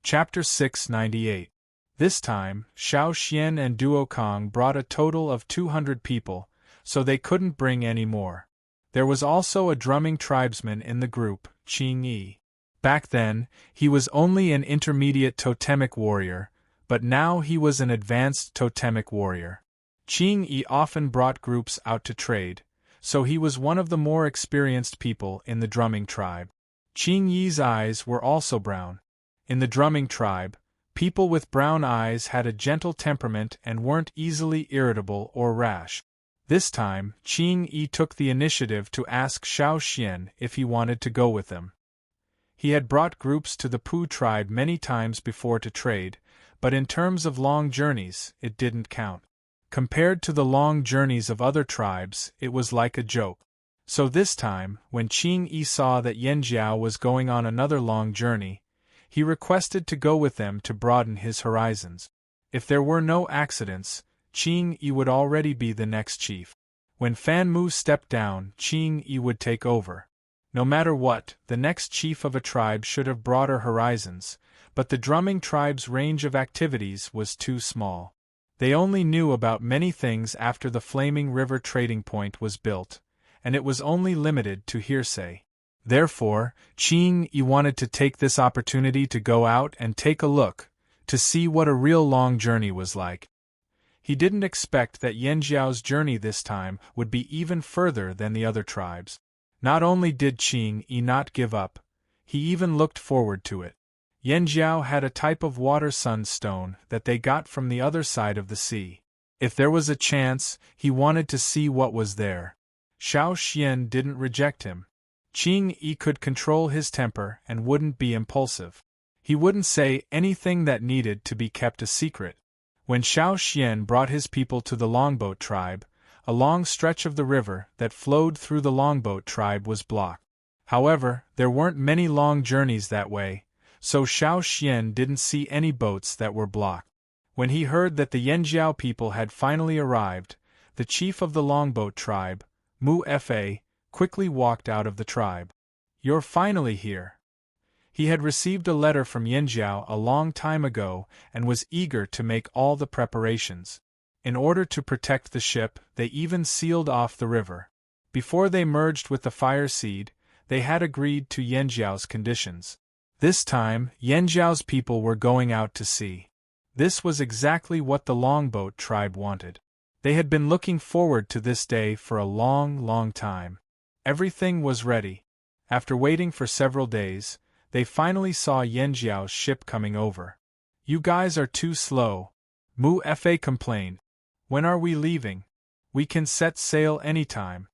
Chapter 698. This time, Xiao Xian and Duo Kong brought a total of 200 people, so they couldn't bring any more. There was also a drumming tribesman in the group, Qing Yi. Back then, he was only an intermediate totemic warrior, but now he was an advanced totemic warrior. Qing Yi often brought groups out to trade, so he was one of the more experienced people in the drumming tribe. Qing Yi's eyes were also brown. In the drumming tribe, people with brown eyes had a gentle temperament and weren't easily irritable or rash. This time, Qing Yi took the initiative to ask Xiao Xian if he wanted to go with them. He had brought groups to the Pu tribe many times before to trade, but in terms of long journeys, it didn't count. Compared to the long journeys of other tribes, it was like a joke. So this time, when Qing Yi saw that Yanjiao was going on another long journey, he requested to go with them to broaden his horizons. If there were no accidents, Qing Yi would already be the next chief. When Fan Mu stepped down, Qing Yi would take over. No matter what, the next chief of a tribe should have broader horizons, but the drumming tribe's range of activities was too small. They only knew about many things after the Flaming River trading point was built, and it was only limited to hearsay. Therefore, Qing Yi wanted to take this opportunity to go out and take a look, to see what a real long journey was like. He didn't expect that Yanjiao's journey this time would be even further than the other tribes. Not only did Qing Yi not give up, he even looked forward to it. Yanjiao had a type of water sunstone that they got from the other side of the sea. If there was a chance, he wanted to see what was there. Xiao Xian didn't reject him. Qing Yi could control his temper and wouldn't be impulsive. He wouldn't say anything that needed to be kept a secret. When Xiao Xian brought his people to the Longboat tribe, a long stretch of the river that flowed through the Longboat tribe was blocked. However, there weren't many long journeys that way, so Xiao Xian didn't see any boats that were blocked. When he heard that the Yanjiao people had finally arrived, the chief of the Longboat tribe, Mu Fa, quickly walked out of the tribe. "You're finally here." He had received a letter from Yanjiao a long time ago and was eager to make all the preparations. In order to protect the ship, they even sealed off the river. Before they merged with the Fire Seed, they had agreed to Yanjiao's conditions. This time, Yanjiao's people were going out to sea. This was exactly what the Longboat tribe wanted. They had been looking forward to this day for a long, long time. Everything was ready. After waiting for several days, they finally saw Yanjiao's ship coming over. "You guys are too slow," Mu Fa complained. "When are we leaving? We can set sail anytime."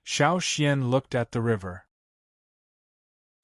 Xiao Xian looked at the river.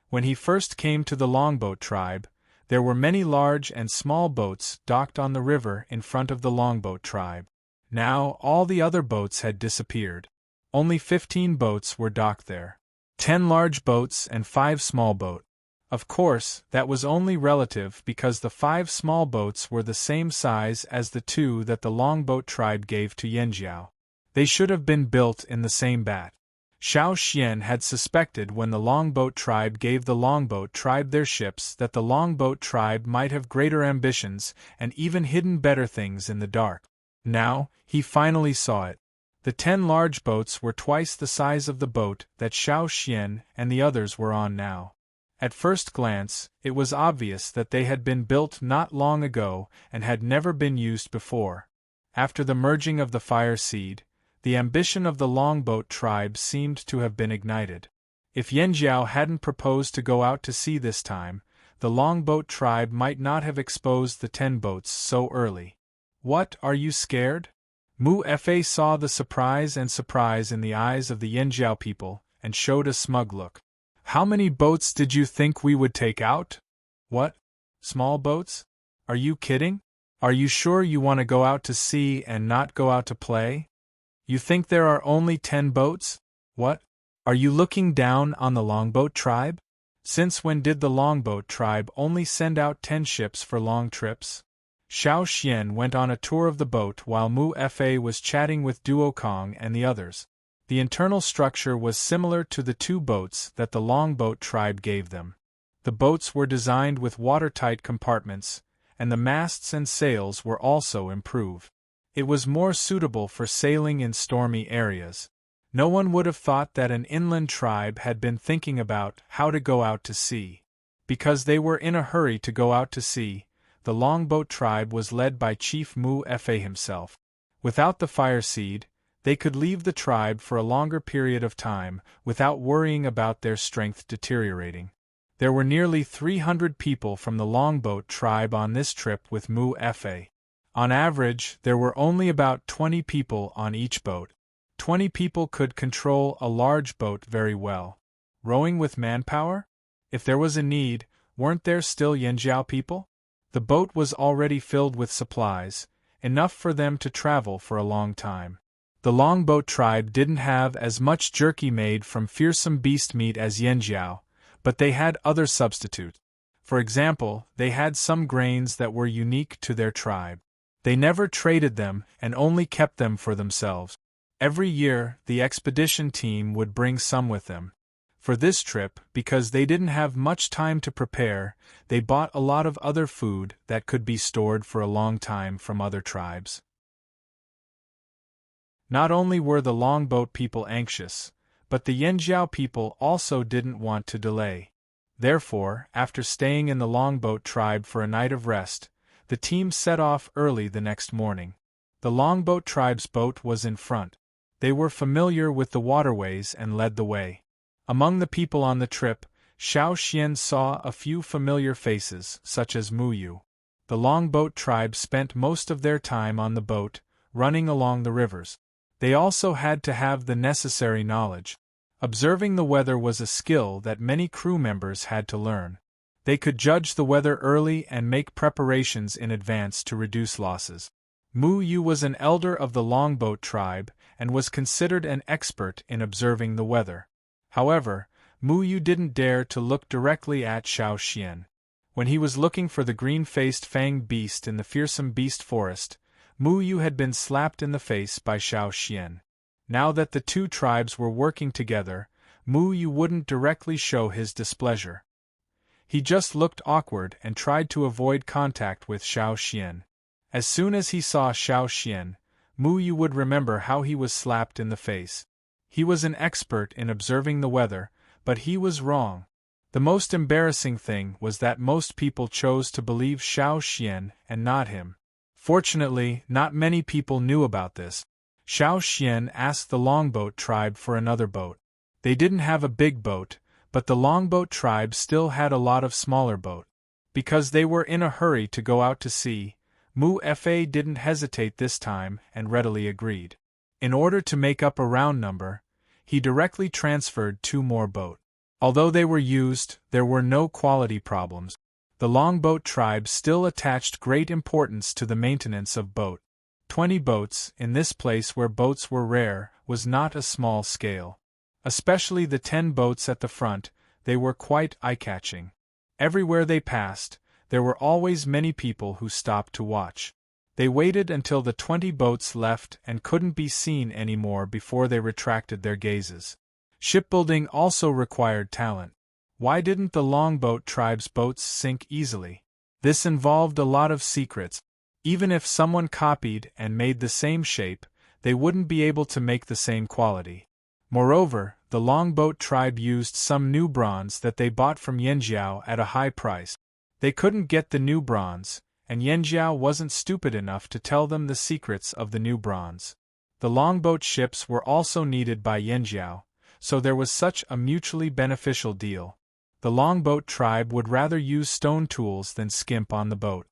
When he first came to the Longboat tribe, there were many large and small boats docked on the river in front of the Longboat tribe. Now all the other boats had disappeared. Only 15 boats were docked there. 10 large boats and 5 small boats. Of course, that was only relative because the 5 small boats were the same size as the 2 that the Longboat tribe gave to Yanjiao. They should have been built in the same batch. Xiao Xian had suspected when the Longboat tribe gave the Longboat tribe their ships that the Longboat tribe might have greater ambitions and even hidden better things in the dark. Now, he finally saw it. The 10 large boats were twice the size of the boat that Xiao Xian and the others were on now. At first glance, it was obvious that they had been built not long ago and had never been used before. After the merging of the Fire Seed, the ambition of the Longboat tribe seemed to have been ignited. If Yanjiao hadn't proposed to go out to sea this time, the Longboat tribe might not have exposed the 10 boats so early. "What, are you scared?" Mu Fa saw the surprise in the eyes of the Yanjiao people and showed a smug look. "How many boats did you think we would take out?" "What? Small boats? Are you kidding? Are you sure you want to go out to sea and not go out to play? You think there are only 10 boats? What? Are you looking down on the Longboat tribe? Since when did the Longboat tribe only send out 10 ships for long trips?" Xiao Xian went on a tour of the boat while Mu Fa was chatting with Duo Kong and the others. The internal structure was similar to the 2 boats that the Longboat tribe gave them. The boats were designed with watertight compartments, and the masts and sails were also improved. It was more suitable for sailing in stormy areas. No one would have thought that an inland tribe had been thinking about how to go out to sea. Because they were in a hurry to go out to sea, the longboat tribe was led by Chief Mu-Fa himself. Without the fire seed, they could leave the tribe for a longer period of time without worrying about their strength deteriorating. There were nearly 300 people from the longboat tribe on this trip with Mu-Fa. On average, there were only about 20 people on each boat. 20 people could control a large boat very well. Rowing with manpower? If there was a need, weren't there still Yanjiao people? The boat was already filled with supplies, enough for them to travel for a long time. The longboat tribe didn't have as much jerky made from fearsome beast meat as Yanjiao, but they had other substitutes. For example, they had some grains that were unique to their tribe. They never traded them and only kept them for themselves. Every year, the expedition team would bring some with them. For this trip, because they didn't have much time to prepare, they bought a lot of other food that could be stored for a long time from other tribes. Not only were the longboat people anxious, but the Yanjiao people also didn't want to delay. Therefore, after staying in the longboat tribe for a night of rest, the team set off early the next morning. The longboat tribe's boat was in front. They were familiar with the waterways and led the way. Among the people on the trip, Xiao Xian saw a few familiar faces, such as Mu Yu. The longboat tribe spent most of their time on the boat, running along the rivers. They also had to have the necessary knowledge. Observing the weather was a skill that many crew members had to learn. They could judge the weather early and make preparations in advance to reduce losses. Mu Yu was an elder of the longboat tribe and was considered an expert in observing the weather. However, Mu Yu didn't dare to look directly at Xiao Xian. When he was looking for the green-faced fanged beast in the fearsome beast forest, Mu Yu had been slapped in the face by Xiao Xian. Now that the two tribes were working together, Mu Yu wouldn't directly show his displeasure. He just looked awkward and tried to avoid contact with Xiao Xian. As soon as he saw Xiao Xian, Mu Yu would remember how he was slapped in the face. He was an expert in observing the weather, but he was wrong. The most embarrassing thing was that most people chose to believe Xiao Xian and not him. Fortunately, not many people knew about this. Xiao Xian asked the longboat tribe for another boat. They didn't have a big boat, but the longboat tribe still had a lot of smaller boats. Because they were in a hurry to go out to sea, Mu-Fa didn't hesitate this time and readily agreed. In order to make up a round number, he directly transferred 2 more boats. Although they were used, there were no quality problems. The longboat tribe still attached great importance to the maintenance of boats. 20 boats, in this place where boats were rare, was not a small scale. Especially the 10 boats at the front, they were quite eye-catching. Everywhere they passed, there were always many people who stopped to watch. They waited until the 20 boats left and couldn't be seen anymore before they retracted their gazes. Shipbuilding also required talent. Why didn't the longboat tribe's boats sink easily? This involved a lot of secrets. Even if someone copied and made the same shape, they wouldn't be able to make the same quality. Moreover, the longboat tribe used some new bronze that they bought from Yanjiao at a high price. They couldn't get the new bronze, and Yanjiao wasn't stupid enough to tell them the secrets of the new bronze. The longboat ships were also needed by Yanjiao, so there was such a mutually beneficial deal. The longboat tribe would rather use stone tools than skimp on the boat.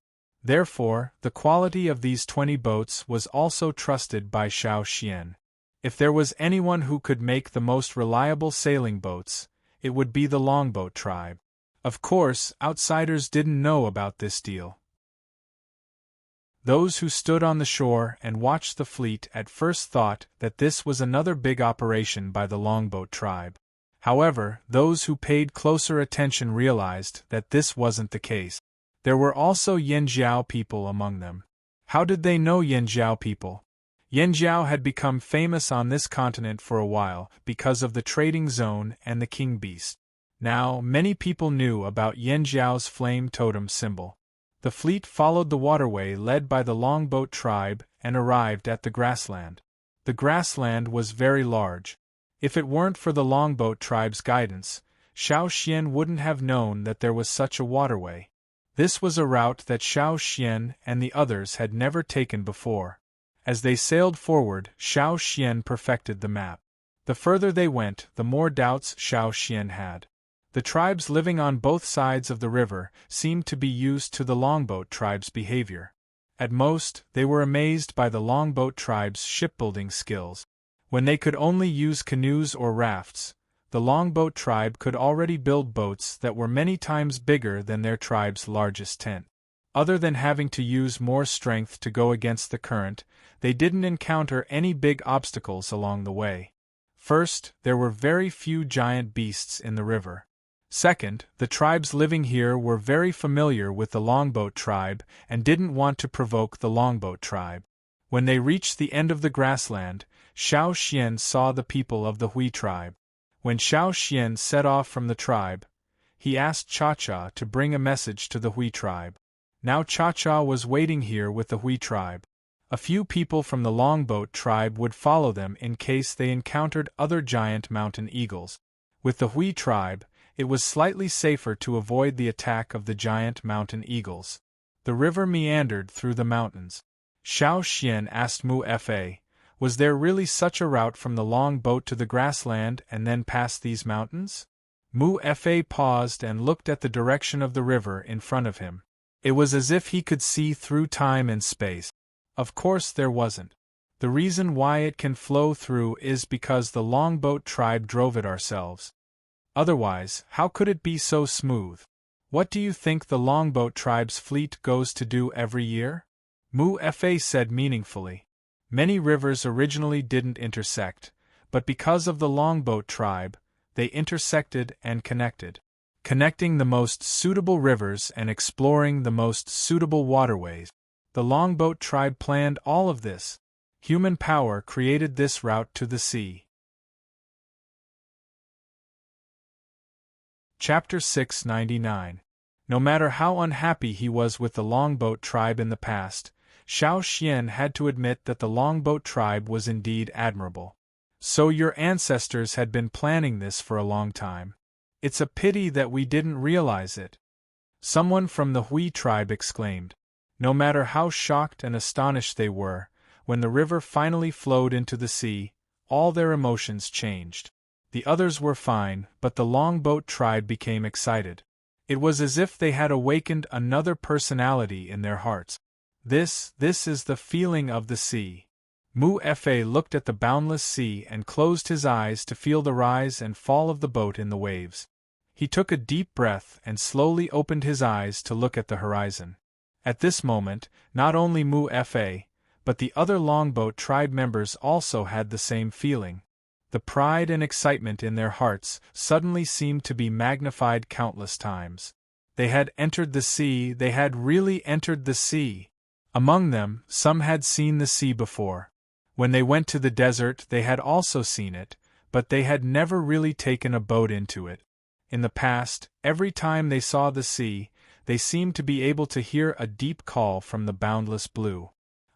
Therefore, the quality of these 20 boats was also trusted by Xiao Xian. If there was anyone who could make the most reliable sailing boats, it would be the longboat tribe. Of course, outsiders didn't know about this deal. Those who stood on the shore and watched the fleet at first thought that this was another big operation by the longboat tribe. However, those who paid closer attention realized that this wasn't the case. There were also Yanjiao people among them. How did they know Yanjiao people? Yanjiao had become famous on this continent for a while because of the trading zone and the king beast. Now, many people knew about Yanjiao's flame totem symbol. The fleet followed the waterway led by the longboat tribe and arrived at the grassland. The grassland was very large. If it weren't for the longboat tribe's guidance, Xiao Xian wouldn't have known that there was such a waterway. This was a route that Xiao Xian and the others had never taken before. As they sailed forward, Xiao Xian perfected the map. The further they went, the more doubts Xiao Xian had. The tribes living on both sides of the river seemed to be used to the longboat tribe's behavior. At most, they were amazed by the longboat tribe's shipbuilding skills. When they could only use canoes or rafts, the longboat tribe could already build boats that were many times bigger than their tribe's largest tent. Other than having to use more strength to go against the current, they didn't encounter any big obstacles along the way. First, there were very few giant beasts in the river. Second, the tribes living here were very familiar with the longboat tribe and didn't want to provoke the longboat tribe. When they reached the end of the grassland, Xiao Xian saw the people of the Hui tribe. When Xiao Xian set off from the tribe, he asked Cha-Cha to bring a message to the Hui tribe. Now Cha-Cha was waiting here with the Hui tribe. A few people from the longboat tribe would follow them in case they encountered other giant mountain eagles. With the Hui tribe, it was slightly safer to avoid the attack of the giant mountain eagles. The river meandered through the mountains. Xiao Xian asked Mu Fa, was there really such a route from the long boat to the grassland and then past these mountains? Mu Fa paused and looked at the direction of the river in front of him. It was as if he could see through time and space. Of course there wasn't. The reason why it can flow through is because the longboat tribe drove it ourselves. Otherwise, how could it be so smooth? What do you think the longboat tribe's fleet goes to do every year? Mu Fa said meaningfully. Many rivers originally didn't intersect, but because of the longboat tribe, they intersected and connected. Connecting the most suitable rivers and exploring the most suitable waterways. The longboat tribe planned all of this. Human power created this route to the sea. Chapter 699. No matter how unhappy he was with the longboat tribe in the past, Xiao Xian had to admit that the longboat tribe was indeed admirable. So your ancestors had been planning this for a long time. It's a pity that we didn't realize it. Someone from the Hui tribe exclaimed. No matter how shocked and astonished they were, when the river finally flowed into the sea, all their emotions changed. The others were fine, but the longboat tribe became excited. It was as if they had awakened another personality in their hearts. This is the feeling of the sea. Mu Fa looked at the boundless sea and closed his eyes to feel the rise and fall of the boat in the waves. He took a deep breath and slowly opened his eyes to look at the horizon. At this moment, not only Mu Fa, but the other longboat tribe members also had the same feeling. The pride and excitement in their hearts suddenly seemed to be magnified countless times. They had entered the sea, they had really entered the sea. Among them, some had seen the sea before. When they went to the desert, they had also seen it, but they had never really taken a boat into it. In the past, every time they saw the sea, they seemed to be able to hear a deep call from the boundless blue.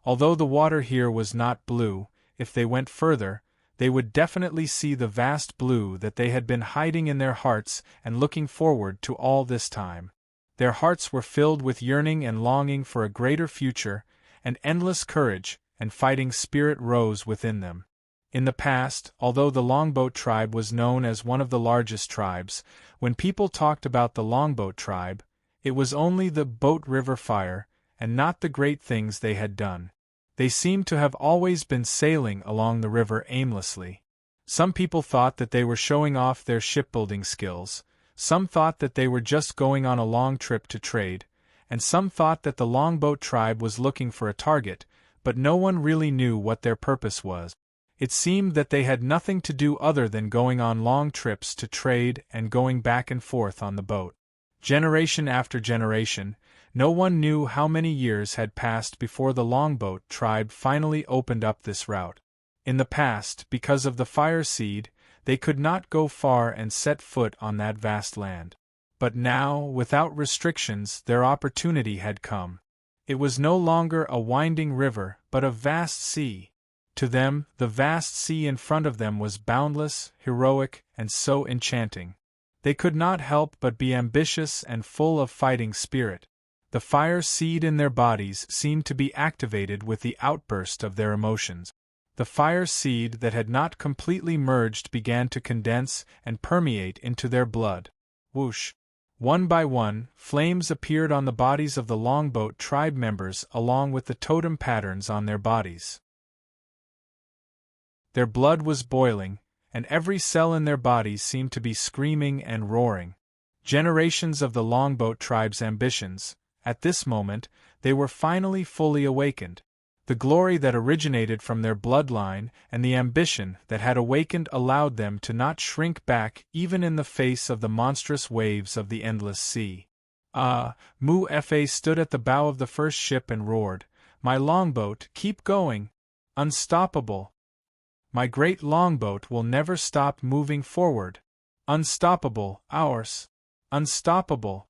Although the water here was not blue, if they went further, they would definitely see the vast blue that they had been hiding in their hearts and looking forward to all this time. Their hearts were filled with yearning and longing for a greater future, and endless courage and fighting spirit rose within them. In the past, although the longboat tribe was known as one of the largest tribes, when people talked about the longboat tribe, it was only the boat river fire, and not the great things they had done. They seemed to have always been sailing along the river aimlessly. Some people thought that they were showing off their shipbuilding skills, some thought that they were just going on a long trip to trade, and some thought that the longboat tribe was looking for a target, but no one really knew what their purpose was. It seemed that they had nothing to do other than going on long trips to trade and going back and forth on the boat. Generation after generation, no one knew how many years had passed before the longboat tribe finally opened up this route. In the past, because of the fire seed, They could not go far and set foot on that vast land. But now, without restrictions, their opportunity had come. It was no longer a winding river, but a vast sea. To them, the vast sea in front of them was boundless, heroic, and so enchanting. They could not help but be ambitious and full of fighting spirit. The fire seed in their bodies seemed to be activated with the outburst of their emotions. The fire seed that had not completely merged began to condense and permeate into their blood. Whoosh! One by one, flames appeared on the bodies of the longboat tribe members along with the totem patterns on their bodies. Their blood was boiling, and every cell in their bodies seemed to be screaming and roaring. Generations of the longboat tribe's ambitions, at this moment, they were finally fully awakened. The glory that originated from their bloodline and the ambition that had awakened allowed them to not shrink back even in the face of the monstrous waves of the endless sea. Mu-Fa stood at the bow of the first ship and roared, "My longboat, keep going! Unstoppable! My great longboat will never stop moving forward! Unstoppable, ours! Unstoppable!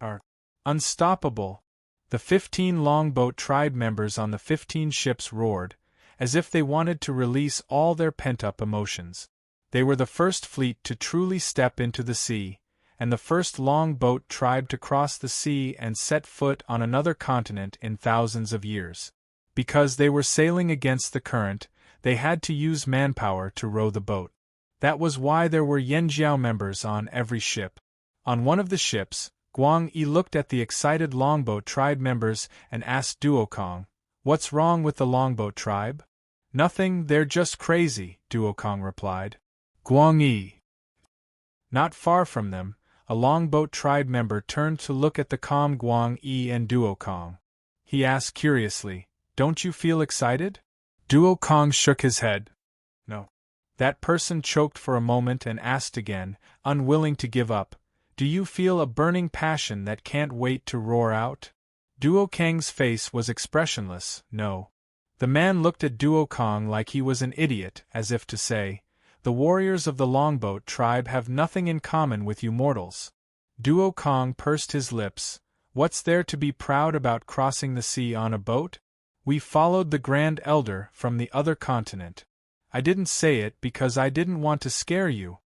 Our unstoppable!" The 15 longboat tribe members on the 15 ships roared, as if they wanted to release all their pent-up emotions. They were the first fleet to truly step into the sea, and the first longboat tribe to cross the sea and set foot on another continent in thousands of years. Because they were sailing against the current, they had to use manpower to row the boat. That was why there were Yanjiao members on every ship. On one of the ships, Guang Yi looked at the excited longboat tribe members and asked Duokong, "What's wrong with the longboat tribe?" "Nothing, they're just crazy," Duokong replied. Guang Yi. Not far from them, a longboat tribe member turned to look at the calm Guang Yi and Duokong. He asked curiously, "Don't you feel excited?" Duokong shook his head. "No." That person choked for a moment and asked again, unwilling to give up, "Do you feel a burning passion that can't wait to roar out?" Duokang's face was expressionless. "No." The man looked at Duokong like he was an idiot, as if to say, "The warriors of the longboat tribe have nothing in common with you mortals." Duokong pursed his lips. "What's there to be proud about crossing the sea on a boat? We followed the Grand Elder from the other continent. I didn't say it because I didn't want to scare you."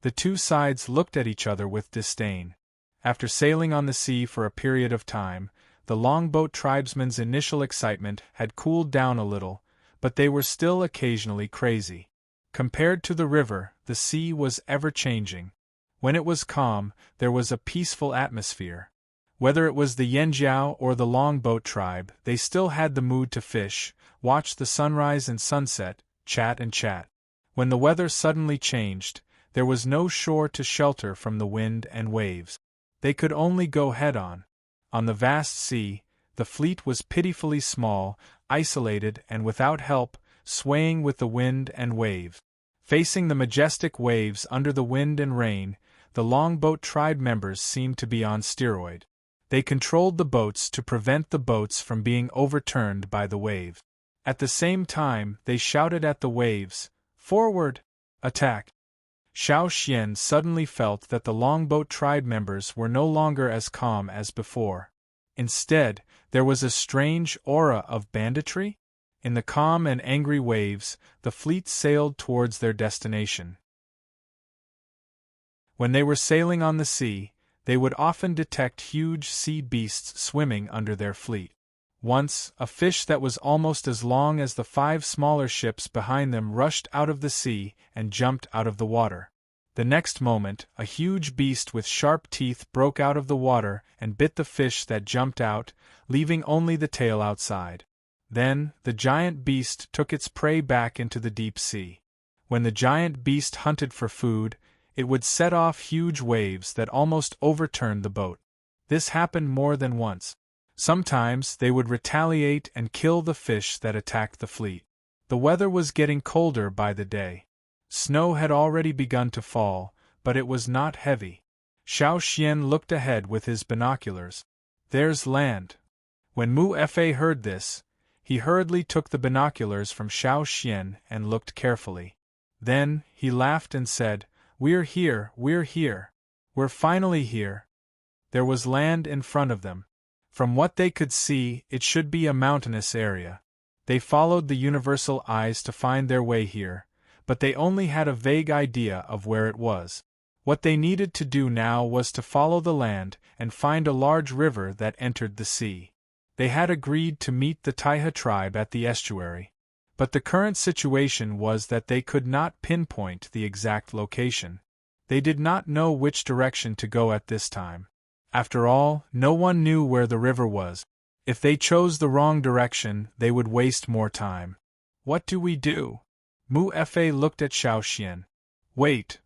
The two sides looked at each other with disdain. After sailing on the sea for a period of time, the longboat tribesmen's initial excitement had cooled down a little, but they were still occasionally crazy. Compared to the river, the sea was ever-changing. When it was calm, there was a peaceful atmosphere. Whether it was the Yanjiao or the longboat tribe, they still had the mood to fish, watch the sunrise and sunset, chat and chat. When the weather suddenly changed, there was no shore to shelter from the wind and waves. They could only go head-on. On the vast sea, the fleet was pitifully small, isolated and without help, swaying with the wind and waves. Facing the majestic waves under the wind and rain, the longboat tribe members seemed to be on steroid. They controlled the boats to prevent the boats from being overturned by the waves. At the same time, they shouted at the waves, "Forward! Attack!" Xiao Xian suddenly felt that the longboat tribe members were no longer as calm as before. Instead, there was a strange aura of banditry. In the calm and angry waves, the fleet sailed towards their destination. When they were sailing on the sea, they would often detect huge sea beasts swimming under their fleet. Once, a fish that was almost as long as the 5 smaller ships behind them rushed out of the sea and jumped out of the water. The next moment, a huge beast with sharp teeth broke out of the water and bit the fish that jumped out, leaving only the tail outside. Then, the giant beast took its prey back into the deep sea. When the giant beast hunted for food, it would set off huge waves that almost overturned the boat. This happened more than once. Sometimes they would retaliate and kill the fish that attacked the fleet. The weather was getting colder by the day. Snow had already begun to fall, but it was not heavy. Xiao Xian looked ahead with his binoculars. "There's land." When Mu-Fa heard this, he hurriedly took the binoculars from Xiao Xian and looked carefully. Then, he laughed and said, "We're here, we're here. We're finally here." There was land in front of them. From what they could see, it should be a mountainous area. They followed the universal eyes to find their way here, but they only had a vague idea of where it was. What they needed to do now was to follow the land and find a large river that entered the sea. They had agreed to meet the Taiha tribe at the estuary. But the current situation was that they could not pinpoint the exact location. They did not know which direction to go at this time. After all, no one knew where the river was. If they chose the wrong direction, they would waste more time. "What do we do?" Mu Fa looked at Xiao Xian. "Wait."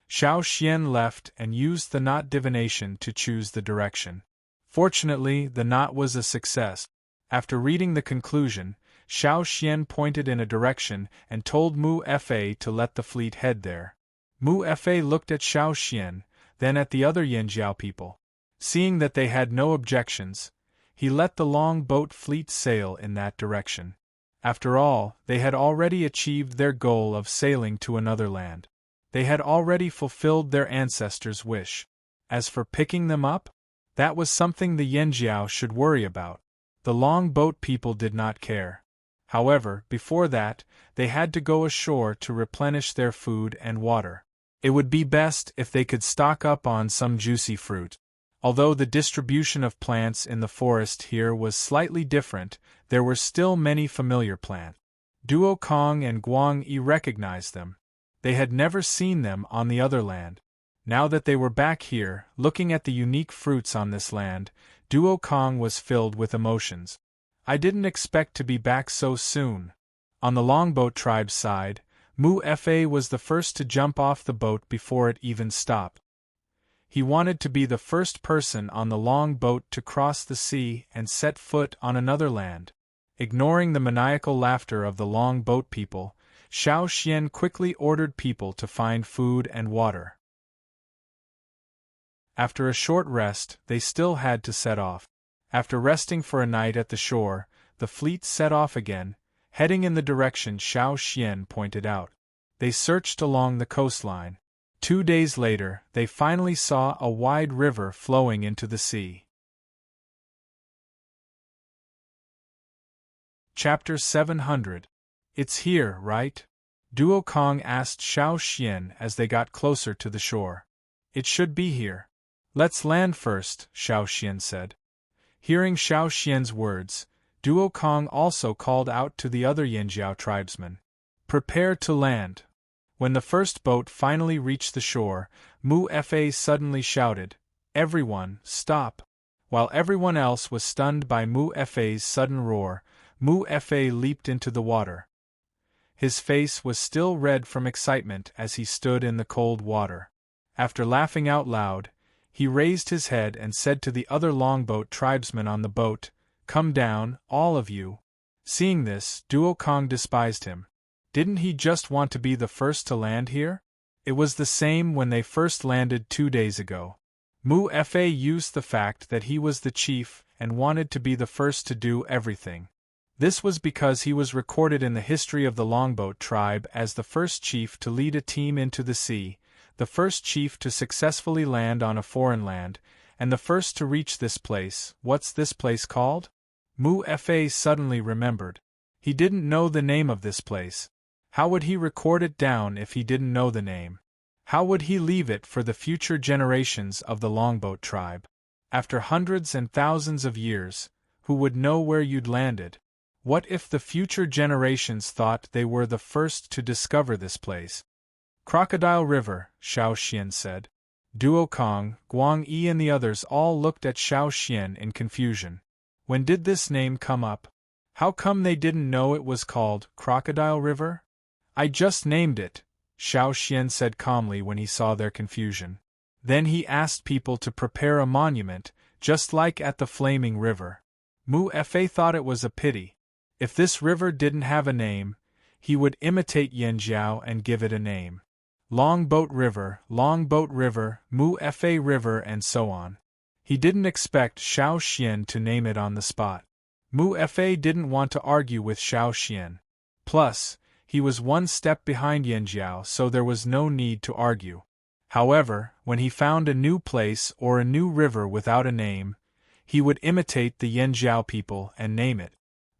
Xiao Xian left and used the knot divination to choose the direction. Fortunately, the knot was a success. After reading the conclusion, Xiao Xian pointed in a direction and told Mu Fa to let the fleet head there. Mu Fa looked at Xiao Xian, then at the other Yanjiao people. Seeing that they had no objections, he let the long boat fleet sail in that direction. After all, they had already achieved their goal of sailing to another land. They had already fulfilled their ancestors' wish. As for picking them up, that was something the Yanjiao should worry about. The long boat people did not care. However, before that, they had to go ashore to replenish their food and water. It would be best if they could stock up on some juicy fruit. Although the distribution of plants in the forest here was slightly different, there were still many familiar plants. Duo Kong and Guang Yi recognized them. They had never seen them on the other land. Now that they were back here, looking at the unique fruits on this land, Duo Kong was filled with emotions. "I didn't expect to be back so soon." On the longboat tribe's side, Mu Fa was the first to jump off the boat before it even stopped. He wanted to be the first person on the long boat to cross the sea and set foot on another land. Ignoring the maniacal laughter of the long boat people, Xiao Xian quickly ordered people to find food and water. After a short rest, they still had to set off. After resting for a night at the shore, the fleet set off again, heading in the direction Xiao Xian pointed out. They searched along the coastline. 2 days later, they finally saw a wide river flowing into the sea. Chapter 700. It's here, right? Duo Kong asked Xiao Xian as they got closer to the shore. "It should be here." "Let's land first," Xiao Xian said. Hearing Xiao Xian's words, Duo Kong also called out to the other Yanjiao tribesmen. "Prepare to land." When the first boat finally reached the shore, Mu Fa suddenly shouted, "Everyone, stop!" While everyone else was stunned by Mu Fa's sudden roar, Mu Fa leaped into the water. His face was still red from excitement as he stood in the cold water. After laughing out loud, he raised his head and said to the other longboat tribesmen on the boat, "Come down, all of you." Seeing this, Duo Kong despised him. Didn't he just want to be the first to land here? It was the same when they first landed 2 days ago. Mu Fa used the fact that he was the chief and wanted to be the first to do everything. This was because he was recorded in the history of the longboat tribe as the first chief to lead a team into the sea, the first chief to successfully land on a foreign land, and the first to reach this place. What's this place called? Mu Fa suddenly remembered. He didn't know the name of this place. How would he record it down if he didn't know the name? How would he leave it for the future generations of the longboat tribe? After hundreds and thousands of years, who would know where you'd landed? What if the future generations thought they were the first to discover this place? "Crocodile River," Xiao Xian said. Duo Kong, Guang Yi and the others all looked at Xiao Xian in confusion. When did this name come up? How come they didn't know it was called Crocodile River? "I just named it," Xiao Xian said calmly when he saw their confusion. Then he asked people to prepare a monument, just like at the Flaming River. Mu Fa thought it was a pity. If this river didn't have a name, he would imitate Yanjiao and give it a name. Longboat River, Mu Fa River, and so on. He didn't expect Xiao Xian to name it on the spot. Mu Fa didn't want to argue with Xiao Xian. Plus, He was one step behind Yanjiao, so there was no need to argue. However, when he found a new place or a new river without a name, he would imitate the Yanjiao people and name it.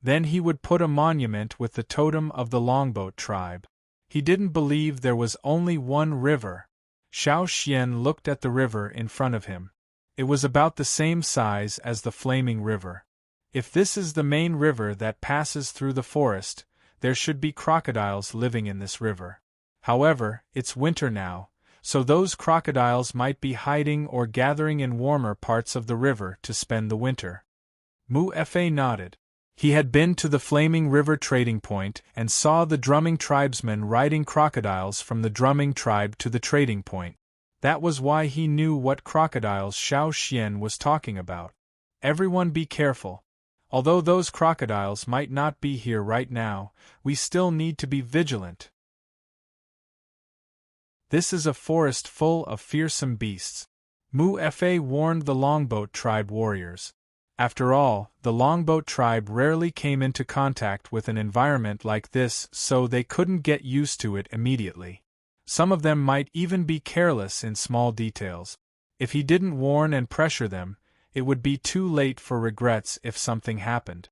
Then he would put a monument with the totem of the Longboat tribe. He didn't believe there was only one river. Xiao Xian looked at the river in front of him. It was about the same size as the Flaming River. If this is the main river that passes through the forest, there should be crocodiles living in this river. However, it's winter now, so those crocodiles might be hiding or gathering in warmer parts of the river to spend the winter. Mu Fa nodded. He had been to the Flaming River trading point and saw the drumming tribesmen riding crocodiles from the drumming tribe to the trading point. That was why he knew what crocodiles Xiao Xian was talking about. Everyone be careful. Although those crocodiles might not be here right now, we still need to be vigilant. This is a forest full of fearsome beasts. Mu Fa warned the Longboat tribe warriors. After all, the Longboat tribe rarely came into contact with an environment like this, so they couldn't get used to it immediately. Some of them might even be careless in small details. If he didn't warn and pressure them, it would be too late for regrets if something happened.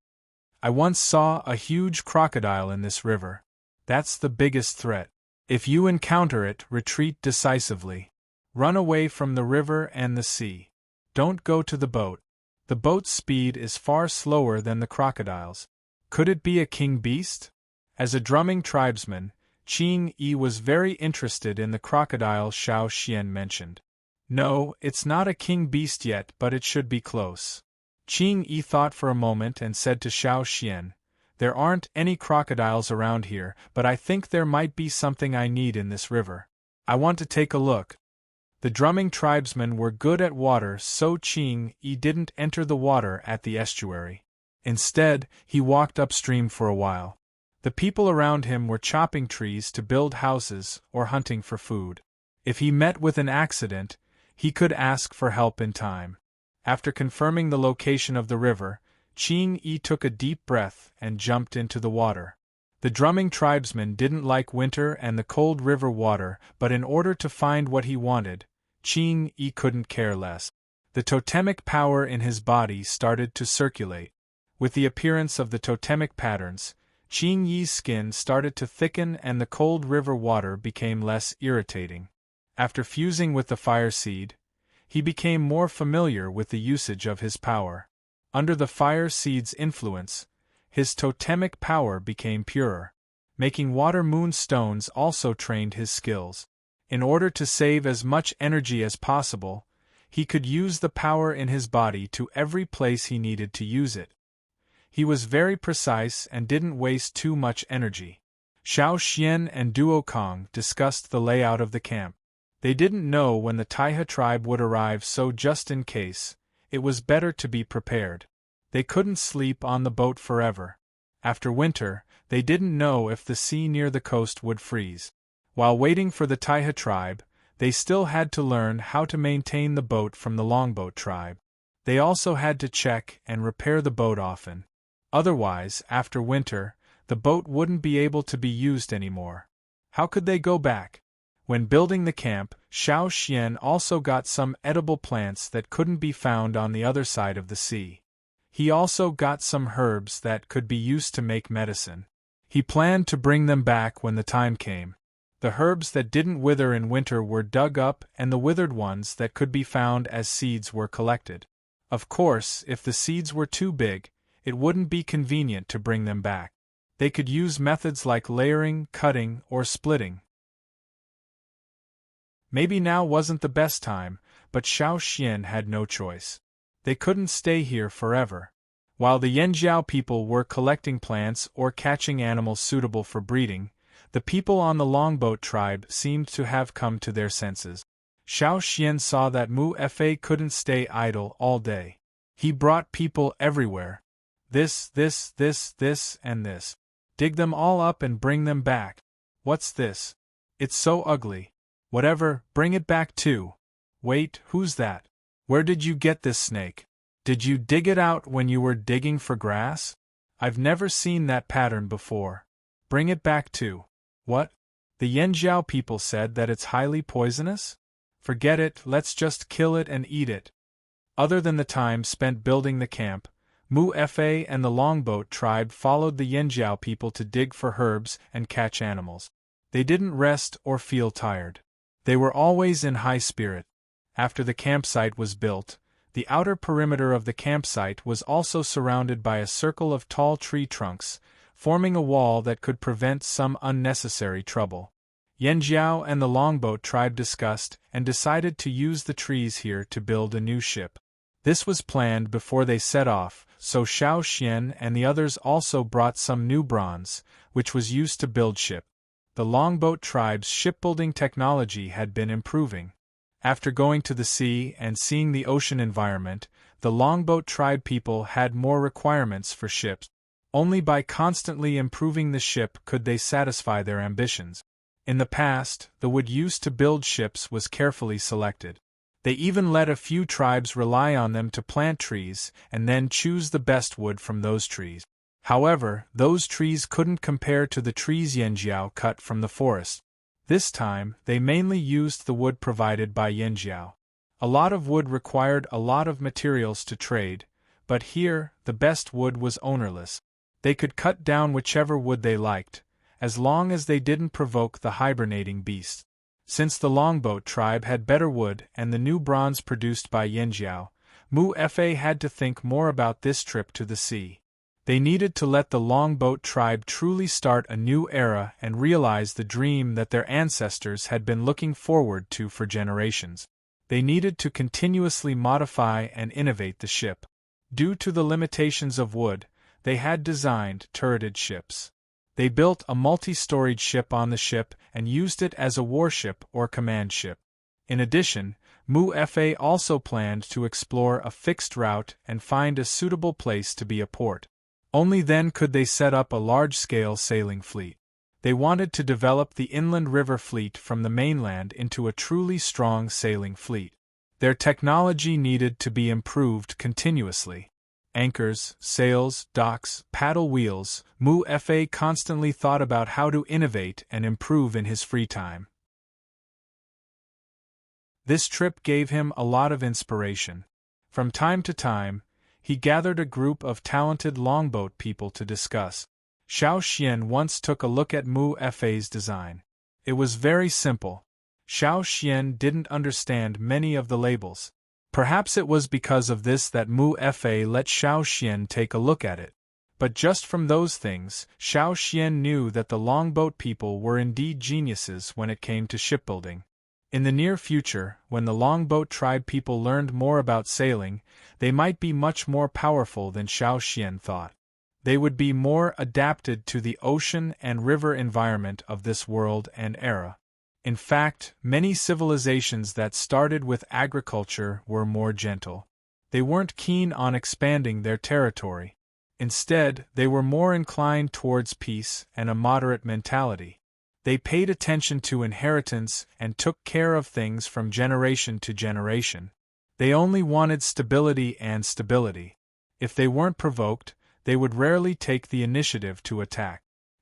I once saw a huge crocodile in this river. That's the biggest threat. If you encounter it, retreat decisively. Run away from the river and the sea. Don't go to the boat. The boat's speed is far slower than the crocodile's. Could it be a king beast? As a drumming tribesman, Qing Yi was very interested in the crocodile Xiao Xian mentioned. No, it's not a king beast yet, but it should be close. Qing Yi thought for a moment and said to Xiao Xian, "There aren't any crocodiles around here, but I think there might be something I need in this river. I want to take a look." The drumming tribesmen were good at water, so Qing Yi didn't enter the water at the estuary. Instead, he walked upstream for a while. The people around him were chopping trees to build houses or hunting for food. If he met with an accident, he could ask for help in time. After confirming the location of the river, Qing Yi took a deep breath and jumped into the water. The drumming tribesman didn't like winter and the cold river water, but in order to find what he wanted, Qing Yi couldn't care less. The totemic power in his body started to circulate. With the appearance of the totemic patterns, Qing Yi's skin started to thicken and the cold river water became less irritating. After fusing with the fire seed, he became more familiar with the usage of his power. Under the fire seed's influence, his totemic power became purer. Making water moon stones also trained his skills. In order to save as much energy as possible, he could use the power in his body to every place he needed to use it. He was very precise and didn't waste too much energy. Xiao Xian and Duo Kong discussed the layout of the camp. They didn't know when the Taihe tribe would arrive, so just in case, it was better to be prepared. They couldn't sleep on the boat forever. After winter, they didn't know if the sea near the coast would freeze. While waiting for the Taihe tribe, they still had to learn how to maintain the boat from the Longboat tribe. They also had to check and repair the boat often. Otherwise, after winter, the boat wouldn't be able to be used anymore. How could they go back? When building the camp, Xiao Xian also got some edible plants that couldn't be found on the other side of the sea. He also got some herbs that could be used to make medicine. He planned to bring them back when the time came. The herbs that didn't wither in winter were dug up and the withered ones that could be found as seeds were collected. Of course, if the seeds were too big, it wouldn't be convenient to bring them back. They could use methods like layering, cutting, or splitting. Maybe now wasn't the best time, but Xiao Xian had no choice. They couldn't stay here forever. While the Yanjiao people were collecting plants or catching animals suitable for breeding, the people on the Longboat tribe seemed to have come to their senses. Xiao Xian saw that Mu Fa couldn't stay idle all day. He brought people everywhere. This, and this. Dig them all up and bring them back. What's this? It's so ugly. Whatever, bring it back too. Wait, who's that? Where did you get this snake? Did you dig it out when you were digging for grass? I've never seen that pattern before. Bring it back too. What? The Yanjiao people said that it's highly poisonous? Forget it, let's just kill it and eat it. Other than the time spent building the camp, Mu Fa and the Longboat tribe followed the Yanjiao people to dig for herbs and catch animals. They didn't rest or feel tired. They were always in high spirit. After the campsite was built, the outer perimeter of the campsite was also surrounded by a circle of tall tree trunks, forming a wall that could prevent some unnecessary trouble. Yanjiao and the Longboat tribe discussed and decided to use the trees here to build a new ship. This was planned before they set off, so Xiao Xian and the others also brought some new bronze, which was used to build ship. The Longboat tribe's shipbuilding technology had been improving. After going to the sea and seeing the ocean environment, the Longboat tribe people had more requirements for ships. Only by constantly improving the ship could they satisfy their ambitions. In the past, the wood used to build ships was carefully selected. They even let a few tribes rely on them to plant trees and then choose the best wood from those trees. However, those trees couldn't compare to the trees Yanjiao cut from the forest. This time, they mainly used the wood provided by Yanjiao. A lot of wood required a lot of materials to trade, but here, the best wood was ownerless. They could cut down whichever wood they liked, as long as they didn't provoke the hibernating beasts. Since the Longboat tribe had better wood and the new bronze produced by Yanjiao, Mu Fa had to think more about this trip to the sea. They needed to let the Longboat tribe truly start a new era and realize the dream that their ancestors had been looking forward to for generations. They needed to continuously modify and innovate the ship. Due to the limitations of wood, they had designed turreted ships. They built a multi-storied ship on the ship and used it as a warship or command ship. In addition, Mu Fa also planned to explore a fixed route and find a suitable place to be a port. Only then could they set up a large-scale sailing fleet. They wanted to develop the inland river fleet from the mainland into a truly strong sailing fleet. Their technology needed to be improved continuously. Anchors, sails, docks, paddle wheels, Mu Fa constantly thought about how to innovate and improve in his free time. This trip gave him a lot of inspiration. From time to time, he gathered a group of talented Longboat people to discuss. Xiao Xian once took a look at Mu Fa's design. It was very simple. Xiao Xian didn't understand many of the labels. Perhaps it was because of this that Mu Fa let Xiao Xian take a look at it. But just from those things, Xiao Xian knew that the Longboat people were indeed geniuses when it came to shipbuilding. In the near future, when the Longboat tribe people learned more about sailing, they might be much more powerful than Xiao Xian thought. They would be more adapted to the ocean and river environment of this world and era. In fact, many civilizations that started with agriculture were more gentle. They weren't keen on expanding their territory. Instead, they were more inclined towards peace and a moderate mentality. They paid attention to inheritance and took care of things from generation to generation. They only wanted stability and stability. If they weren't provoked, they would rarely take the initiative to attack.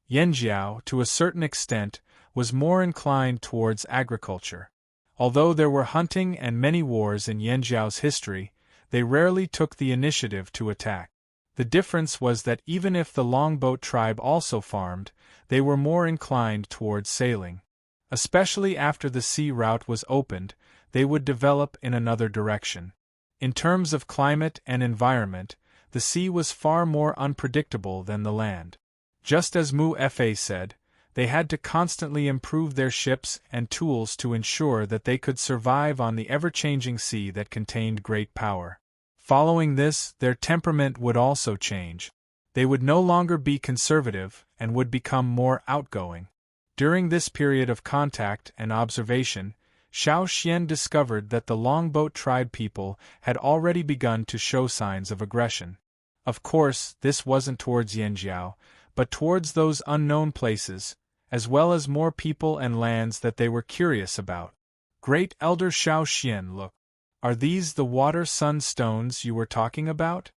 Yanjiao, to a certain extent, was more inclined towards agriculture. Although there were hunting and many wars in Yanjiao's history, they rarely took the initiative to attack. The difference was that even if the Longboat tribe also farmed, they were more inclined towards sailing. Especially after the sea route was opened, they would develop in another direction. In terms of climate and environment, the sea was far more unpredictable than the land. Just as Mu Fa said, they had to constantly improve their ships and tools to ensure that they could survive on the ever-changing sea that contained great power. Following this, their temperament would also change. They would no longer be conservative and would become more outgoing. During this period of contact and observation, Xiao Xian discovered that the Longboat tribe people had already begun to show signs of aggression. Of course, this wasn't towards Yanjiao, but towards those unknown places, as well as more people and lands that they were curious about. Great Elder Xiao Xian, look. Are these the water sun stones you were talking about?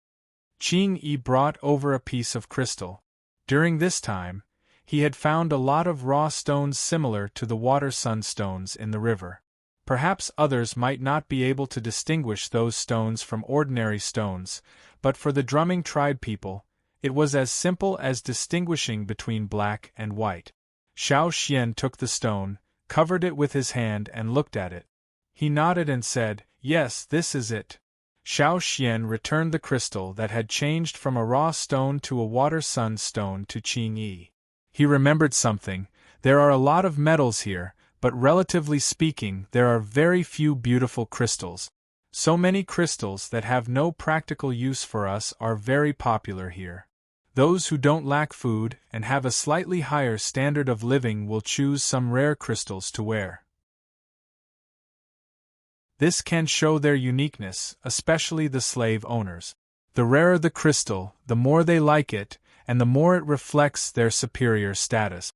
Qing Yi brought over a piece of crystal. During this time, he had found a lot of raw stones similar to the water sunstones in the river. Perhaps others might not be able to distinguish those stones from ordinary stones, but for the drumming tribe people, it was as simple as distinguishing between black and white. Xiao Xian took the stone, covered it with his hand and looked at it. He nodded and said, "Yes, this is it." Xiao Xian returned the crystal that had changed from a raw stone to a water sun stone to Qing Yi. He remembered something. There are a lot of metals here, but relatively speaking, there are very few beautiful crystals. So many crystals that have no practical use for us are very popular here. Those who don't lack food and have a slightly higher standard of living will choose some rare crystals to wear. This can show their uniqueness, especially the slave owners. The rarer the crystal, the more they like it, and the more it reflects their superior status.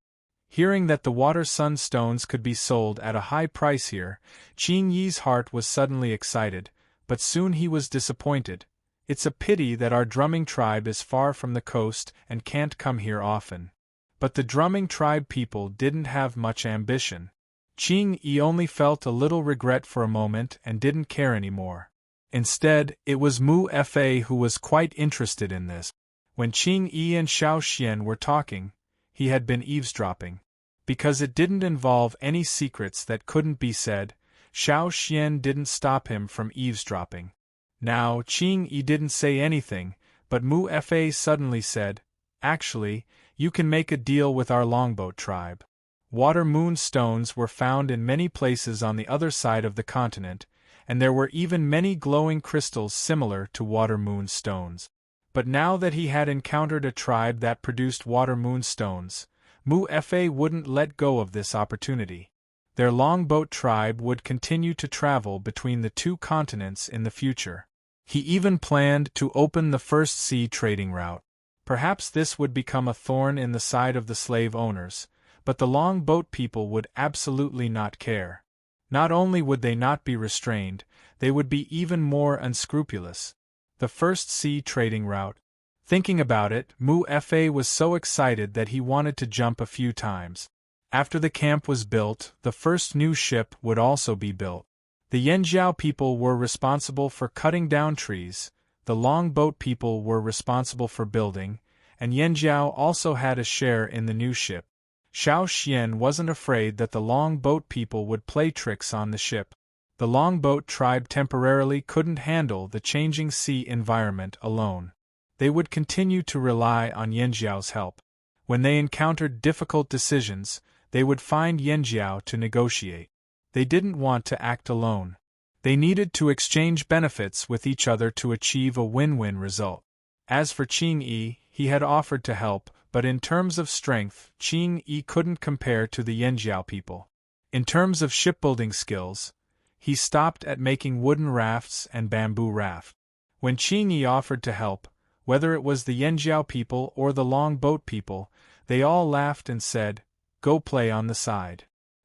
Hearing that the water sun stones could be sold at a high price here, Qing Yi's heart was suddenly excited, but soon he was disappointed. It's a pity that our drumming tribe is far from the coast and can't come here often. But the drumming tribe people didn't have much ambition. Qing Yi only felt a little regret for a moment and didn't care anymore. Instead, it was Mu Fa who was quite interested in this. When Qing Yi and Xiao Xian were talking, he had been eavesdropping. Because it didn't involve any secrets that couldn't be said, Xiao Xian didn't stop him from eavesdropping. Now, Qing Yi didn't say anything, but Mu Fa suddenly said, "Actually, you can make a deal with our longboat tribe." Water moon stones were found in many places on the other side of the continent, and there were even many glowing crystals similar to water moon stones. But now that he had encountered a tribe that produced water moon stones, Mu Fa wouldn't let go of this opportunity. Their longboat tribe would continue to travel between the two continents in the future. He even planned to open the first sea trading route. Perhaps this would become a thorn in the side of the slave owners, but the longboat people would absolutely not care. Not only would they not be restrained, they would be even more unscrupulous. The first sea trading route. Thinking about it, Mu Fa was so excited that he wanted to jump a few times. After the camp was built, the first new ship would also be built. The Yanjiao people were responsible for cutting down trees, the longboat people were responsible for building, and Yanjiao also had a share in the new ship. Xiao Xian wasn't afraid that the longboat people would play tricks on the ship. The longboat tribe temporarily couldn't handle the changing sea environment alone. They would continue to rely on Yanjiao's help. When they encountered difficult decisions, they would find Yanjiao to negotiate. They didn't want to act alone. They needed to exchange benefits with each other to achieve a win-win result. As for Qing Yi, he had offered to help, but in terms of strength, Qing Yi couldn't compare to the Yanjiao people. In terms of shipbuilding skills, he stopped at making wooden rafts and bamboo raft. When Qing Yi offered to help, whether it was the Yanjiao people or the longboat people, they all laughed and said, "Go play on the side."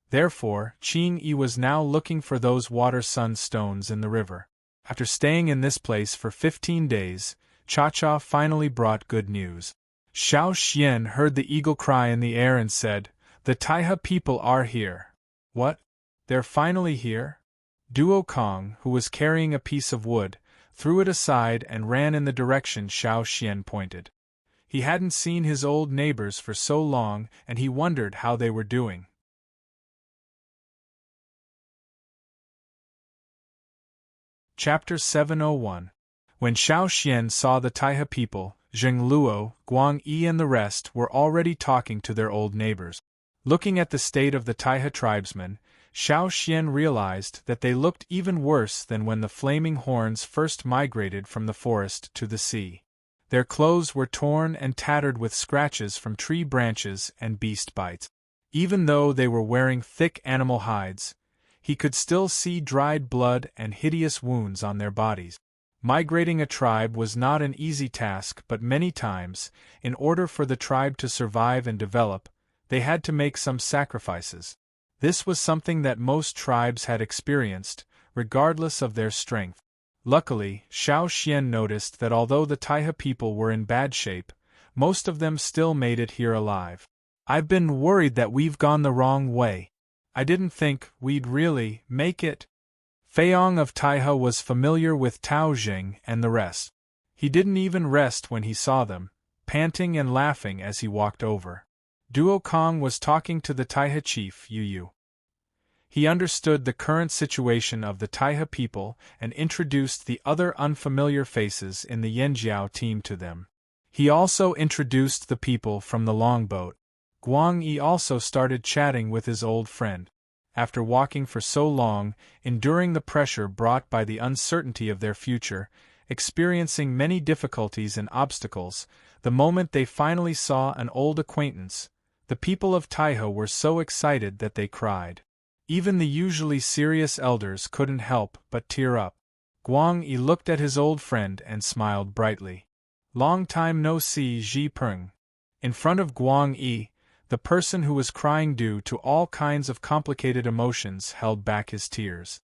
Therefore, Qing Yi was now looking for those water sun stones in the river. After staying in this place for 15 days, Cha-Cha finally brought good news. Xiao Xian heard the eagle cry in the air and said, "The Taiha people are here." "What? They're finally here?" Duo Kong, who was carrying a piece of wood, threw it aside and ran in the direction Xiao Xian pointed. He hadn't seen his old neighbors for so long, and he wondered how they were doing. Chapter 701. When Xiao Xian saw the Taiha people, Zheng Luo, Guang Yi and the rest were already talking to their old neighbors. Looking at the state of the Taiha tribesmen, Xiao Xian realized that they looked even worse than when the flaming horns first migrated from the forest to the sea. Their clothes were torn and tattered with scratches from tree branches and beast bites. Even though they were wearing thick animal hides, he could still see dried blood and hideous wounds on their bodies. Migrating a tribe was not an easy task, but many times, in order for the tribe to survive and develop, they had to make some sacrifices. This was something that most tribes had experienced, regardless of their strength. Luckily, Xiao Xian noticed that although the Taiha people were in bad shape, most of them still made it here alive. I've been worried that we've gone the wrong way. I didn't think we'd really make it. Feiyong of Taihe was familiar with Tao Jing and the rest. He didn't even rest when he saw them, panting and laughing as he walked over. Duo Kong was talking to the Taihe chief, Yu Yu. He understood the current situation of the Taihe people and introduced the other unfamiliar faces in the Yanjiao team to them. He also introduced the people from the longboat. Guang Yi also started chatting with his old friend. After walking for so long, enduring the pressure brought by the uncertainty of their future, experiencing many difficulties and obstacles, the moment they finally saw an old acquaintance, the people of Taihe were so excited that they cried. Even the usually serious elders couldn't help but tear up. Guang Yi looked at his old friend and smiled brightly. Long time no see, Ji Peng. In front of Guang Yi, the person who was crying due to all kinds of complicated emotions held back his tears.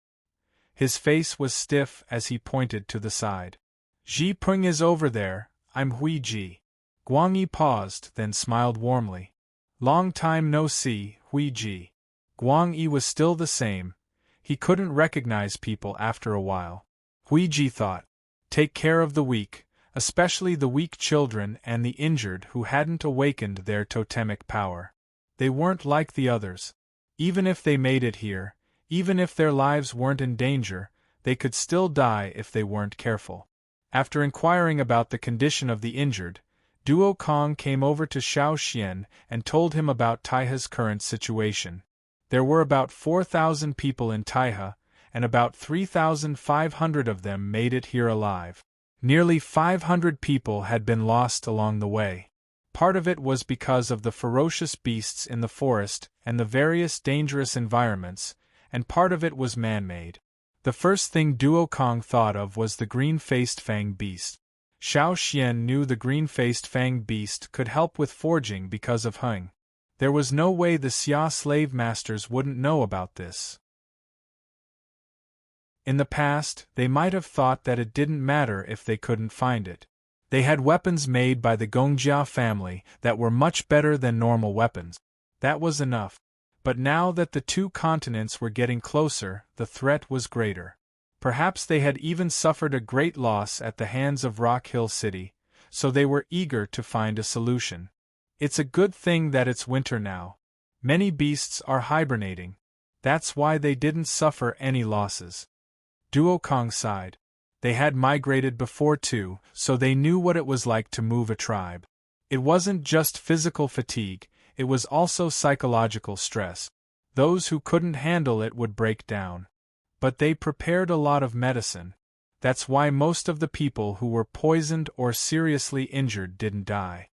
His face was stiff as he pointed to the side. Ji Peng is over there, I'm Hui Ji. Guang Yi paused, then smiled warmly. Long time no see, Hui Ji. Guang Yi was still the same. He couldn't recognize people after a while. Hui Ji thought, take care of the weak, especially the weak children and the injured who hadn't awakened their totemic power. They weren't like the others. Even if they made it here, even if their lives weren't in danger, they could still die if they weren't careful. After inquiring about the condition of the injured, Duo Kong came over to Xiao Xian and told him about Taihe's current situation. There were about 4,000 people in Taihe, and about 3,500 of them made it here alive. Nearly 500 people had been lost along the way. Part of it was because of the ferocious beasts in the forest and the various dangerous environments, and part of it was man-made. The first thing Duo Kong thought of was the green-faced fang beast. Xiao Xian knew the green-faced fang beast could help with forging because of Heng. There was no way the Xia slave masters wouldn't know about this. In the past, they might have thought that it didn't matter if they couldn't find it. They had weapons made by the Gongjia family that were much better than normal weapons. That was enough. But now that the two continents were getting closer, the threat was greater. Perhaps they had even suffered a great loss at the hands of Rock Hill City, so they were eager to find a solution. It's a good thing that it's winter now. Many beasts are hibernating. That's why they didn't suffer any losses. Duo Kong sighed. They had migrated before too, so they knew what it was like to move a tribe. It wasn't just physical fatigue, it was also psychological stress. Those who couldn't handle it would break down. But they prepared a lot of medicine. That's why most of the people who were poisoned or seriously injured didn't die.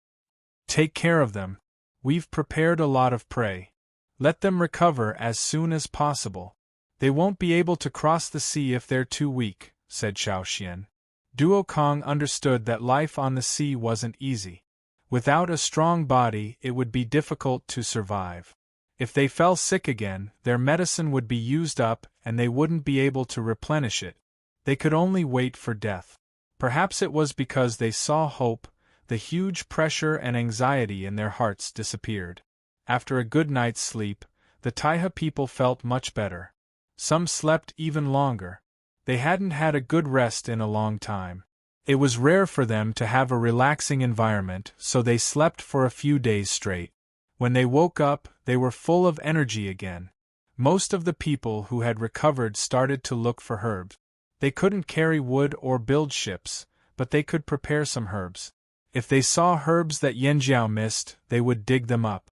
Take care of them. We've prepared a lot of prey. Let them recover as soon as possible. They won't be able to cross the sea if they're too weak, said Xiao Xian. Duo Kong understood that life on the sea wasn't easy. Without a strong body, it would be difficult to survive. If they fell sick again, their medicine would be used up and they wouldn't be able to replenish it. They could only wait for death. Perhaps it was because they saw hope. The huge pressure and anxiety in their hearts disappeared. After a good night's sleep, the Taihe people felt much better. Some slept even longer. They hadn't had a good rest in a long time. It was rare for them to have a relaxing environment, so they slept for a few days straight. When they woke up, they were full of energy again. Most of the people who had recovered started to look for herbs. They couldn't carry wood or build ships, but they could prepare some herbs. If they saw herbs that Yanjiao missed, they would dig them up.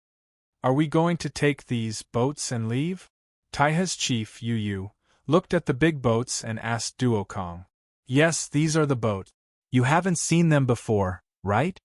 Are we going to take these boats and leave? Taihe's chief, Yu Yu, looked at the big boats and asked Duo Kong. Yes, these are the boats. You haven't seen them before, right?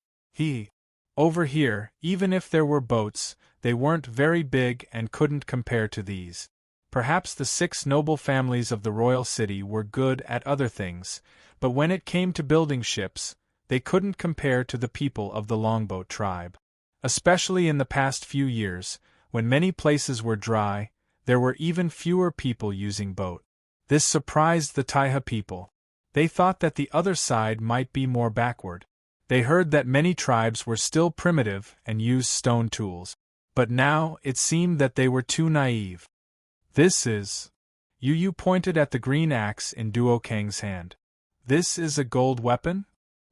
Over here, even if there were boats, they weren't very big and couldn't compare to these. Perhaps the 6 noble families of the royal city were good at other things, but when it came to building ships, they couldn't compare to the people of the longboat tribe. Especially in the past few years, when many places were dry, there were even fewer people using boat. This surprised the Taihe people. They thought that the other side might be more backward. They heard that many tribes were still primitive and used stone tools. But now, it seemed that they were too naive. This is. Yu pointed at the green axe in Duo Kang's hand. This is a gold weapon?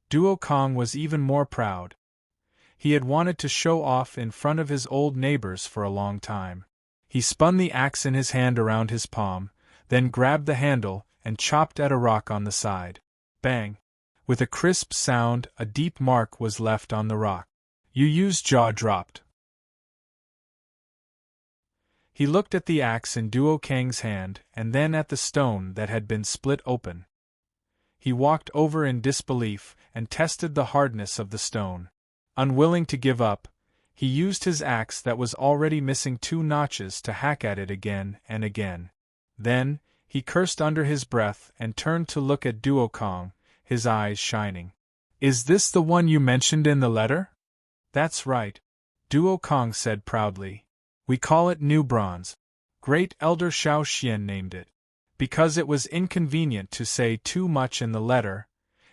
Duo Kang was even more proud. He had wanted to show off in front of his old neighbors for a long time. He spun the axe in his hand around his palm, then grabbed the handle and chopped at a rock on the side. Bang! With a crisp sound, a deep mark was left on the rock. Yu's jaw dropped. He looked at the axe in Duo Kang's hand and then at the stone that had been split open. He walked over in disbelief and tested the hardness of the stone. Unwilling to give up, he used his axe that was already missing 2 notches to hack at it again and again. Then, he cursed under his breath and turned to look at Duo Kang, his eyes shining. Is this the one you mentioned in the letter? That's right, Duo Kang said proudly. We call it new bronze. Great Elder Xiao Xian named it. Because it was inconvenient to say too much in the letter,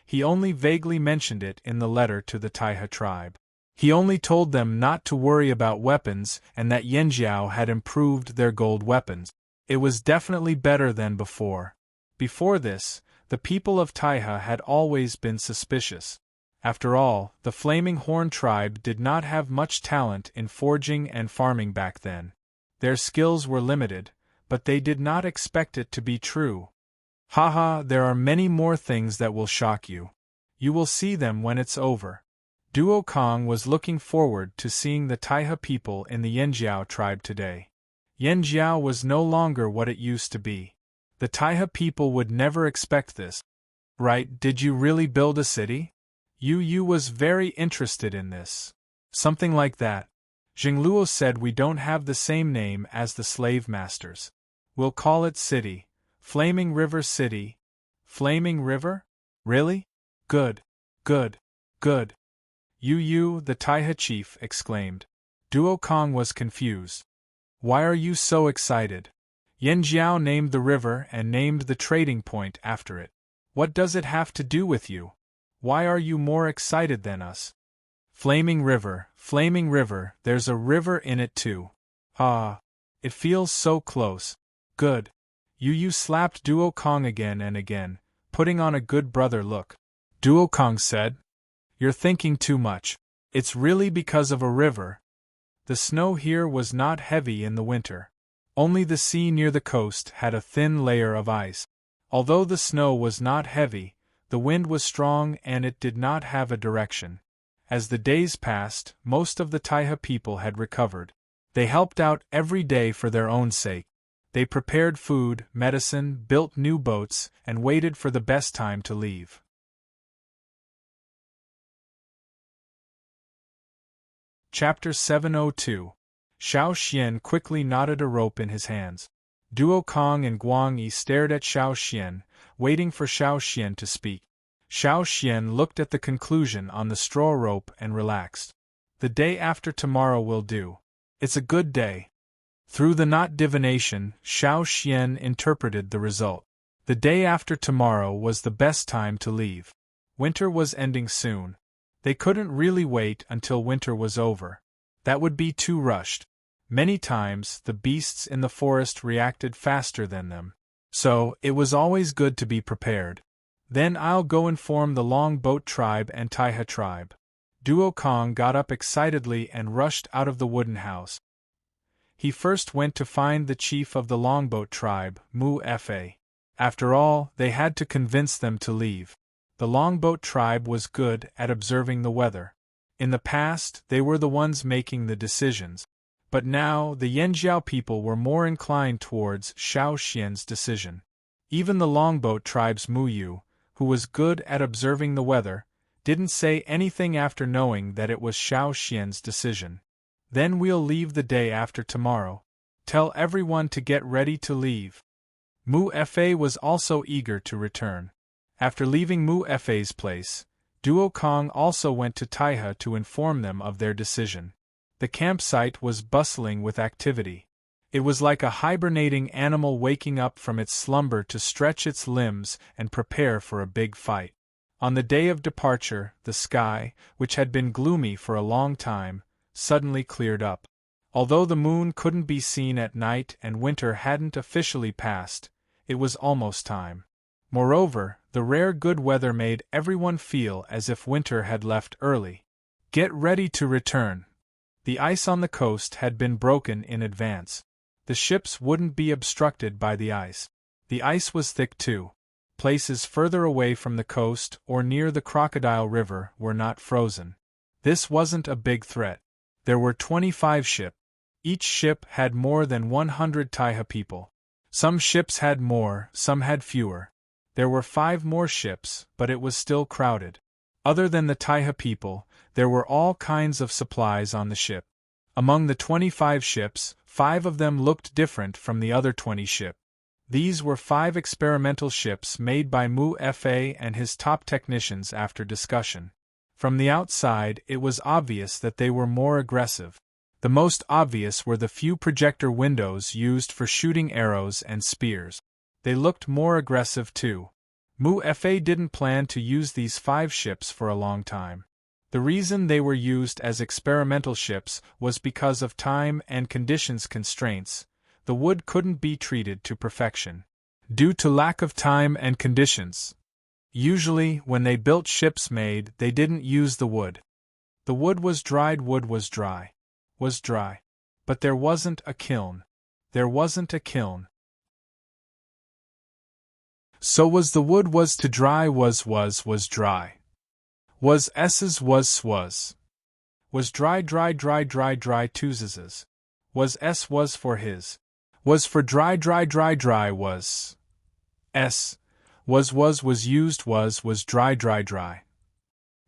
he only vaguely mentioned it in the letter to the Taiha tribe. He only told them not to worry about weapons and that Yanjiao had improved their gold weapons. It was definitely better than before. Before this, the people of Taiha had always been suspicious. After all, the Flaming Horn tribe did not have much talent in forging and farming back then. Their skills were limited, but they did not expect it to be true. Haha, there are many more things that will shock you. You will see them when it's over. Duo Kang was looking forward to seeing the Taiha people in the Yanjiao tribe today. Yanjiao was no longer what it used to be. The Taiha people would never expect this. Right, did you really build a city? Yu was very interested in this. Something like that. Jingluo said we don't have the same name as the slave masters. We'll call it City. Flaming River City. Flaming River? Really? Good. Good. Good. Yu, the Taiha chief, exclaimed. Duo Kang was confused. Why are you so excited? Yanjiao named the river and named the trading point after it. What does it have to do with you? Why are you more excited than us? Flaming River, there's a river in it too. Ah, it feels so close. Good. Yu slapped Duo Kang again and again, putting on a good brother look. Duo Kang said, You're thinking too much. It's really because of a river. The snow here was not heavy in the winter. Only the sea near the coast had a thin layer of ice. Although the snow was not heavy, the wind was strong and it did not have a direction. As the days passed, most of the Taiha people had recovered. They helped out every day for their own sake. They prepared food, medicine, built new boats, and waited for the best time to leave. Chapter 702. Xiao Xian quickly knotted a rope in his hands. Duo Kang and Guang Yi stared at Xiao Xian, waiting for Xiao Xian to speak. Xiao Xian looked at the conclusion on the straw rope and relaxed. The day after tomorrow will do. It's a good day. Through the knot divination, Xiao Xian interpreted the result. The day after tomorrow was the best time to leave. Winter was ending soon. They couldn't really wait until winter was over. That would be too rushed. Many times, the beasts in the forest reacted faster than them. So, it was always good to be prepared. Then I'll go inform the Longboat tribe and Taiha tribe. Duo Kang got up excitedly and rushed out of the wooden house. He first went to find the chief of the Longboat tribe, Mu Fa. After all, they had to convince them to leave. The Longboat tribe was good at observing the weather. In the past, they were the ones making the decisions. But now, the Yanjiao people were more inclined towards Xiao Xian's decision. Even the Longboat tribe's Mu Yu, who was good at observing the weather, didn't say anything after knowing that it was Xiao Xian's decision. Then we'll leave the day after tomorrow. Tell everyone to get ready to leave. Mu Fa was also eager to return. After leaving Mu Fa's place, Duo Kang also went to Taiha to inform them of their decision. The campsite was bustling with activity. It was like a hibernating animal waking up from its slumber to stretch its limbs and prepare for a big fight. On the day of departure, the sky, which had been gloomy for a long time, suddenly cleared up. Although the moon couldn't be seen at night and winter hadn't officially passed, it was almost time. Moreover, the rare good weather made everyone feel as if winter had left early. Get ready to return. The ice on the coast had been broken in advance. The ships wouldn't be obstructed by the ice. The ice was thick too. Places further away from the coast or near the Crocodile River were not frozen. This wasn't a big threat. There were 25 ships. Each ship had more than 100 Taiha people. Some ships had more, some had fewer. There were 5 more ships, but it was still crowded. Other than the Taiha people, there were all kinds of supplies on the ship. Among the 25 ships, 5 of them looked different from the other 20 ships. These were 5 experimental ships made by Mu Fa and his top technicians after discussion. From the outside, it was obvious that they were more aggressive. The most obvious were the few projector windows used for shooting arrows and spears. They looked more aggressive too. Mu Fa didn't plan to use these 5 ships for a long time. The reason they were used as experimental ships was because of time and conditions constraints. The wood couldn't be treated to perfection. Due to lack of time and conditions. Usually, when they built ships made, they didn't use the wood. The wood was dried, wood was dry. Was dry. But there wasn't a kiln. There wasn't a kiln. So was the wood was to dry was dry. Was s's was dry to's. Was s was for his. Was for dry was. S. Was used was dry.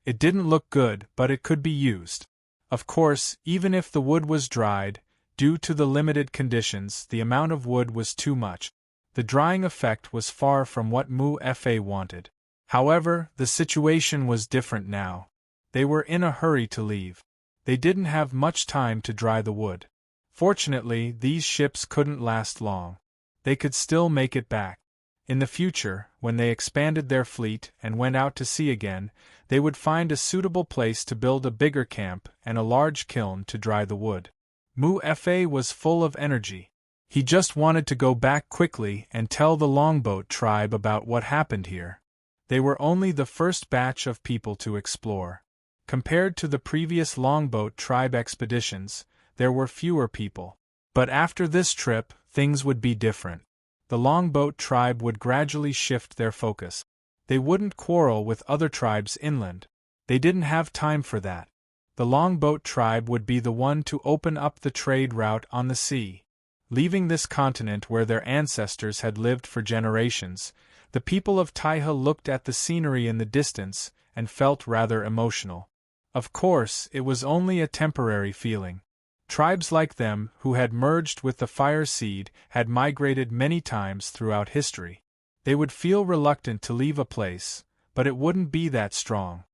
It didn't look good, but it could be used. Of course, even if the wood was dried, due to the limited conditions, the amount of wood was too much. The drying effect was far from what Mu Fa wanted. However, the situation was different now. They were in a hurry to leave. They didn't have much time to dry the wood. Fortunately, these ships couldn't last long. They could still make it back. In the future, when they expanded their fleet and went out to sea again, they would find a suitable place to build a bigger camp and a large kiln to dry the wood. Mu Fa was full of energy. He just wanted to go back quickly and tell the longboat tribe about what happened here. They were only the first batch of people to explore. Compared to the previous longboat tribe expeditions, there were fewer people. But after this trip, things would be different. The longboat tribe would gradually shift their focus. They wouldn't quarrel with other tribes inland. They didn't have time for that. The longboat tribe would be the one to open up the trade route on the sea. Leaving this continent where their ancestors had lived for generations, the people of Taiha looked at the scenery in the distance and felt rather emotional. Of course, it was only a temporary feeling. Tribes like them, who had merged with the fire seed, had migrated many times throughout history. They would feel reluctant to leave a place, but it wouldn't be that strong.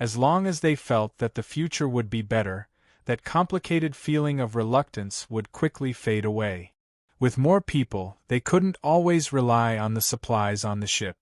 As long as they felt that the future would be better, that complicated feeling of reluctance would quickly fade away. With more people, they couldn't always rely on the supplies on the ship.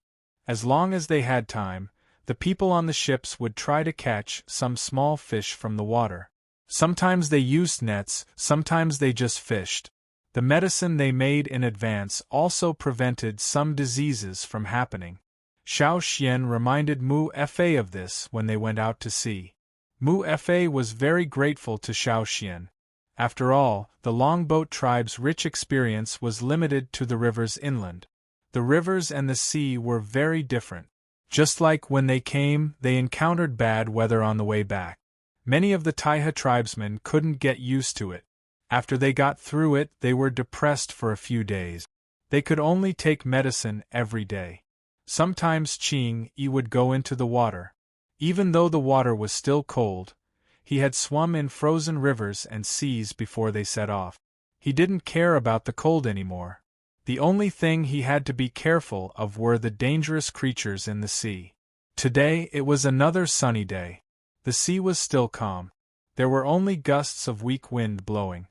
As long as they had time, the people on the ships would try to catch some small fish from the water. Sometimes they used nets, sometimes they just fished. The medicine they made in advance also prevented some diseases from happening. Xiao Xian reminded Mu Fa of this when they went out to sea. Mu Fa was very grateful to Xiao Xian. After all, the longboat tribe's rich experience was limited to the rivers inland. The rivers and the sea were very different. Just like when they came, they encountered bad weather on the way back. Many of the Taiha tribesmen couldn't get used to it. After they got through it, they were depressed for a few days. They could only take medicine every day. Sometimes Qing-Yi would go into the water. Even though the water was still cold, he had swum in frozen rivers and seas before they set off. He didn't care about the cold anymore. The only thing he had to be careful of were the dangerous creatures in the sea. Today it was another sunny day. The sea was still calm. There were only gusts of weak wind blowing.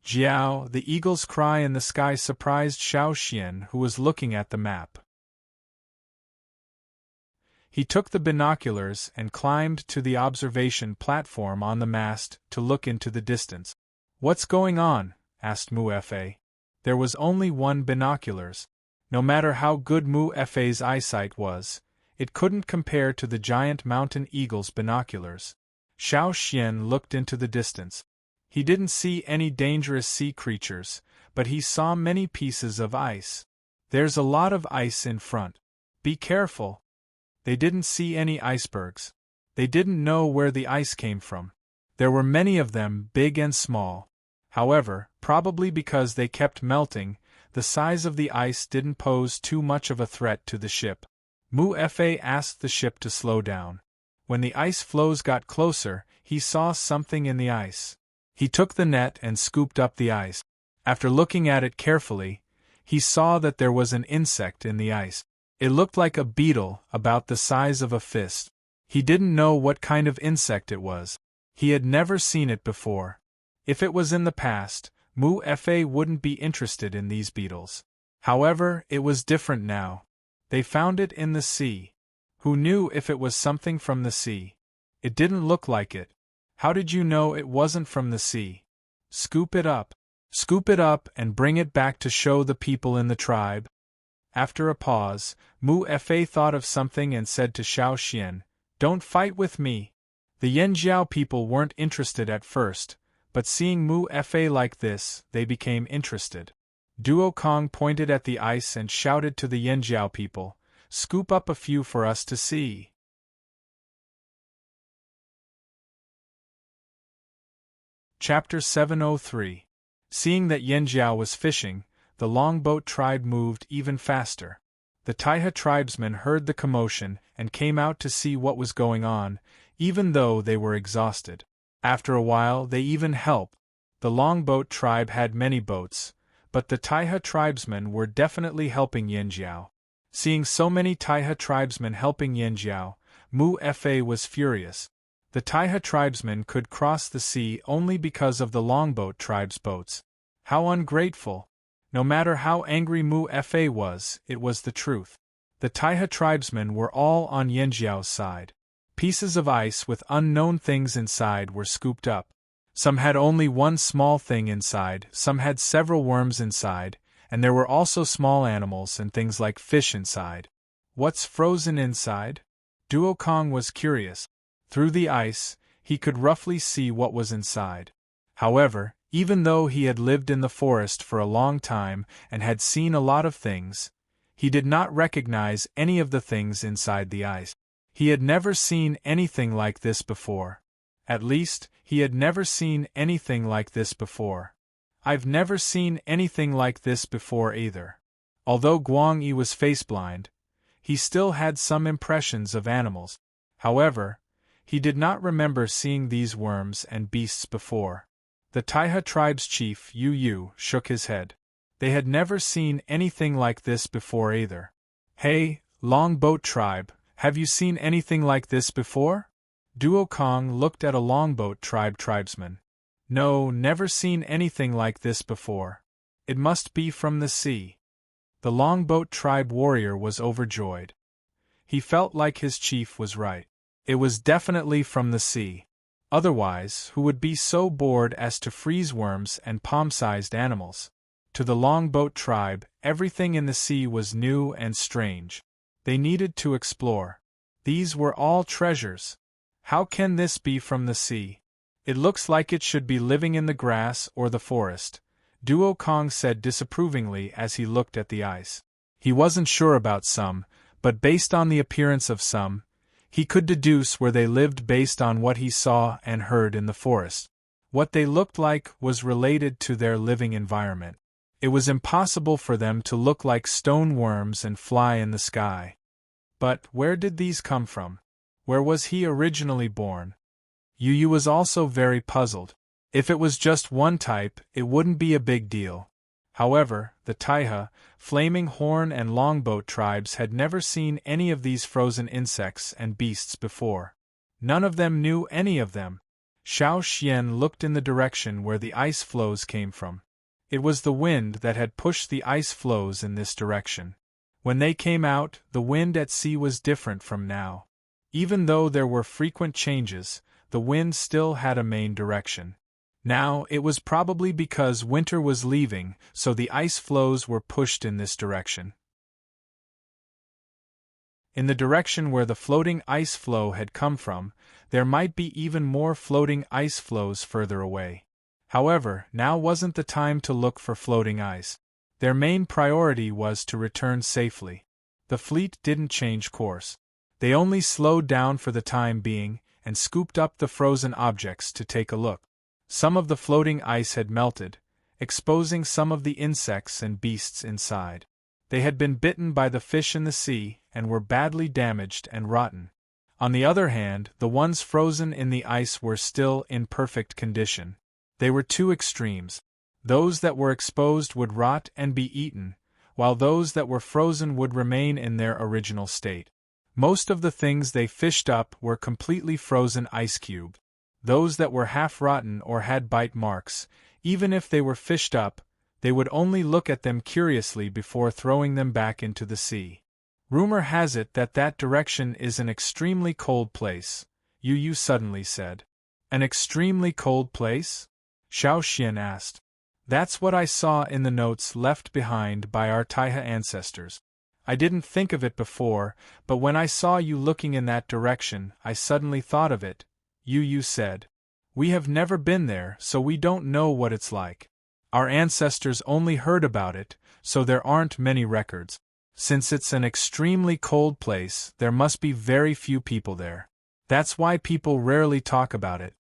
Jiao, the eagle's cry in the sky surprised Xiao Xian, who was looking at the map. He took the binoculars and climbed to the observation platform on the mast to look into the distance. "What's going on?" asked Mu-Fa. There was only one binoculars. No matter how good Mu-Fa's eyesight was, it couldn't compare to the giant mountain eagle's binoculars. Xiao Xian looked into the distance. He didn't see any dangerous sea creatures, but he saw many pieces of ice. "There's a lot of ice in front. Be careful." They didn't see any icebergs. They didn't know where the ice came from. There were many of them, big and small. However, probably because they kept melting, the size of the ice didn't pose too much of a threat to the ship. Mu-Fa asked the ship to slow down. When the ice floes got closer, he saw something in the ice. He took the net and scooped up the ice. After looking at it carefully, he saw that there was an insect in the ice. It looked like a beetle about the size of a fist. He didn't know what kind of insect it was. He had never seen it before. If it was in the past, Mu-Fa wouldn't be interested in these beetles. However, it was different now. They found it in the sea. Who knew if it was something from the sea? It didn't look like it. How did you know it wasn't from the sea? Scoop it up. Scoop it up and bring it back to show the people in the tribe. After a pause, Mu-Fa thought of something and said to Xiao Xian, "Don't fight with me." The Yanjiao people weren't interested at first, but seeing Mu-Fa like this, they became interested. Duo Kong pointed at the ice and shouted to the Yanjiao people, "Scoop up a few for us to see." Chapter 703. Seeing that Yanjiao was fishing, the longboat tribe moved even faster. The Taiha tribesmen heard the commotion and came out to see what was going on, even though they were exhausted. After a while they even helped. The longboat tribe had many boats, but the Taiha tribesmen were definitely helping Yanjiao. Seeing so many Taiha tribesmen helping Yanjiao, Mu-Fa was furious. The Taiha tribesmen could cross the sea only because of the longboat tribe's boats. How ungrateful! No matter how angry Mu-Fa was, it was the truth. The Taiha tribesmen were all on Yanjiao's side. Pieces of ice with unknown things inside were scooped up. Some had only one small thing inside, some had several worms inside, and there were also small animals and things like fish inside. What's frozen inside? Duo Kong was curious. Through the ice, he could roughly see what was inside. However, even though he had lived in the forest for a long time and had seen a lot of things, he did not recognize any of the things inside the ice. He had never seen anything like this before. At least, he had never seen anything like this before. I've never seen anything like this before either. Although Guang Yi was faceblind, he still had some impressions of animals. However, he did not remember seeing these worms and beasts before. The Taiha tribe's chief, Yu Yu, shook his head. They had never seen anything like this before either. "Hey, Longboat tribe, have you seen anything like this before?" Duo Kong looked at a Longboat tribe tribesman. "No, never seen anything like this before. It must be from the sea." The Longboat tribe warrior was overjoyed. He felt like his chief was right. It was definitely from the sea. Otherwise, who would be so bored as to freeze worms and palm-sized animals? To the Longboat tribe, everything in the sea was new and strange. They needed to explore. These were all treasures. How can this be from the sea? It looks like it should be living in the grass or the forest, Duo Kong said disapprovingly as he looked at the ice. He wasn't sure about some, but based on the appearance of some, he could deduce where they lived based on what he saw and heard in the forest. What they looked like was related to their living environment. It was impossible for them to look like stone worms and fly in the sky. But where did these come from? Where was he originally born? Yu Yu was also very puzzled. If it was just one type, it wouldn't be a big deal. However, the Taiha, Flaming Horn and Longboat tribes had never seen any of these frozen insects and beasts before. None of them knew any of them. Xiao Xian looked in the direction where the ice floes came from. It was the wind that had pushed the ice floes in this direction. When they came out, the wind at sea was different from now. Even though there were frequent changes, the wind still had a main direction. Now, it was probably because winter was leaving, so the ice floes were pushed in this direction. In the direction where the floating ice floe had come from, there might be even more floating ice floes further away. However, now wasn't the time to look for floating ice. Their main priority was to return safely. The fleet didn't change course. They only slowed down for the time being, and scooped up the frozen objects to take a look. Some of the floating ice had melted, exposing some of the insects and beasts inside. They had been bitten by the fish in the sea, and were badly damaged and rotten. On the other hand, the ones frozen in the ice were still in perfect condition. They were two extremes. Those that were exposed would rot and be eaten, while those that were frozen would remain in their original state. Most of the things they fished up were completely frozen ice cubes. Those that were half rotten or had bite marks, even if they were fished up, they would only look at them curiously before throwing them back into the sea. Rumor has it that that direction is an extremely cold place, Yu suddenly said. An extremely cold place? Xiao Xian asked. That's what I saw in the notes left behind by our Taihe ancestors. I didn't think of it before, but when I saw you looking in that direction, I suddenly thought of it, Yu said. We have never been there, so we don't know what it's like. Our ancestors only heard about it, so there aren't many records. Since it's an extremely cold place, there must be very few people there. That's why people rarely talk about it.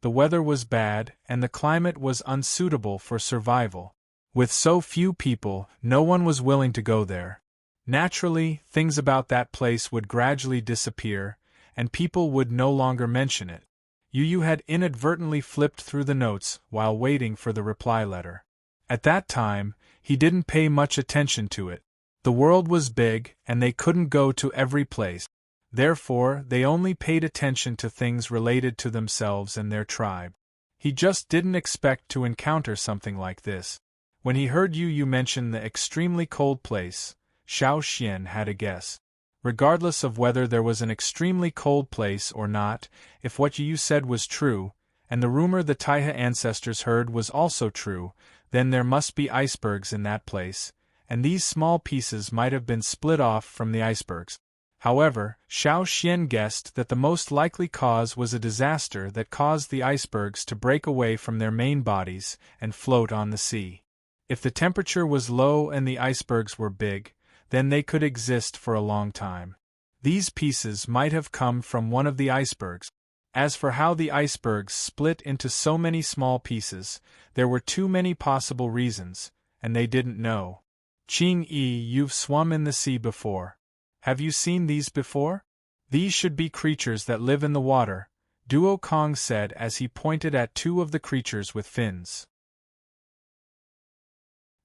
The weather was bad, and the climate was unsuitable for survival. With so few people, no one was willing to go there. Naturally, things about that place would gradually disappear, and people would no longer mention it. Yu had inadvertently flipped through the notes while waiting for the reply letter. At that time, he didn't pay much attention to it. The world was big, and they couldn't go to every place. Therefore, they only paid attention to things related to themselves and their tribe. He just didn't expect to encounter something like this. When he heard Yu mention the extremely cold place, Xiao Xian had a guess. Regardless of whether there was an extremely cold place or not, if what Yu said was true, and the rumor the Taihe ancestors heard was also true, then there must be icebergs in that place, and these small pieces might have been split off from the icebergs. However, Xiao Xian guessed that the most likely cause was a disaster that caused the icebergs to break away from their main bodies and float on the sea. If the temperature was low and the icebergs were big, then they could exist for a long time. These pieces might have come from one of the icebergs. As for how the icebergs split into so many small pieces, there were too many possible reasons, and they didn't know. Qing Yi, you've swum in the sea before. Have you seen these before? These should be creatures that live in the water, Duo Kong said as he pointed at two of the creatures with fins.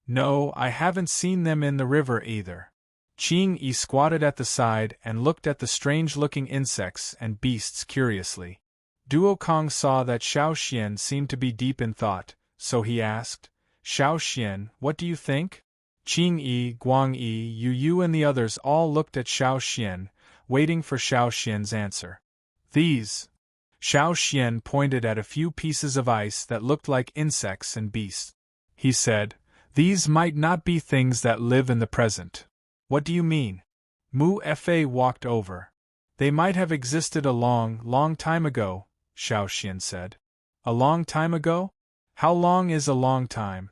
No, I haven't seen them in the river either. Qing Yi squatted at the side and looked at the strange-looking insects and beasts curiously. Duo Kong saw that Xiao Xian seemed to be deep in thought, so he asked, Xiao Xian, what do you think? Qing Yi, Guang Yi, Yu and the others all looked at Xiao Xian, waiting for Xiao Xian's answer. These. Xiao Xian pointed at a few pieces of ice that looked like insects and beasts. He said, these might not be things that live in the present. What do you mean? Mu Fa walked over. They might have existed a long time ago, Xiao Xian said. A long time ago? How long is a long time?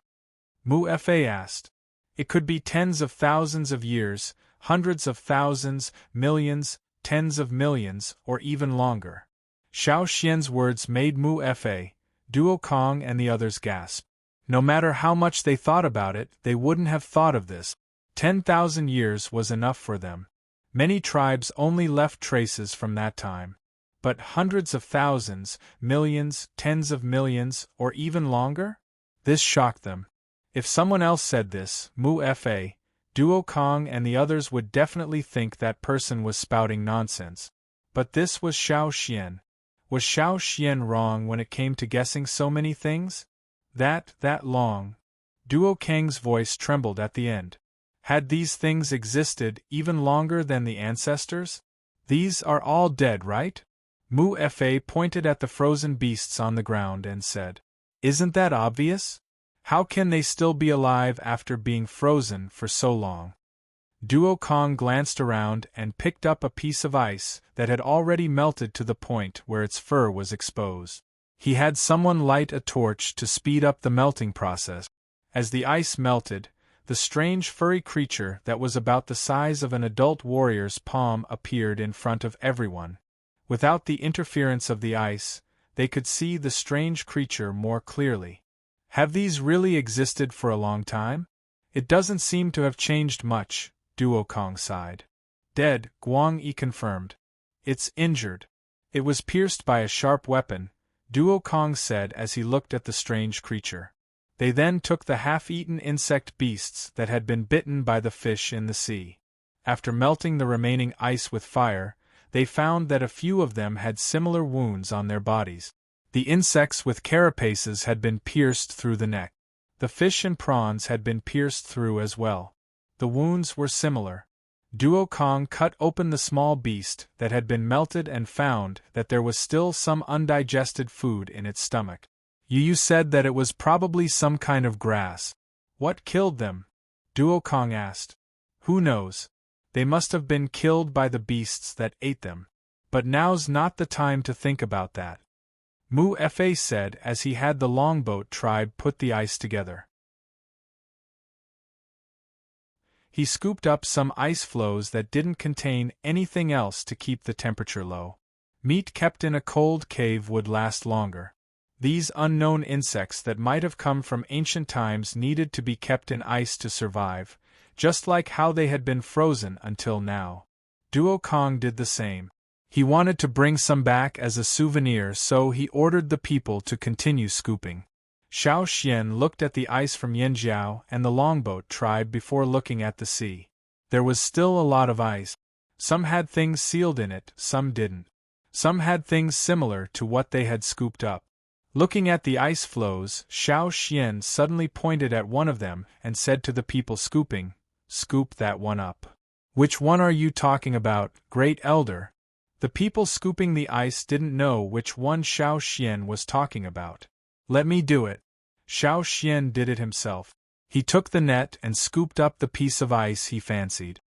Mu Fa asked. It could be tens of thousands of years, hundreds of thousands, millions, tens of millions, or even longer. Xiao Xian's words made Mu Fa, Duo Kong and the others gasp. No matter how much they thought about it, they wouldn't have thought of this. 10,000 years was enough for them. Many tribes only left traces from that time. But hundreds of thousands, millions, tens of millions, or even longer? This shocked them. If someone else said this, Mu Fa, Duo Kong and the others would definitely think that person was spouting nonsense. But this was Xiao Xian. Was Xiao Xian wrong when it came to guessing so many things? That long. Duo Kang's voice trembled at the end. Had these things existed even longer than the ancestors? These are all dead, right? Mu Fa pointed at the frozen beasts on the ground and said. Isn't that obvious? How can they still be alive after being frozen for so long? Duo Kong glanced around and picked up a piece of ice that had already melted to the point where its fur was exposed. He had someone light a torch to speed up the melting process. As the ice melted, the strange furry creature that was about the size of an adult warrior's palm appeared in front of everyone. Without the interference of the ice, they could see the strange creature more clearly. Have these really existed for a long time? It doesn't seem to have changed much, Duo Kong sighed. Dead, Guang Yi confirmed. It's injured. It was pierced by a sharp weapon, Duo Kong said as he looked at the strange creature. They then took the half-eaten insect beasts that had been bitten by the fish in the sea. After melting the remaining ice with fire, they found that a few of them had similar wounds on their bodies. The insects with carapaces had been pierced through the neck. The fish and prawns had been pierced through as well. The wounds were similar. Duo Kong cut open the small beast that had been melted and found that there was still some undigested food in its stomach. You said that it was probably some kind of grass. What killed them? Duo Kong asked. Who knows? They must have been killed by the beasts that ate them. But now's not the time to think about that. Mu Fa said as he had the longboat tribe put the ice together. He scooped up some ice floes that didn't contain anything else to keep the temperature low. Meat kept in a cold cave would last longer. These unknown insects that might have come from ancient times needed to be kept in ice to survive, just like how they had been frozen until now. Duo Kong did the same. He wanted to bring some back as a souvenir, so he ordered the people to continue scooping. Xiao Xian looked at the ice from Yanjiao and the longboat tribe before looking at the sea. There was still a lot of ice. Some had things sealed in it, some didn't. Some had things similar to what they had scooped up. Looking at the ice floes, Xiao Xian suddenly pointed at one of them and said to the people scooping, "Scoop that one up." "Which one are you talking about, Great Elder?" The people scooping the ice didn't know which one Xiao Xian was talking about. "Let me do it." Xiao Xian did it himself. He took the net and scooped up the piece of ice he fancied.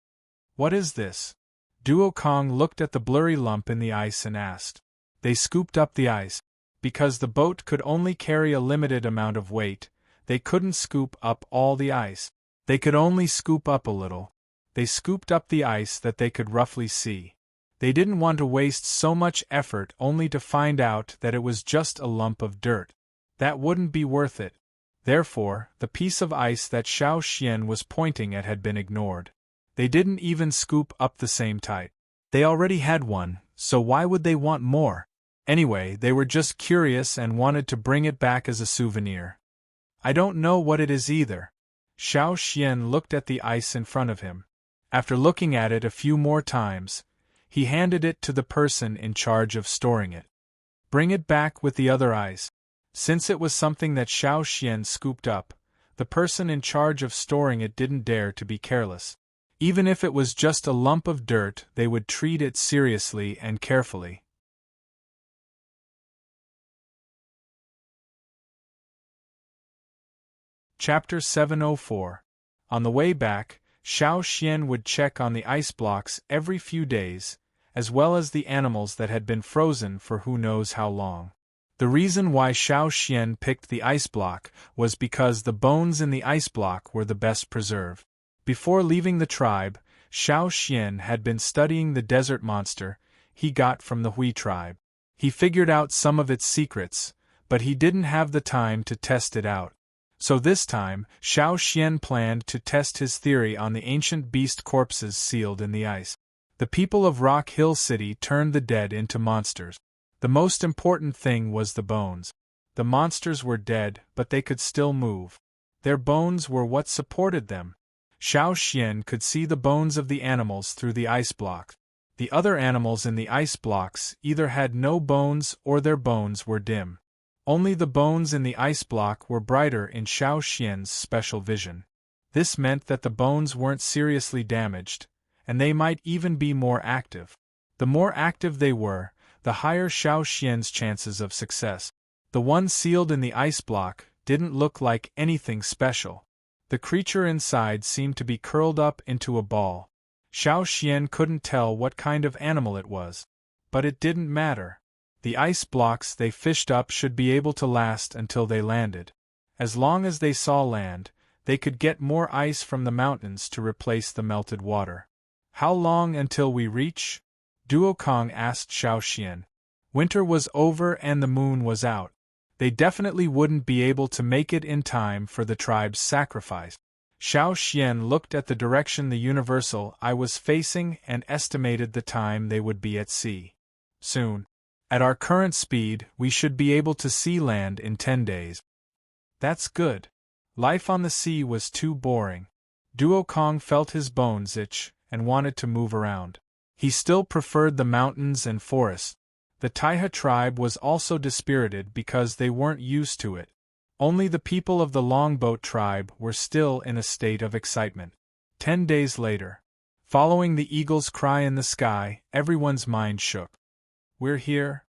"What is this?" Duo Kong looked at the blurry lump in the ice and asked. They scooped up the ice. Because the boat could only carry a limited amount of weight, they couldn't scoop up all the ice. They could only scoop up a little. They scooped up the ice that they could roughly see. They didn't want to waste so much effort only to find out that it was just a lump of dirt. That wouldn't be worth it. Therefore, the piece of ice that Xiao Xian was pointing at had been ignored. They didn't even scoop up the same type. They already had one, so why would they want more? Anyway, they were just curious and wanted to bring it back as a souvenir. I don't know what it is either. Xiao Xian looked at the ice in front of him. After looking at it a few more times, he handed it to the person in charge of storing it. Bring it back with the other ice. Since it was something that Xiao Xian scooped up, the person in charge of storing it didn't dare to be careless. Even if it was just a lump of dirt, they would treat it seriously and carefully. Chapter 704. On the way back, Xiao Xian would check on the ice blocks every few days, as well as the animals that had been frozen for who knows how long. The reason why Xiao Xian picked the ice block was because the bones in the ice block were the best preserved. Before leaving the tribe, Xiao Xian had been studying the desert monster he got from the Hui tribe. He figured out some of its secrets, but he didn't have the time to test it out. So this time, Xiao Xian planned to test his theory on the ancient beast corpses sealed in the ice. The people of Rock Hill City turned the dead into monsters. The most important thing was the bones. The monsters were dead, but they could still move. Their bones were what supported them. Xiao Xian could see the bones of the animals through the ice blocks. The other animals in the ice blocks either had no bones or their bones were dim. Only the bones in the ice block were brighter in Xiao Xian's special vision. This meant that the bones weren't seriously damaged, and they might even be more active. The more active they were, the higher Xiao Xian's chances of success. The one sealed in the ice block didn't look like anything special. The creature inside seemed to be curled up into a ball. Xiao Xian couldn't tell what kind of animal it was. But it didn't matter. The ice blocks they fished up should be able to last until they landed. As long as they saw land, they could get more ice from the mountains to replace the melted water. How long until we reach? Duokong asked Xiao Xian. Winter was over and the moon was out. They definitely wouldn't be able to make it in time for the tribe's sacrifice. Xiao Xian looked at the direction the universal eye was facing and estimated the time they would be at sea. Soon. At our current speed, we should be able to see land in 10 days. That's good. Life on the sea was too boring. Duokong felt his bones itch and wanted to move around. He still preferred the mountains and forests. The Taiha tribe was also dispirited because they weren't used to it. Only the people of the Longboat tribe were still in a state of excitement. 10 days later. Following the eagle's cry in the sky, everyone's mind shook. We're here?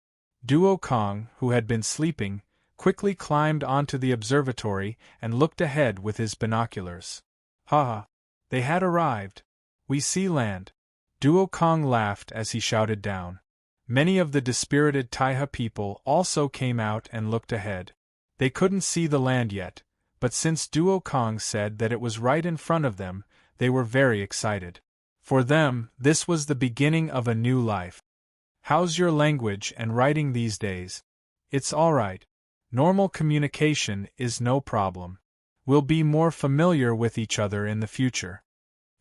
Duokong, who had been sleeping, quickly climbed onto the observatory and looked ahead with his binoculars. Ha! They had arrived. We see land. Duokong laughed as he shouted down. Many of the dispirited Taiha people also came out and looked ahead. They couldn't see the land yet, but since Duokong said that it was right in front of them, they were very excited. For them, this was the beginning of a new life. How's your language and writing these days? It's all right. Normal communication is no problem. We'll be more familiar with each other in the future.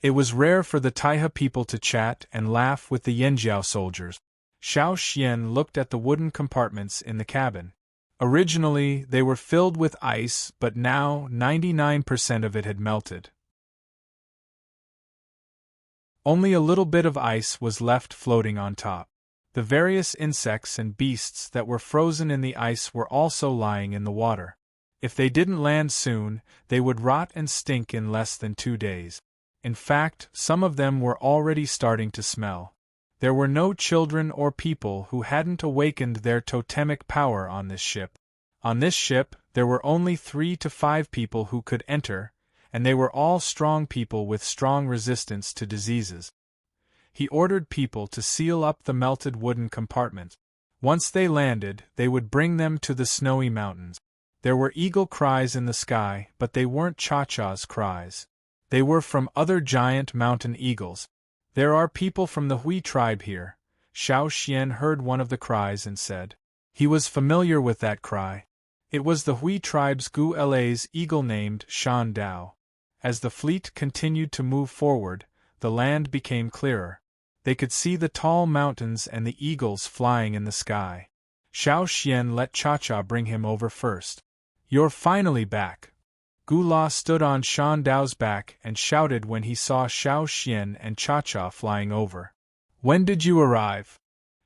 It was rare for the Taiha people to chat and laugh with the Yanjiao soldiers. Xiao Xian looked at the wooden compartments in the cabin. Originally, they were filled with ice, but now 99% of it had melted. Only a little bit of ice was left floating on top. The various insects and beasts that were frozen in the ice were also lying in the water. If they didn't land soon, they would rot and stink in less than 2 days. In fact, some of them were already starting to smell. There were no children or people who hadn't awakened their totemic power on this ship. On this ship, there were only 3 to 5 people who could enter, and they were all strong people with strong resistance to diseases. He ordered people to seal up the melted wooden compartments. Once they landed, they would bring them to the snowy mountains. There were eagle cries in the sky, but they weren't Cha-Cha's cries. They were from other giant mountain eagles. There are people from the Hui tribe here. Xiao Xian heard one of the cries and said. He was familiar with that cry. It was the Hui tribe's Gu La's eagle named Shan Dao. As the fleet continued to move forward, the land became clearer. They could see the tall mountains and the eagles flying in the sky. Xiao Xian let Cha-Cha bring him over first. You're finally back. Gu La stood on Shan Dao's back and shouted when he saw Xiao Xian and Cha-Cha flying over. When did you arrive?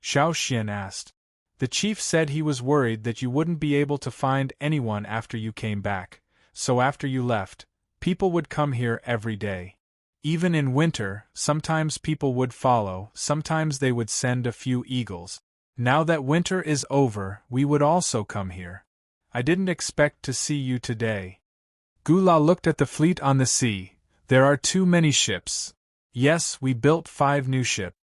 Xiao Xian asked. The chief said he was worried that you wouldn't be able to find anyone after you came back, so after you left, people would come here every day. Even in winter, sometimes people would follow, sometimes they would send a few eagles. Now that winter is over, we would also come here. I didn't expect to see you today. Gu La looked at the fleet on the sea. There are too many ships. Yes, we built 5 new ships.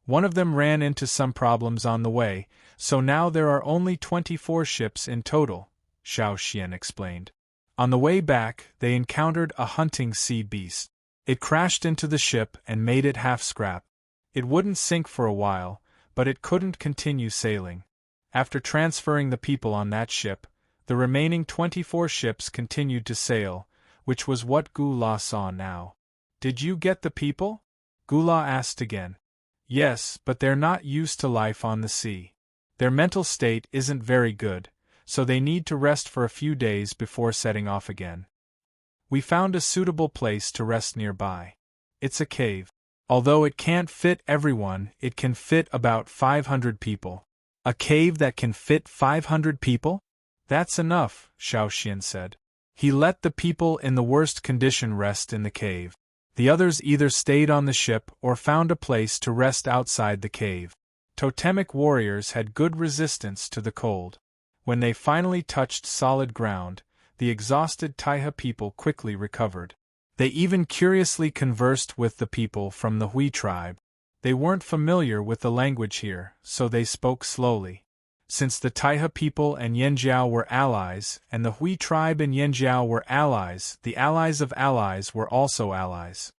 One of them ran into some problems on the way, so now there are only 24 ships in total, Xiao Xian explained. On the way back, they encountered a hunting sea beast. It crashed into the ship and made it half scrap. It wouldn't sink for a while, but it couldn't continue sailing. After transferring the people on that ship, the remaining 24 ships continued to sail, which was what Gu La saw now. Did you get the people? Gu La asked again. Yes, but they're not used to life on the sea. Their mental state isn't very good, so they need to rest for a few days before setting off again. We found a suitable place to rest nearby. It's a cave. Although it can't fit everyone, it can fit about 500 people. A cave that can fit 500 people? That's enough, Xiao Xian said. He let the people in the worst condition rest in the cave. The others either stayed on the ship or found a place to rest outside the cave. Totemic warriors had good resistance to the cold. When they finally touched solid ground, the exhausted Taiha people quickly recovered. They even curiously conversed with the people from the Hui tribe. They weren't familiar with the language here, so they spoke slowly. Since the Taiha people and Yanjiao were allies, and the Hui tribe and Yanjiao were allies, the allies of allies were also allies.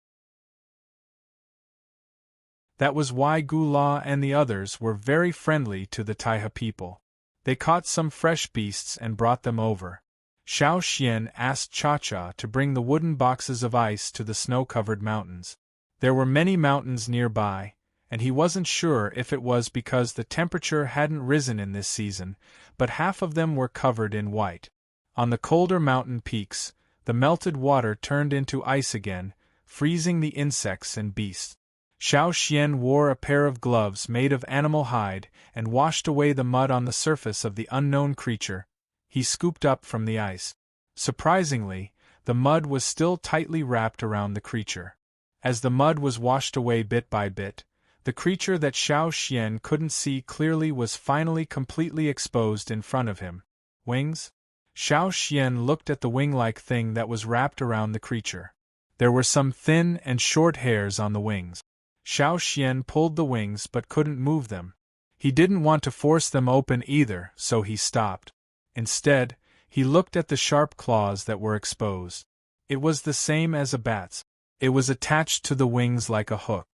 That was why Gula and the others were very friendly to the Taiha people. They caught some fresh beasts and brought them over. Xiao Xian asked Cha-Cha to bring the wooden boxes of ice to the snow-covered mountains. There were many mountains nearby, and he wasn't sure if it was because the temperature hadn't risen in this season, but half of them were covered in white. On the colder mountain peaks, the melted water turned into ice again, freezing the insects and beasts. Xiao Xian wore a pair of gloves made of animal hide and washed away the mud on the surface of the unknown creature he scooped up from the ice. Surprisingly, the mud was still tightly wrapped around the creature. As the mud was washed away bit by bit, the creature that Xiao Xian couldn't see clearly was finally completely exposed in front of him. Wings? Xiao Xian looked at the wing-like thing that was wrapped around the creature. There were some thin and short hairs on the wings. Xiao Xian pulled the wings but couldn't move them. He didn't want to force them open either, so he stopped. Instead, he looked at the sharp claws that were exposed. It was the same as a bat's. It was attached to the wings like a hook.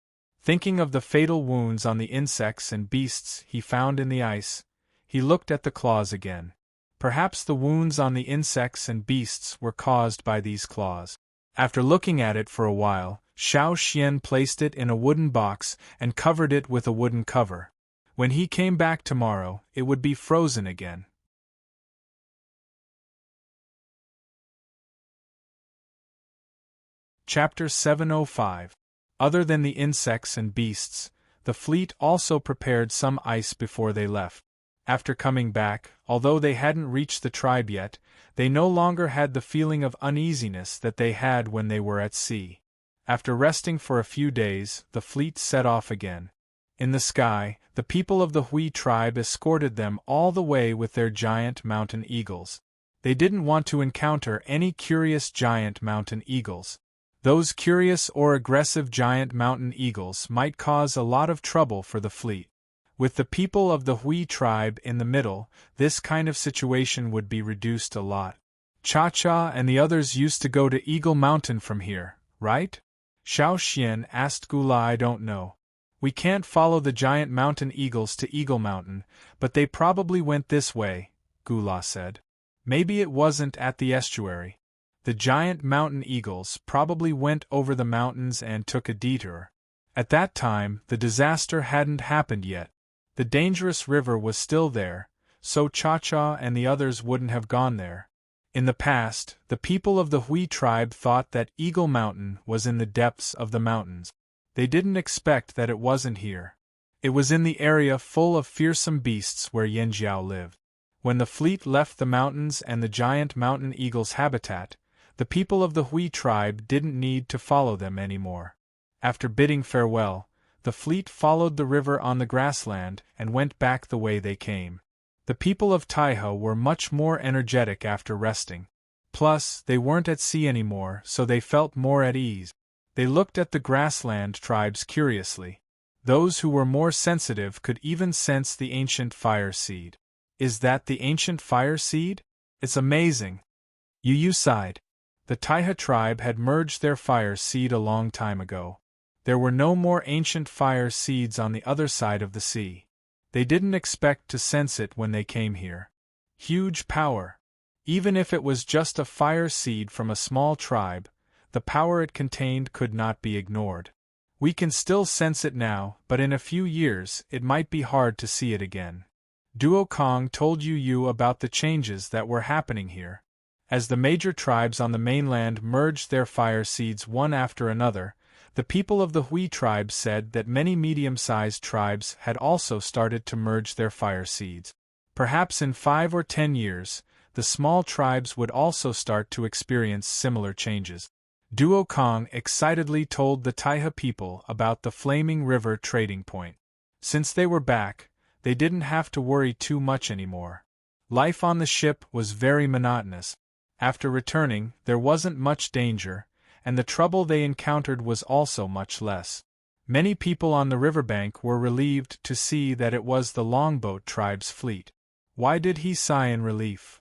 Thinking of the fatal wounds on the insects and beasts he found in the ice, he looked at the claws again. Perhaps the wounds on the insects and beasts were caused by these claws. After looking at it for a while, Xiao Xian placed it in a wooden box and covered it with a wooden cover. When he came back tomorrow, it would be frozen again. Chapter 705. Other than the insects and beasts, the fleet also prepared some ice before they left. After coming back, although they hadn't reached the tribe yet, they no longer had the feeling of uneasiness that they had when they were at sea. After resting for a few days, the fleet set off again. In the sky, the people of the Hui tribe escorted them all the way with their giant mountain eagles. They didn't want to encounter any curious giant mountain eagles. Those curious or aggressive giant mountain eagles might cause a lot of trouble for the fleet. With the people of the Hui tribe in the middle, this kind of situation would be reduced a lot. Cha-Cha and the others used to go to Eagle Mountain from here, right? Xiao Xian asked Gula. I don't know. We can't follow the giant mountain eagles to Eagle Mountain, but they probably went this way, Gula said. Maybe it wasn't at the estuary. The giant mountain eagles probably went over the mountains and took a detour. At that time, the disaster hadn't happened yet. The dangerous river was still there, so Cha-Cha and the others wouldn't have gone there. In the past, the people of the Hui tribe thought that Eagle Mountain was in the depths of the mountains. They didn't expect that it wasn't here. It was in the area full of fearsome beasts where Yanjiao lived. When the fleet left the mountains and the giant mountain eagle's habitat, the people of the Hui tribe didn't need to follow them anymore. After bidding farewell, the fleet followed the river on the grassland and went back the way they came. The people of Taiha were much more energetic after resting. Plus, they weren't at sea anymore, so they felt more at ease. They looked at the grassland tribes curiously. Those who were more sensitive could even sense the ancient fire seed. Is that the ancient fire seed? It's amazing. Yu sighed. The Taiha tribe had merged their fire seed a long time ago. There were no more ancient fire seeds on the other side of the sea. They didn't expect to sense it when they came here. Huge power. Even if it was just a fire seed from a small tribe, the power it contained could not be ignored. We can still sense it now, but in a few years it might be hard to see it again. Duo Kong told Yu about the changes that were happening here. As the major tribes on the mainland merged their fire seeds one after another, the people of the Hui tribe said that many medium-sized tribes had also started to merge their fire seeds. Perhaps in 5 or 10 years, the small tribes would also start to experience similar changes. Duo Kong excitedly told the Taiha people about the Flaming River trading point. Since they were back, they didn't have to worry too much anymore. Life on the ship was very monotonous. After returning, there wasn't much danger, and the trouble they encountered was also much less. Many people on the riverbank were relieved to see that it was the longboat tribe's fleet. Why did he sigh in relief?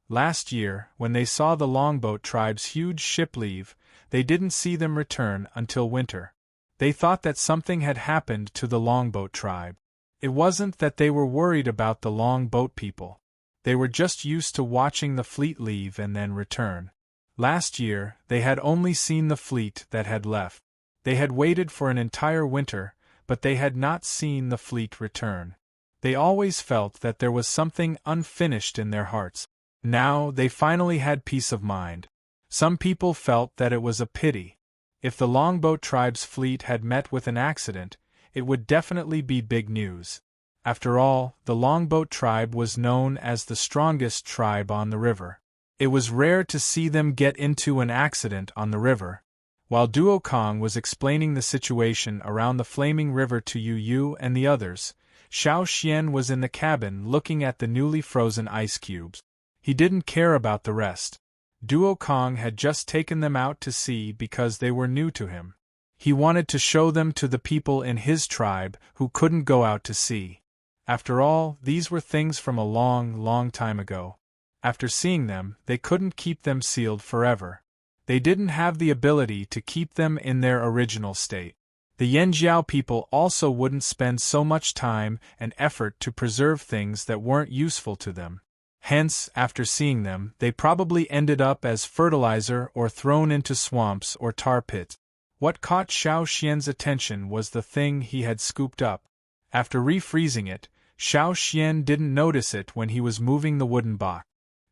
Last year, when they saw the longboat tribe's huge ship leave, they didn't see them return until winter. They thought that something had happened to the longboat tribe. It wasn't that they were worried about the longboat people. They were just used to watching the fleet leave and then return. Last year, they had only seen the fleet that had left. They had waited for an entire winter, but they had not seen the fleet return. They always felt that there was something unfinished in their hearts. Now, they finally had peace of mind. Some people felt that it was a pity. If the longboat tribe's fleet had met with an accident, it would definitely be big news. After all, the longboat tribe was known as the strongest tribe on the river. It was rare to see them get into an accident on the river. While Duo Kong was explaining the situation around the flaming river to Yu Yu and the others, Xiao Xian was in the cabin looking at the newly frozen ice cubes. He didn't care about the rest. Duo Kong had just taken them out to sea because they were new to him. He wanted to show them to the people in his tribe who couldn't go out to sea. After all, these were things from a long, long time ago. After seeing them, they couldn't keep them sealed forever. They didn't have the ability to keep them in their original state. The Yanjiao people also wouldn't spend so much time and effort to preserve things that weren't useful to them. Hence, after seeing them, they probably ended up as fertilizer or thrown into swamps or tar pits. What caught Xiao Xian's attention was the thing he had scooped up. After refreezing it, Xiao Xian didn't notice it when he was moving the wooden box.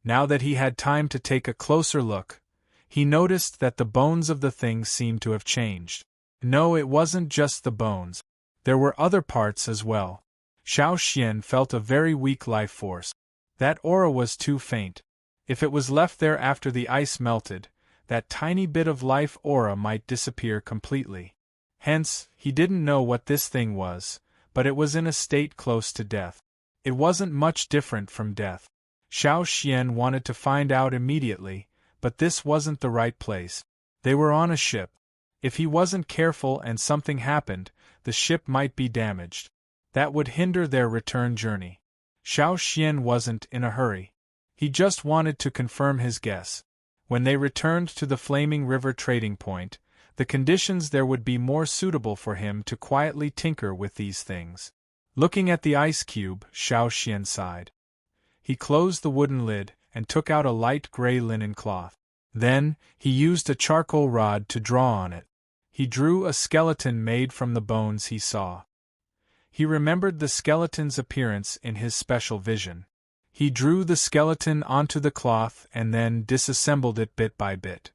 Now that he had time to take a closer look, he noticed that the bones of the thing seemed to have changed. No, it wasn't just the bones. There were other parts as well. Xiao Xian felt a very weak life force. That aura was too faint. If it was left there after the ice melted, that tiny bit of life aura might disappear completely. Hence, he didn't know what this thing was, but it was in a state close to death. It wasn't much different from death. Xiao Xian wanted to find out immediately, but this wasn't the right place. They were on a ship. If he wasn't careful and something happened, the ship might be damaged. That would hinder their return journey. Xiao Xian wasn't in a hurry. He just wanted to confirm his guess. When they returned to the Flaming River trading point, the conditions there would be more suitable for him to quietly tinker with these things. Looking at the ice cube, Xiao Xian sighed. He closed the wooden lid and took out a light gray linen cloth. Then, he used a charcoal rod to draw on it. He drew a skeleton made from the bones he saw. He remembered the skeleton's appearance in his special vision. He drew the skeleton onto the cloth and then disassembled it bit by bit.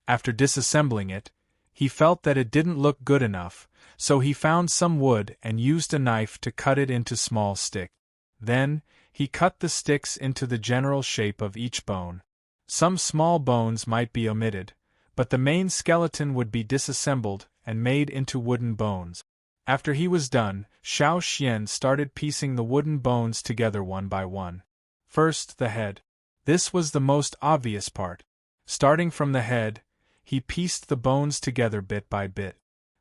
After disassembling it, he felt that it didn't look good enough, so he found some wood and used a knife to cut it into small sticks. Then, he cut the sticks into the general shape of each bone. Some small bones might be omitted, but the main skeleton would be disassembled and made into wooden bones. After he was done, Xiao Xian started piecing the wooden bones together one by one. First, the head. This was the most obvious part. Starting from the head, he pieced the bones together bit by bit.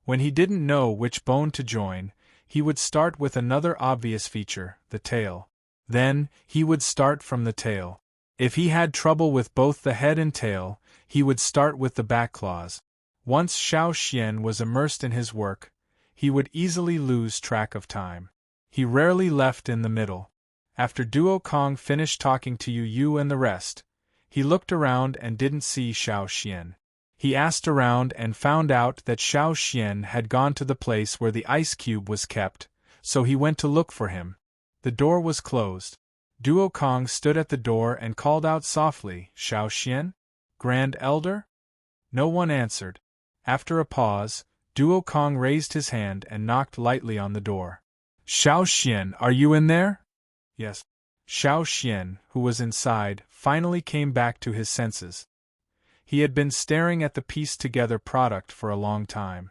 When he didn't know which bone to join, he would start with another obvious feature, the tail. Then, he would start from the tail. If he had trouble with both the head and tail, he would start with the back claws. Once Xiao Xian was immersed in his work, he would easily lose track of time. He rarely left in the middle. After Duo Kong finished talking to Yu Yu and the rest, he looked around and didn't see Xiao Xian. He asked around and found out that Xiao Xian had gone to the place where the ice cube was kept, so he went to look for him. The door was closed. Duo Kong stood at the door and called out softly, "Xiao Xian? Grand Elder?" No one answered. After a pause, Duo Kong raised his hand and knocked lightly on the door. "Xiao Xian, are you in there?" "Yes." Xiao Xian, who was inside, finally came back to his senses. He had been staring at the pieced-together product for a long time.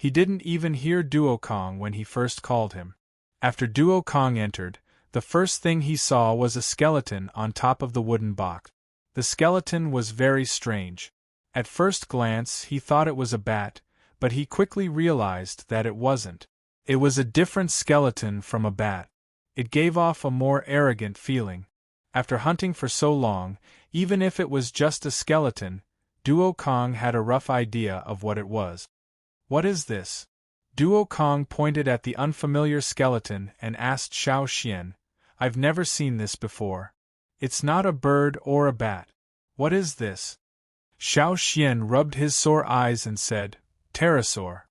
He didn't even hear Duokong when he first called him. After Duokong entered, the first thing he saw was a skeleton on top of the wooden box. The skeleton was very strange. At first glance he thought it was a bat, but he quickly realized that it wasn't. It was a different skeleton from a bat. It gave off a more arrogant feeling. After hunting for so long, even if it was just a skeleton, Duokong had a rough idea of what it was. "What is this?" Duokong pointed at the unfamiliar skeleton and asked Xiao Xian, "I've never seen this before. It's not a bird or a bat. What is this?" Xiao Xian rubbed his sore eyes and said, "Pterosaur."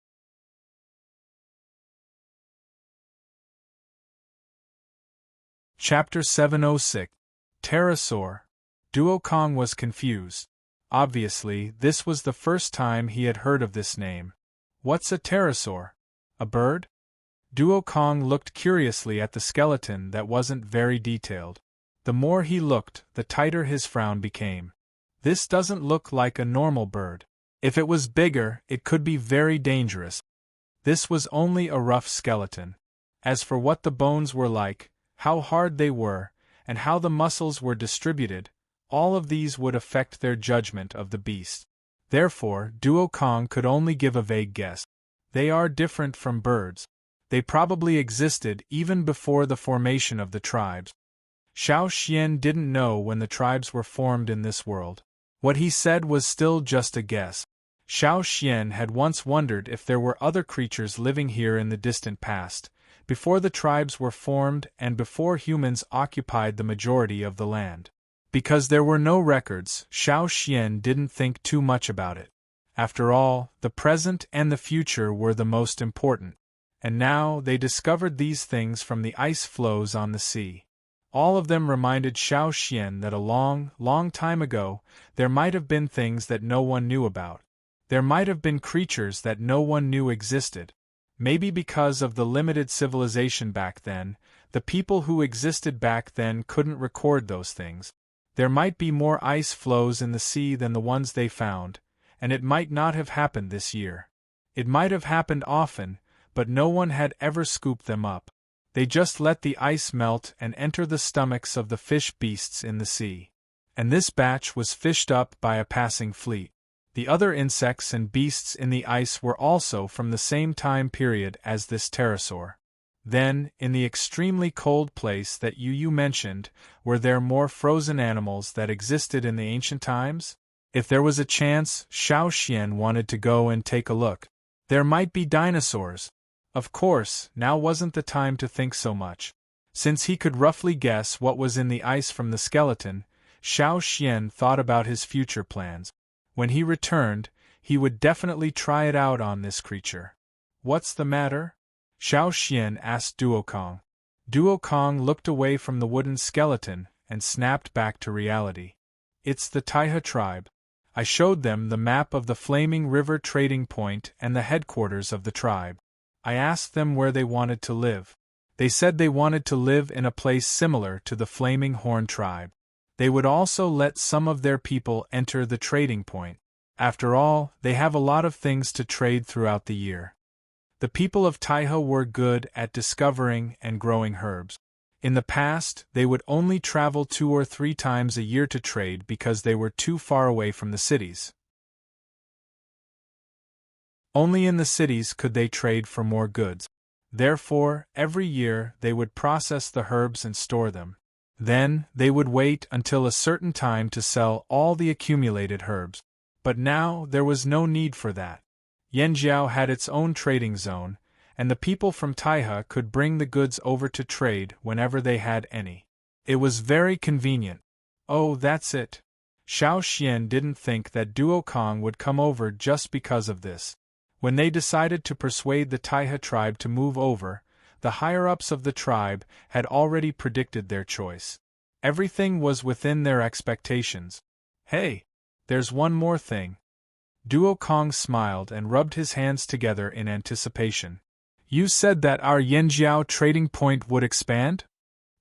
Chapter 706. Pterosaur. Duokong was confused. Obviously, this was the first time he had heard of this name. What's a pterosaur? A bird? Duokong looked curiously at the skeleton that wasn't very detailed. The more he looked, the tighter his frown became. This doesn't look like a normal bird. If it was bigger, it could be very dangerous. This was only a rough skeleton. As for what the bones were like, how hard they were, and how the muscles were distributed, all of these would affect their judgment of the beast. Therefore, Duokong could only give a vague guess. They are different from birds. They probably existed even before the formation of the tribes. Xiao Xian didn't know when the tribes were formed in this world. What he said was still just a guess. Xiao Xian had once wondered if there were other creatures living here in the distant past, before the tribes were formed and before humans occupied the majority of the land. Because there were no records, Xiao Xian didn't think too much about it. After all, the present and the future were the most important. And now they discovered these things from the ice floes on the sea. All of them reminded Xiao Xian that a long, long time ago, there might have been things that no one knew about. There might have been creatures that no one knew existed. Maybe because of the limited civilization back then, the people who existed back then couldn't record those things. There might be more ice floes in the sea than the ones they found, and it might not have happened this year. It might have happened often, but no one had ever scooped them up. They just let the ice melt and enter the stomachs of the fish beasts in the sea. And this batch was fished up by a passing fleet. The other insects and beasts in the ice were also from the same time period as this pterosaur. Then, in the extremely cold place that you mentioned, were there more frozen animals that existed in the ancient times? If there was a chance, Xiao Xian wanted to go and take a look. There might be dinosaurs. Of course, now wasn't the time to think so much. Since he could roughly guess what was in the ice from the skeleton, Xiao Xian thought about his future plans. When he returned, he would definitely try it out on this creature. "What's the matter?" Xiao Xian asked Duokong. Duokong looked away from the wooden skeleton and snapped back to reality. "It's the Taiha tribe. I showed them the map of the Flaming River trading point and the headquarters of the tribe. I asked them where they wanted to live. They said they wanted to live in a place similar to the Flaming Horn tribe. They would also let some of their people enter the trading point. After all, they have a lot of things to trade throughout the year." The people of Taiha were good at discovering and growing herbs. In the past, they would only travel 2 or 3 times a year to trade because they were too far away from the cities. Only in the cities could they trade for more goods. Therefore, every year they would process the herbs and store them. Then, they would wait until a certain time to sell all the accumulated herbs. But now, there was no need for that. Yanjiao had its own trading zone, and the people from Taiha could bring the goods over to trade whenever they had any. It was very convenient. Oh, that's it. Xiao Xian didn't think that Duokong would come over just because of this. When they decided to persuade the Taiha tribe to move over, the higher-ups of the tribe had already predicted their choice. Everything was within their expectations. "Hey, there's one more thing." Duokong smiled and rubbed his hands together in anticipation. "You said that our Yanjiao trading point would expand?"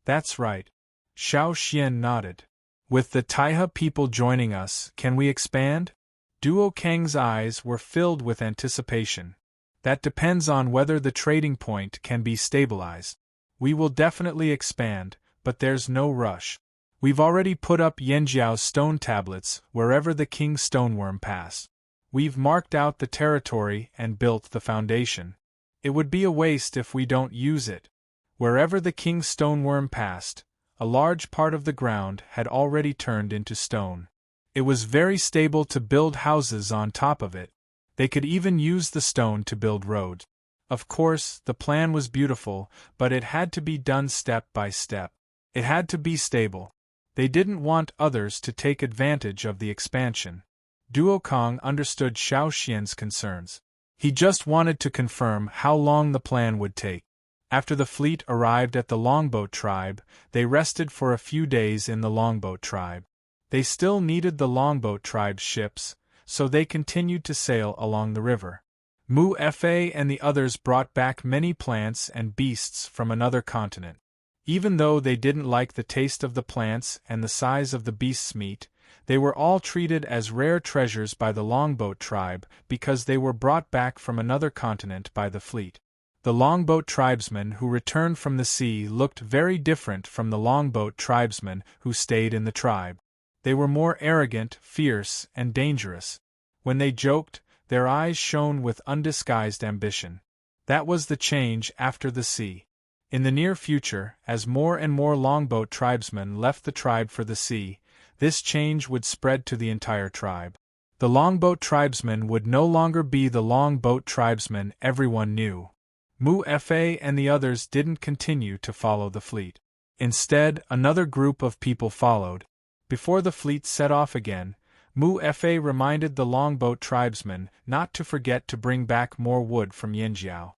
"That's right." Xiao Xian nodded. "With the Taiha people joining us, can we expand?" Duokong's eyes were filled with anticipation. That depends on whether the trading point can be stabilized. We will definitely expand, but there's no rush. We've already put up Yanjiao's stone tablets wherever the king's stoneworm passed. We've marked out the territory and built the foundation. It would be a waste if we don't use it. Wherever the king's stoneworm passed, a large part of the ground had already turned into stone. It was very stable to build houses on top of it. They could even use the stone to build roads. Of course, the plan was beautiful, but it had to be done step by step. It had to be stable. They didn't want others to take advantage of the expansion. Duokong understood Xiao Xian's concerns. He just wanted to confirm how long the plan would take. After the fleet arrived at the Longboat tribe, they rested for a few days in the Longboat tribe. They still needed the Longboat tribe's ships, so they continued to sail along the river. Mu Fa and the others brought back many plants and beasts from another continent. Even though they didn't like the taste of the plants and the size of the beasts' meat, they were all treated as rare treasures by the Longboat tribe because they were brought back from another continent by the fleet. The Longboat tribesmen who returned from the sea looked very different from the Longboat tribesmen who stayed in the tribe. They were more arrogant, fierce, and dangerous. When they joked, their eyes shone with undisguised ambition. That was the change after the sea. In the near future, as more and more Longboat tribesmen left the tribe for the sea, this change would spread to the entire tribe. The Longboat tribesmen would no longer be the Longboat tribesmen everyone knew. Mu Fa and the others didn't continue to follow the fleet. Instead, another group of people followed. Before the fleet set off again, Mu Fa reminded the Longboat tribesmen not to forget to bring back more wood from Yanjiao.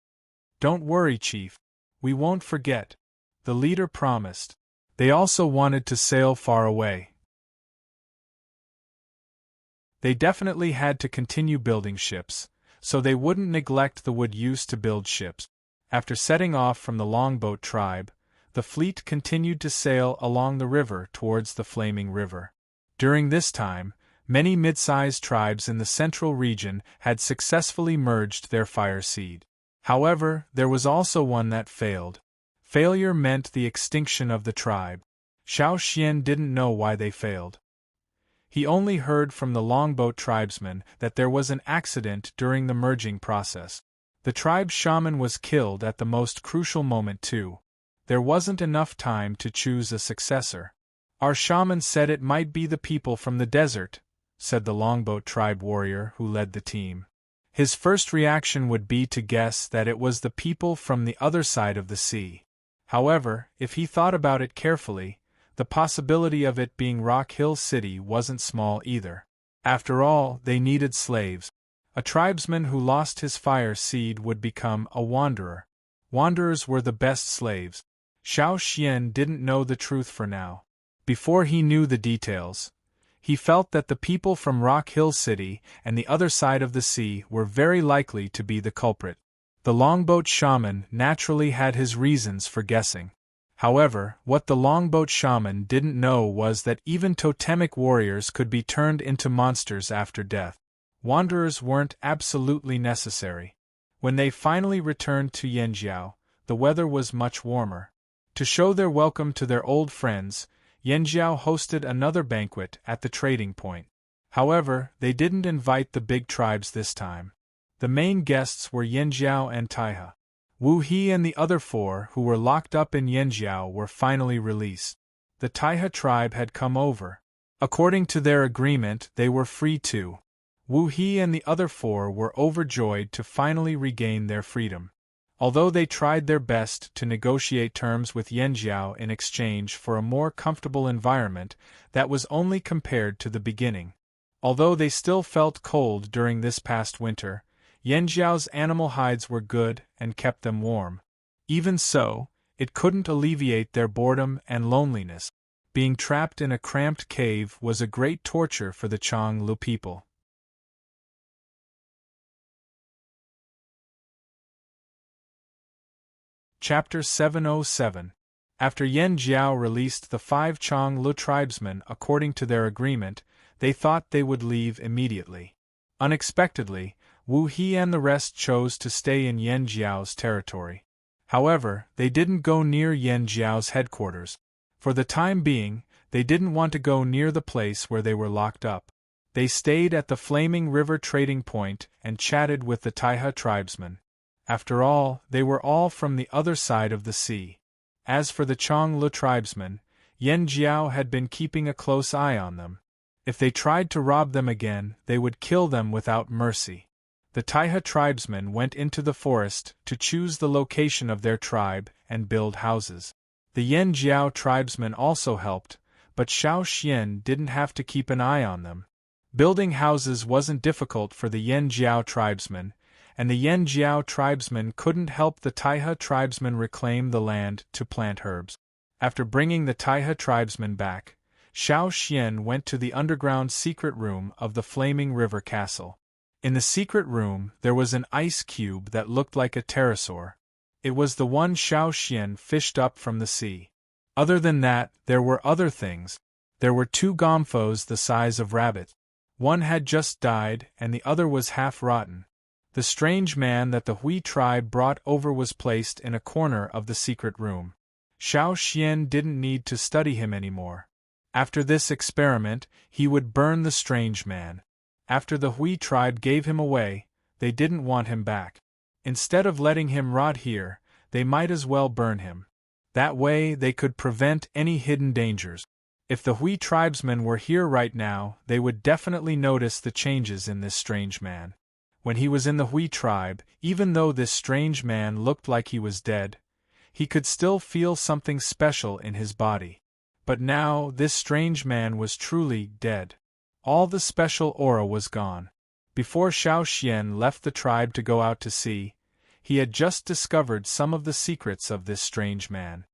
"Don't worry, Chief. We won't forget," the leader promised. They also wanted to sail far away. They definitely had to continue building ships, so they wouldn't neglect the wood used to build ships. After setting off from the Longboat tribe, the fleet continued to sail along the river towards the Flaming River. During this time, many mid-sized tribes in the central region had successfully merged their fire seed. However, there was also one that failed. Failure meant the extinction of the tribe. Xiao Xian didn't know why they failed. He only heard from the Longboat tribesmen that there was an accident during the merging process. The tribe's shaman was killed at the most crucial moment too. There wasn't enough time to choose a successor. "Our shaman said it might be the people from the desert," said the Longboat tribe warrior who led the team. His first reaction would be to guess that it was the people from the other side of the sea. However, if he thought about it carefully, the possibility of it being Rock Hill City wasn't small either. After all, they needed slaves. A tribesman who lost his fire seed would become a wanderer. Wanderers were the best slaves. Xiao Xian didn't know the truth for now. Before he knew the details, he felt that the people from Rock Hill City and the other side of the sea were very likely to be the culprit. The Longboat shaman naturally had his reasons for guessing. However, what the Longboat shaman didn't know was that even totemic warriors could be turned into monsters after death. Wanderers weren't absolutely necessary. When they finally returned to Yanjiao, the weather was much warmer. To show their welcome to their old friends, Yanjiao hosted another banquet at the trading point. However, they didn't invite the big tribes this time. The main guests were Yanjiao and Taihe. Wu He and the other 4 who were locked up in Yanjiao were finally released. The Taihe tribe had come over. According to their agreement, they were free too. Wu He and the other 4 were overjoyed to finally regain their freedom. Although they tried their best to negotiate terms with Yanjiao in exchange for a more comfortable environment, that was only compared to the beginning. Although they still felt cold during this past winter, Yanjiao's animal hides were good and kept them warm. Even so, it couldn't alleviate their boredom and loneliness. Being trapped in a cramped cave was a great torture for the Changlu people. Chapter 707. After Yanjiao released the 5 Changlu tribesmen according to their agreement, they thought they would leave immediately. Unexpectedly, Wu He and the rest chose to stay in Yan Jiao's territory. However, they didn't go near Yan Jiao's headquarters. For the time being, they didn't want to go near the place where they were locked up. They stayed at the Flaming River trading point and chatted with the Taihe tribesmen. After all, they were all from the other side of the sea. As for the Chonglu tribesmen, Yan Jiao had been keeping a close eye on them. If they tried to rob them again, they would kill them without mercy. The Taihe tribesmen went into the forest to choose the location of their tribe and build houses. The Yan Jiao tribesmen also helped, but Xiao Xian didn't have to keep an eye on them. Building houses wasn't difficult for the Yan Jiao tribesmen, and the Yan Jiao tribesmen couldn't help the Taihe tribesmen reclaim the land to plant herbs. After bringing the Taihe tribesmen back, Xiao Xian went to the underground secret room of the Flaming River Castle. In the secret room there was an ice cube that looked like a pterosaur. It was the one Xiao Xian fished up from the sea. Other than that, there were other things. There were 2 gomphos the size of rabbits. One had just died and the other was half rotten. The strange man that the Hui tribe brought over was placed in a corner of the secret room. Xiao Xian didn't need to study him anymore. After this experiment, he would burn the strange man. After the Hui tribe gave him away, they didn't want him back. Instead of letting him rot here, they might as well burn him. That way they could prevent any hidden dangers. If the Hui tribesmen were here right now, they would definitely notice the changes in this strange man. When he was in the Hui tribe, even though this strange man looked like he was dead, he could still feel something special in his body. But now this strange man was truly dead. All the special aura was gone. Before Xiao Xian left the tribe to go out to sea, he had just discovered some of the secrets of this strange man.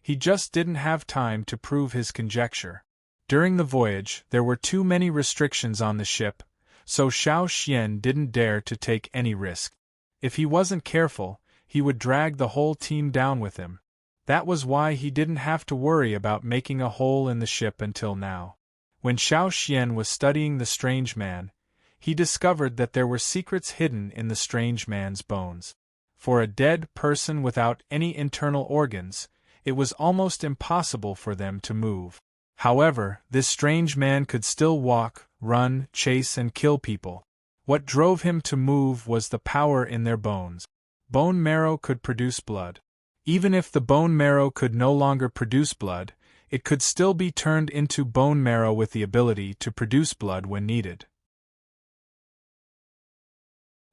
He just didn't have time to prove his conjecture. During the voyage, there were too many restrictions on the ship, so Xiao Xian didn't dare to take any risk. If he wasn't careful, he would drag the whole team down with him. That was why he didn't have to worry about making a hole in the ship until now. When Xiao Xian was studying the strange man, he discovered that there were secrets hidden in the strange man's bones. For a dead person without any internal organs, it was almost impossible for them to move. However, this strange man could still walk, run, chase and kill people. What drove him to move was the power in their bones. Bone marrow could produce blood. Even if the bone marrow could no longer produce blood, it could still be turned into bone marrow with the ability to produce blood when needed.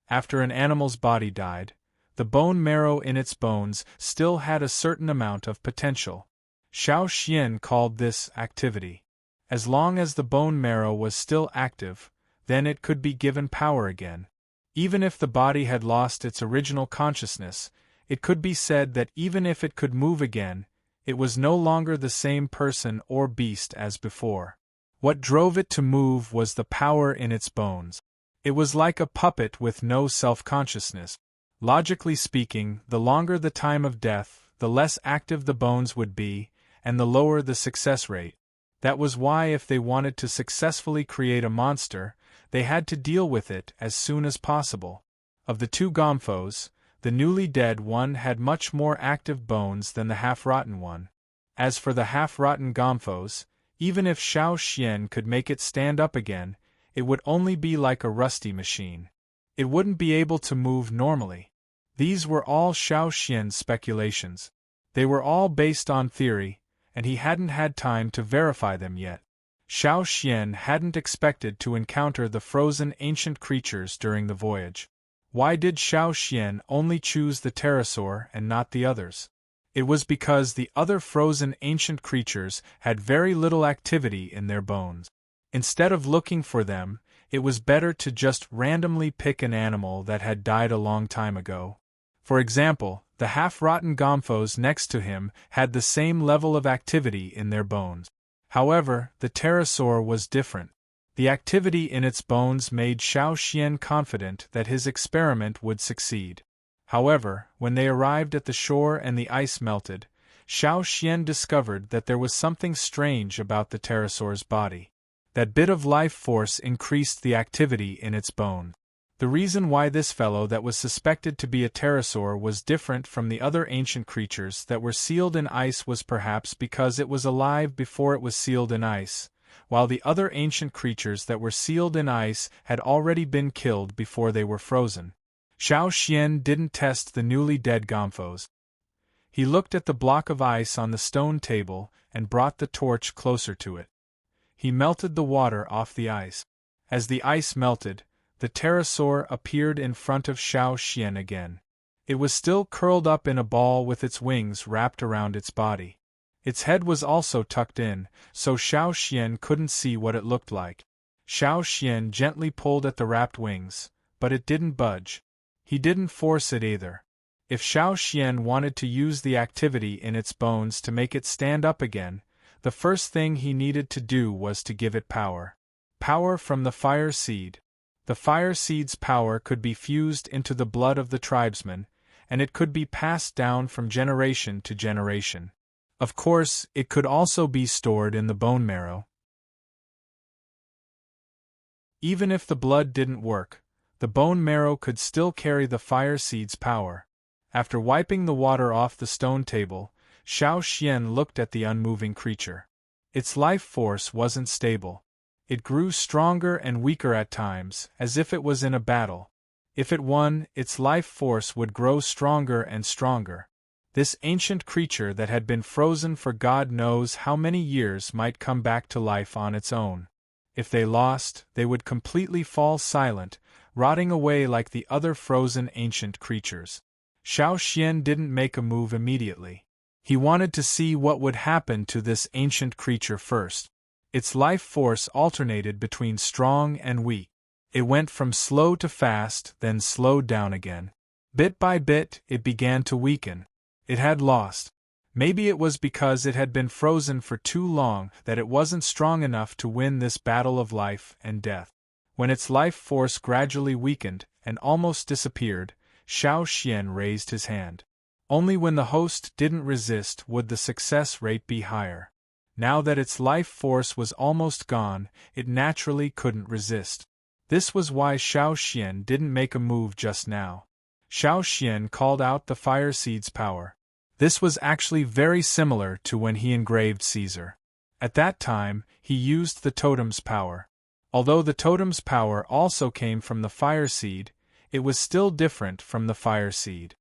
After an animal's body died, the bone marrow in its bones still had a certain amount of potential. Xiao Xian called this activity. As long as the bone marrow was still active, then it could be given power again. Even if the body had lost its original consciousness, it could be said that even if it could move again, it was no longer the same person or beast as before. What drove it to move was the power in its bones. It was like a puppet with no self-consciousness. Logically speaking, the longer the time of death, the less active the bones would be, and the lower the success rate. That was why if they wanted to successfully create a monster, they had to deal with it as soon as possible. Of the 2 gomphos, the newly dead one had much more active bones than the half-rotten one. As for the half-rotten gomphos, even if Xiao Xian could make it stand up again, it would only be like a rusty machine. It wouldn't be able to move normally. These were all Xiao Xian's speculations. They were all based on theory, and he hadn't had time to verify them yet. Xiao Xian hadn't expected to encounter the frozen ancient creatures during the voyage. Why did Xiao Xian only choose the pterosaur and not the others? It was because the other frozen ancient creatures had very little activity in their bones. Instead of looking for them, it was better to just randomly pick an animal that had died a long time ago. For example, the half-rotten gomphos next to him had the same level of activity in their bones. However, the pterosaur was different. The activity in its bones made Xiao Xian confident that his experiment would succeed. However, when they arrived at the shore and the ice melted, Xiao Xian discovered that there was something strange about the pterosaur's body. That bit of life force increased the activity in its bones. The reason why this fellow that was suspected to be a pterosaur was different from the other ancient creatures that were sealed in ice was perhaps because it was alive before it was sealed in ice, while the other ancient creatures that were sealed in ice had already been killed before they were frozen. Xiao Xian didn't test the newly dead Gomphos. He looked at the block of ice on the stone table and brought the torch closer to it. He melted the water off the ice. As the ice melted, the pterosaur appeared in front of Xiao Xian again. It was still curled up in a ball with its wings wrapped around its body. Its head was also tucked in, so Xiao Xian couldn't see what it looked like. Xiao Xian gently pulled at the wrapped wings, but it didn't budge. He didn't force it either. If Xiao Xian wanted to use the activity in its bones to make it stand up again, the first thing he needed to do was to give it power. Power from the fire seed. The fire seed's power could be fused into the blood of the tribesmen, and it could be passed down from generation to generation. Of course, it could also be stored in the bone marrow. Even if the blood didn't work, the bone marrow could still carry the fire seed's power. After wiping the water off the stone table, Xiao Xian looked at the unmoving creature. Its life force wasn't stable. It grew stronger and weaker at times, as if it was in a battle. If it won, its life force would grow stronger and stronger. This ancient creature that had been frozen for God knows how many years might come back to life on its own. If they lost, they would completely fall silent, rotting away like the other frozen ancient creatures. Xiao Xian didn't make a move immediately. He wanted to see what would happen to this ancient creature first. Its life force alternated between strong and weak. It went from slow to fast, then slowed down again. Bit by bit, it began to weaken. It had lost. Maybe it was because it had been frozen for too long that it wasn't strong enough to win this battle of life and death. When its life force gradually weakened and almost disappeared, Xiao Xian raised his hand. Only when the host didn't resist would the success rate be higher. Now that its life force was almost gone, it naturally couldn't resist. This was why Xiao Xian didn't make a move just now. Xiao Xian called out the fire seed's power. This was actually very similar to when he engraved Caesar. At that time, he used the totem's power. Although the totem's power also came from the fire seed, it was still different from the fire seed.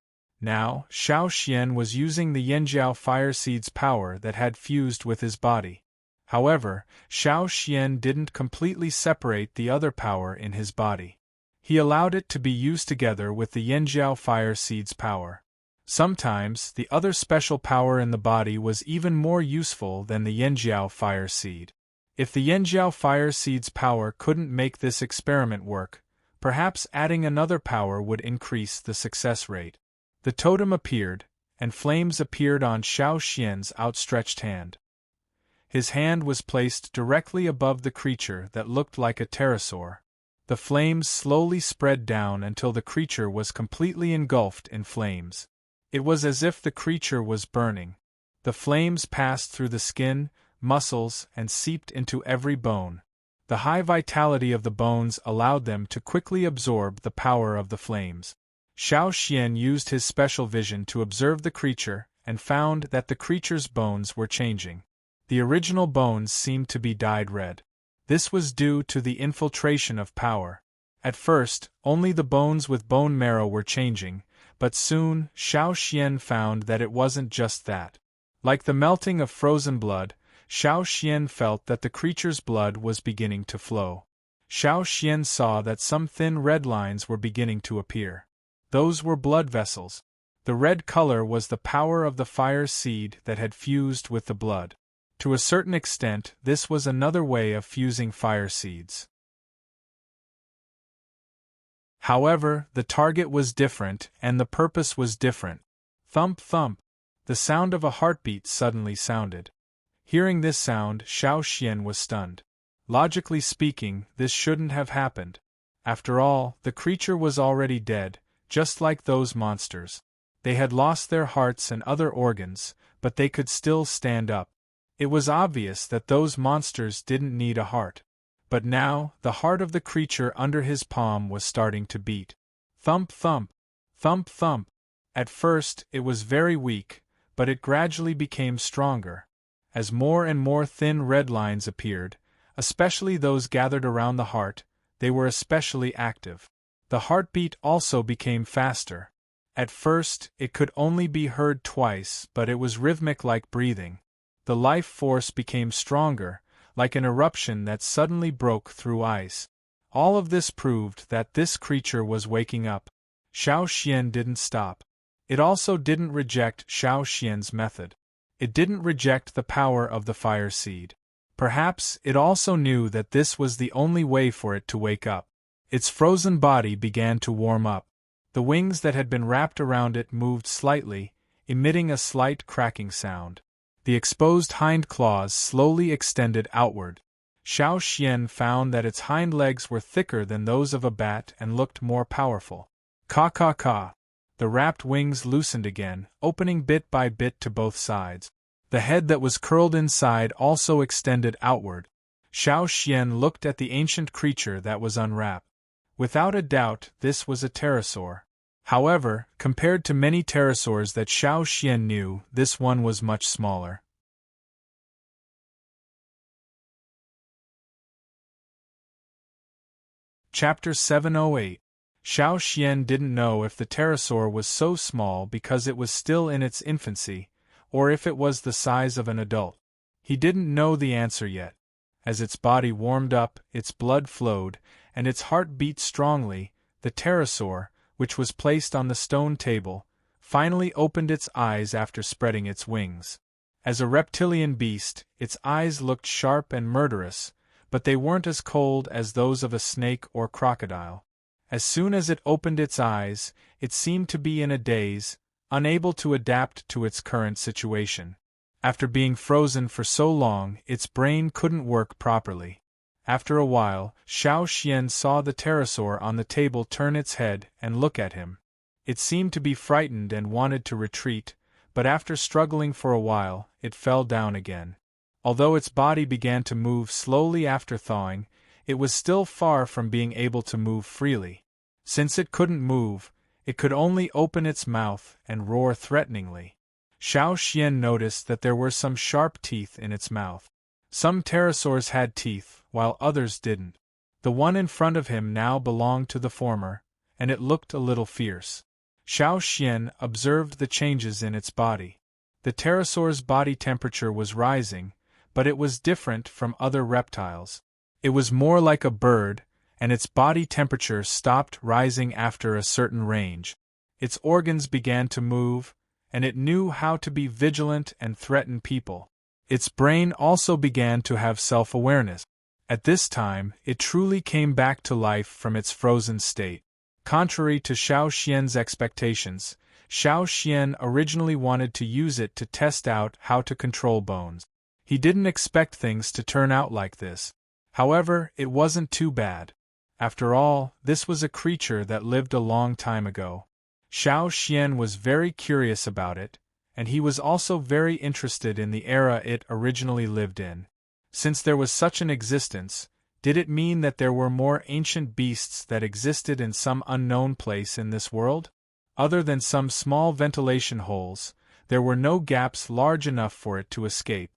Now, Xiao Xian was using the Yanjiao fire seed's power that had fused with his body. However, Xiao Xian didn't completely separate the other power in his body. He allowed it to be used together with the Yanjiao fire seed's power. Sometimes, the other special power in the body was even more useful than the Yanjiao fire seed. If the Yanjiao fire seed's power couldn't make this experiment work, perhaps adding another power would increase the success rate. The totem appeared, and flames appeared on Xiao Xian's outstretched hand. His hand was placed directly above the creature that looked like a pterosaur. The flames slowly spread down until the creature was completely engulfed in flames. It was as if the creature was burning. The flames passed through the skin, muscles, and seeped into every bone. The high vitality of the bones allowed them to quickly absorb the power of the flames. Xiao Xian used his special vision to observe the creature and found that the creature's bones were changing. The original bones seemed to be dyed red. This was due to the infiltration of power. At first, only the bones with bone marrow were changing, but soon Xiao Xian found that it wasn't just that. Like the melting of frozen blood, Xiao Xian felt that the creature's blood was beginning to flow. Xiao Xian saw that some thin red lines were beginning to appear. Those were blood vessels. The red color was the power of the fire seed that had fused with the blood. To a certain extent, this was another way of fusing fire seeds. However, the target was different and the purpose was different. Thump thump. The sound of a heartbeat suddenly sounded. Hearing this sound, Xiao Xian was stunned. Logically speaking, this shouldn't have happened. After all, the creature was already dead, just like those monsters. They had lost their hearts and other organs, but they could still stand up. It was obvious that those monsters didn't need a heart. But now, the heart of the creature under his palm was starting to beat. Thump thump, thump thump. At first, it was very weak, but it gradually became stronger. As more and more thin red lines appeared, especially those gathered around the heart, they were especially active. The heartbeat also became faster. At first, it could only be heard twice, but it was rhythmic like breathing. The life force became stronger, like an eruption that suddenly broke through ice. All of this proved that this creature was waking up. Xiao Xian didn't stop. It also didn't reject Xiao Xian's method. It didn't reject the power of the fire seed. Perhaps it also knew that this was the only way for it to wake up. Its frozen body began to warm up. The wings that had been wrapped around it moved slightly, emitting a slight cracking sound. The exposed hind claws slowly extended outward. Xiao Xian found that its hind legs were thicker than those of a bat and looked more powerful. Ka ka ka. The wrapped wings loosened again, opening bit by bit to both sides. The head that was curled inside also extended outward. Xiao Xian looked at the ancient creature that was unwrapped. Without a doubt, this was a pterosaur. However, compared to many pterosaurs that Xiao Xian knew, this one was much smaller. Chapter 708. Xiao Xian didn't know if the pterosaur was so small because it was still in its infancy, or if it was the size of an adult. He didn't know the answer yet. As its body warmed up, its blood flowed, and its heart beat strongly, the pterosaur, which was placed on the stone table, finally opened its eyes after spreading its wings. As a reptilian beast, its eyes looked sharp and murderous, but they weren't as cold as those of a snake or crocodile. As soon as it opened its eyes, it seemed to be in a daze, unable to adapt to its current situation. After being frozen for so long, its brain couldn't work properly. After a while, Xiao Xian saw the pterosaur on the table turn its head and look at him. It seemed to be frightened and wanted to retreat, but after struggling for a while, it fell down again. Although its body began to move slowly after thawing, it was still far from being able to move freely. Since it couldn't move, it could only open its mouth and roar threateningly. Xiao Xian noticed that there were some sharp teeth in its mouth. Some pterosaurs had teeth, while others didn't. The one in front of him now belonged to the former, and it looked a little fierce. Xiao Xian observed the changes in its body. The pterosaur's body temperature was rising, but it was different from other reptiles. It was more like a bird, and its body temperature stopped rising after a certain range. Its organs began to move, and it knew how to be vigilant and threaten people. Its brain also began to have self-awareness. At this time, it truly came back to life from its frozen state. Contrary to Xiao Xian's expectations, Xiao Xian originally wanted to use it to test out how to control bones. He didn't expect things to turn out like this. However, it wasn't too bad. After all, this was a creature that lived a long time ago. Xiao Xian was very curious about it, and he was also very interested in the era it originally lived in. Since there was such an existence, did it mean that there were more ancient beasts that existed in some unknown place in this world? Other than some small ventilation holes, there were no gaps large enough for it to escape.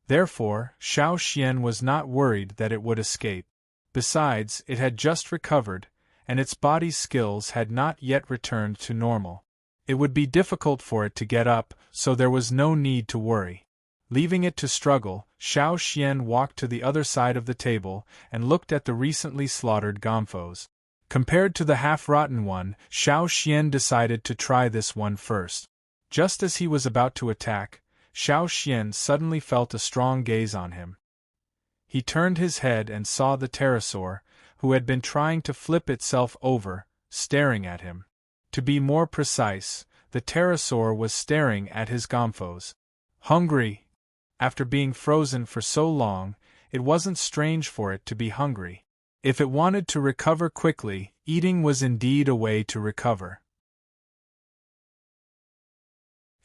Therefore, Xiao Xian was not worried that it would escape. Besides, it had just recovered, and its body's skills had not yet returned to normal. It would be difficult for it to get up, so there was no need to worry. Leaving it to struggle, Xiao Xian walked to the other side of the table and looked at the recently slaughtered gomphos. Compared to the half-rotten one, Xiao Xian decided to try this one first. Just as he was about to attack, Xiao Xian suddenly felt a strong gaze on him. He turned his head and saw the pterosaur, who had been trying to flip itself over, staring at him. To be more precise, the pterosaur was staring at his gomphos. Hungry. After being frozen for so long, it wasn't strange for it to be hungry. If it wanted to recover quickly, eating was indeed a way to recover.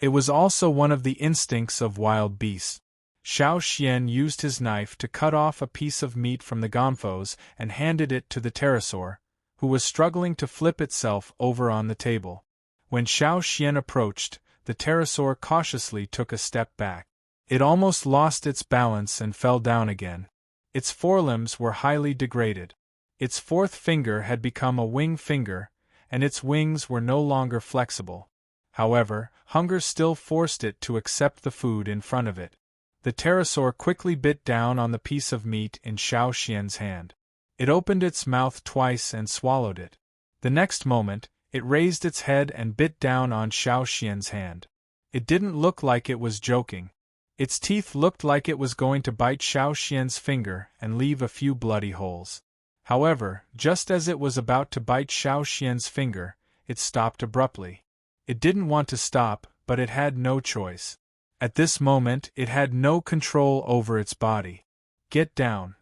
It was also one of the instincts of wild beasts. Xiao Xian used his knife to cut off a piece of meat from the gomphos and handed it to the pterosaur, who was struggling to flip itself over on the table. When Xiao Xian approached, the pterosaur cautiously took a step back. It almost lost its balance and fell down again. Its forelimbs were highly degraded. Its fourth finger had become a wing finger, and its wings were no longer flexible. However, hunger still forced it to accept the food in front of it. The pterosaur quickly bit down on the piece of meat in Xiao Xian's hand. It opened its mouth twice and swallowed it. The next moment, it raised its head and bit down on Xiao Xian's hand. It didn't look like it was joking. Its teeth looked like it was going to bite Xiao Xian's finger and leave a few bloody holes. However, just as it was about to bite Xiao Xian's finger, it stopped abruptly. It didn't want to stop, but it had no choice. At this moment, it had no control over its body. Get down.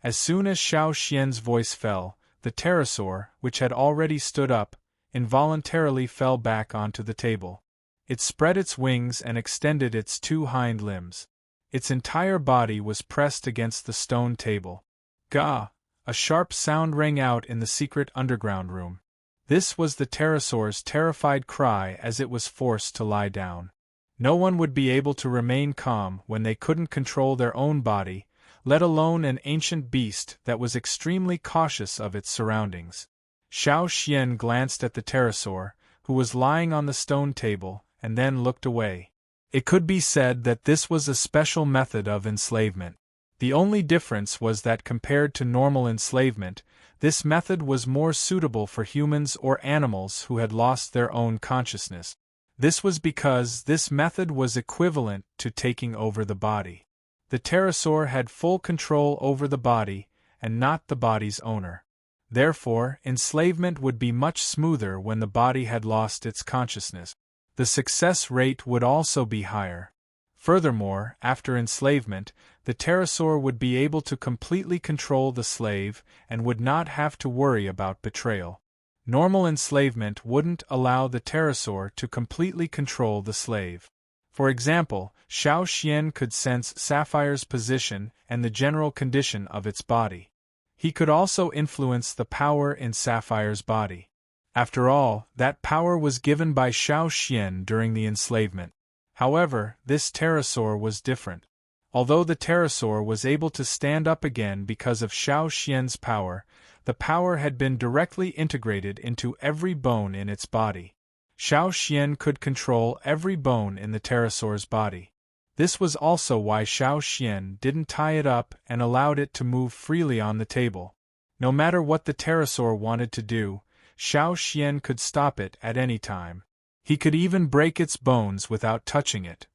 As soon as Xiao Xian's voice fell, the pterosaur, which had already stood up, involuntarily fell back onto the table. It spread its wings and extended its two hind limbs. Its entire body was pressed against the stone table. Gah! A sharp sound rang out in the secret underground room. This was the pterosaur's terrified cry as it was forced to lie down. No one would be able to remain calm when they couldn't control their own body, let alone an ancient beast that was extremely cautious of its surroundings. Xiao Xian glanced at the pterosaur, who was lying on the stone table, and then looked away. It could be said that this was a special method of enslavement. The only difference was that compared to normal enslavement, this method was more suitable for humans or animals who had lost their own consciousness. This was because this method was equivalent to taking over the body. The pterosaur had full control over the body, and not the body's owner. Therefore, enslavement would be much smoother when the body had lost its consciousness. The success rate would also be higher. Furthermore, after enslavement, the pterosaur would be able to completely control the slave and would not have to worry about betrayal. Normal enslavement wouldn't allow the pterosaur to completely control the slave. For example, Xiao Xian could sense Sapphire's position and the general condition of its body. He could also influence the power in Sapphire's body. After all, that power was given by Xiao Xian during the enslavement. However, this pterosaur was different. Although the pterosaur was able to stand up again because of Xiao Xian's power, the power had been directly integrated into every bone in its body. Xiao Xian could control every bone in the pterosaur's body. This was also why Xiao Xian didn't tie it up and allowed it to move freely on the table. No matter what the pterosaur wanted to do, Xiao Xian could stop it at any time. He could even break its bones without touching it.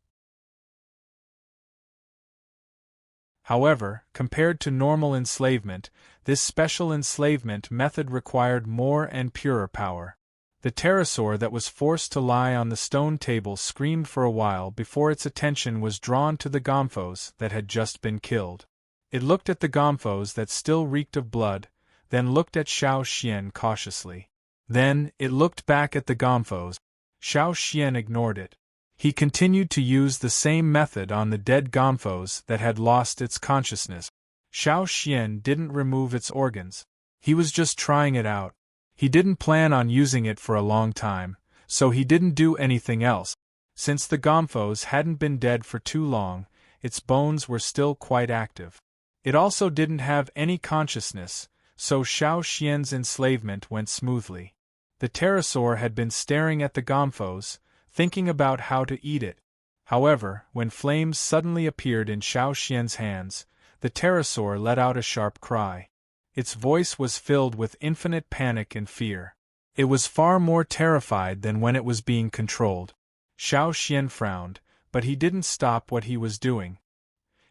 However, compared to normal enslavement, this special enslavement method required more and purer power. The pterosaur that was forced to lie on the stone table screamed for a while before its attention was drawn to the gomphos that had just been killed. It looked at the gomphos that still reeked of blood, then looked at Xiao Xian cautiously. Then, it looked back at the gomphos. Xiao Xian ignored it. He continued to use the same method on the dead gomphos that had lost its consciousness. Xiao Xian didn't remove its organs. He was just trying it out. He didn't plan on using it for a long time, so he didn't do anything else. Since the gomphos hadn't been dead for too long, its bones were still quite active. It also didn't have any consciousness, so Xiao Xian's enslavement went smoothly. The pterosaur had been staring at the gomphos, thinking about how to eat it. However, when flames suddenly appeared in Xiao Xian's hands, the pterosaur let out a sharp cry. Its voice was filled with infinite panic and fear. It was far more terrified than when it was being controlled. Xiao Xian frowned, but he didn't stop what he was doing.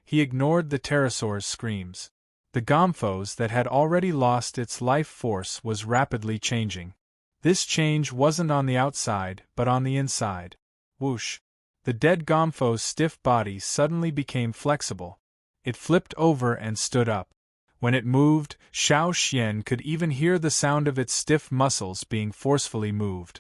He ignored the pterosaur's screams. The gomphos that had already lost its life force was rapidly changing. This change wasn't on the outside, but on the inside. Whoosh! The dead gompho's stiff body suddenly became flexible. It flipped over and stood up. When it moved, Xiao Xian could even hear the sound of its stiff muscles being forcefully moved.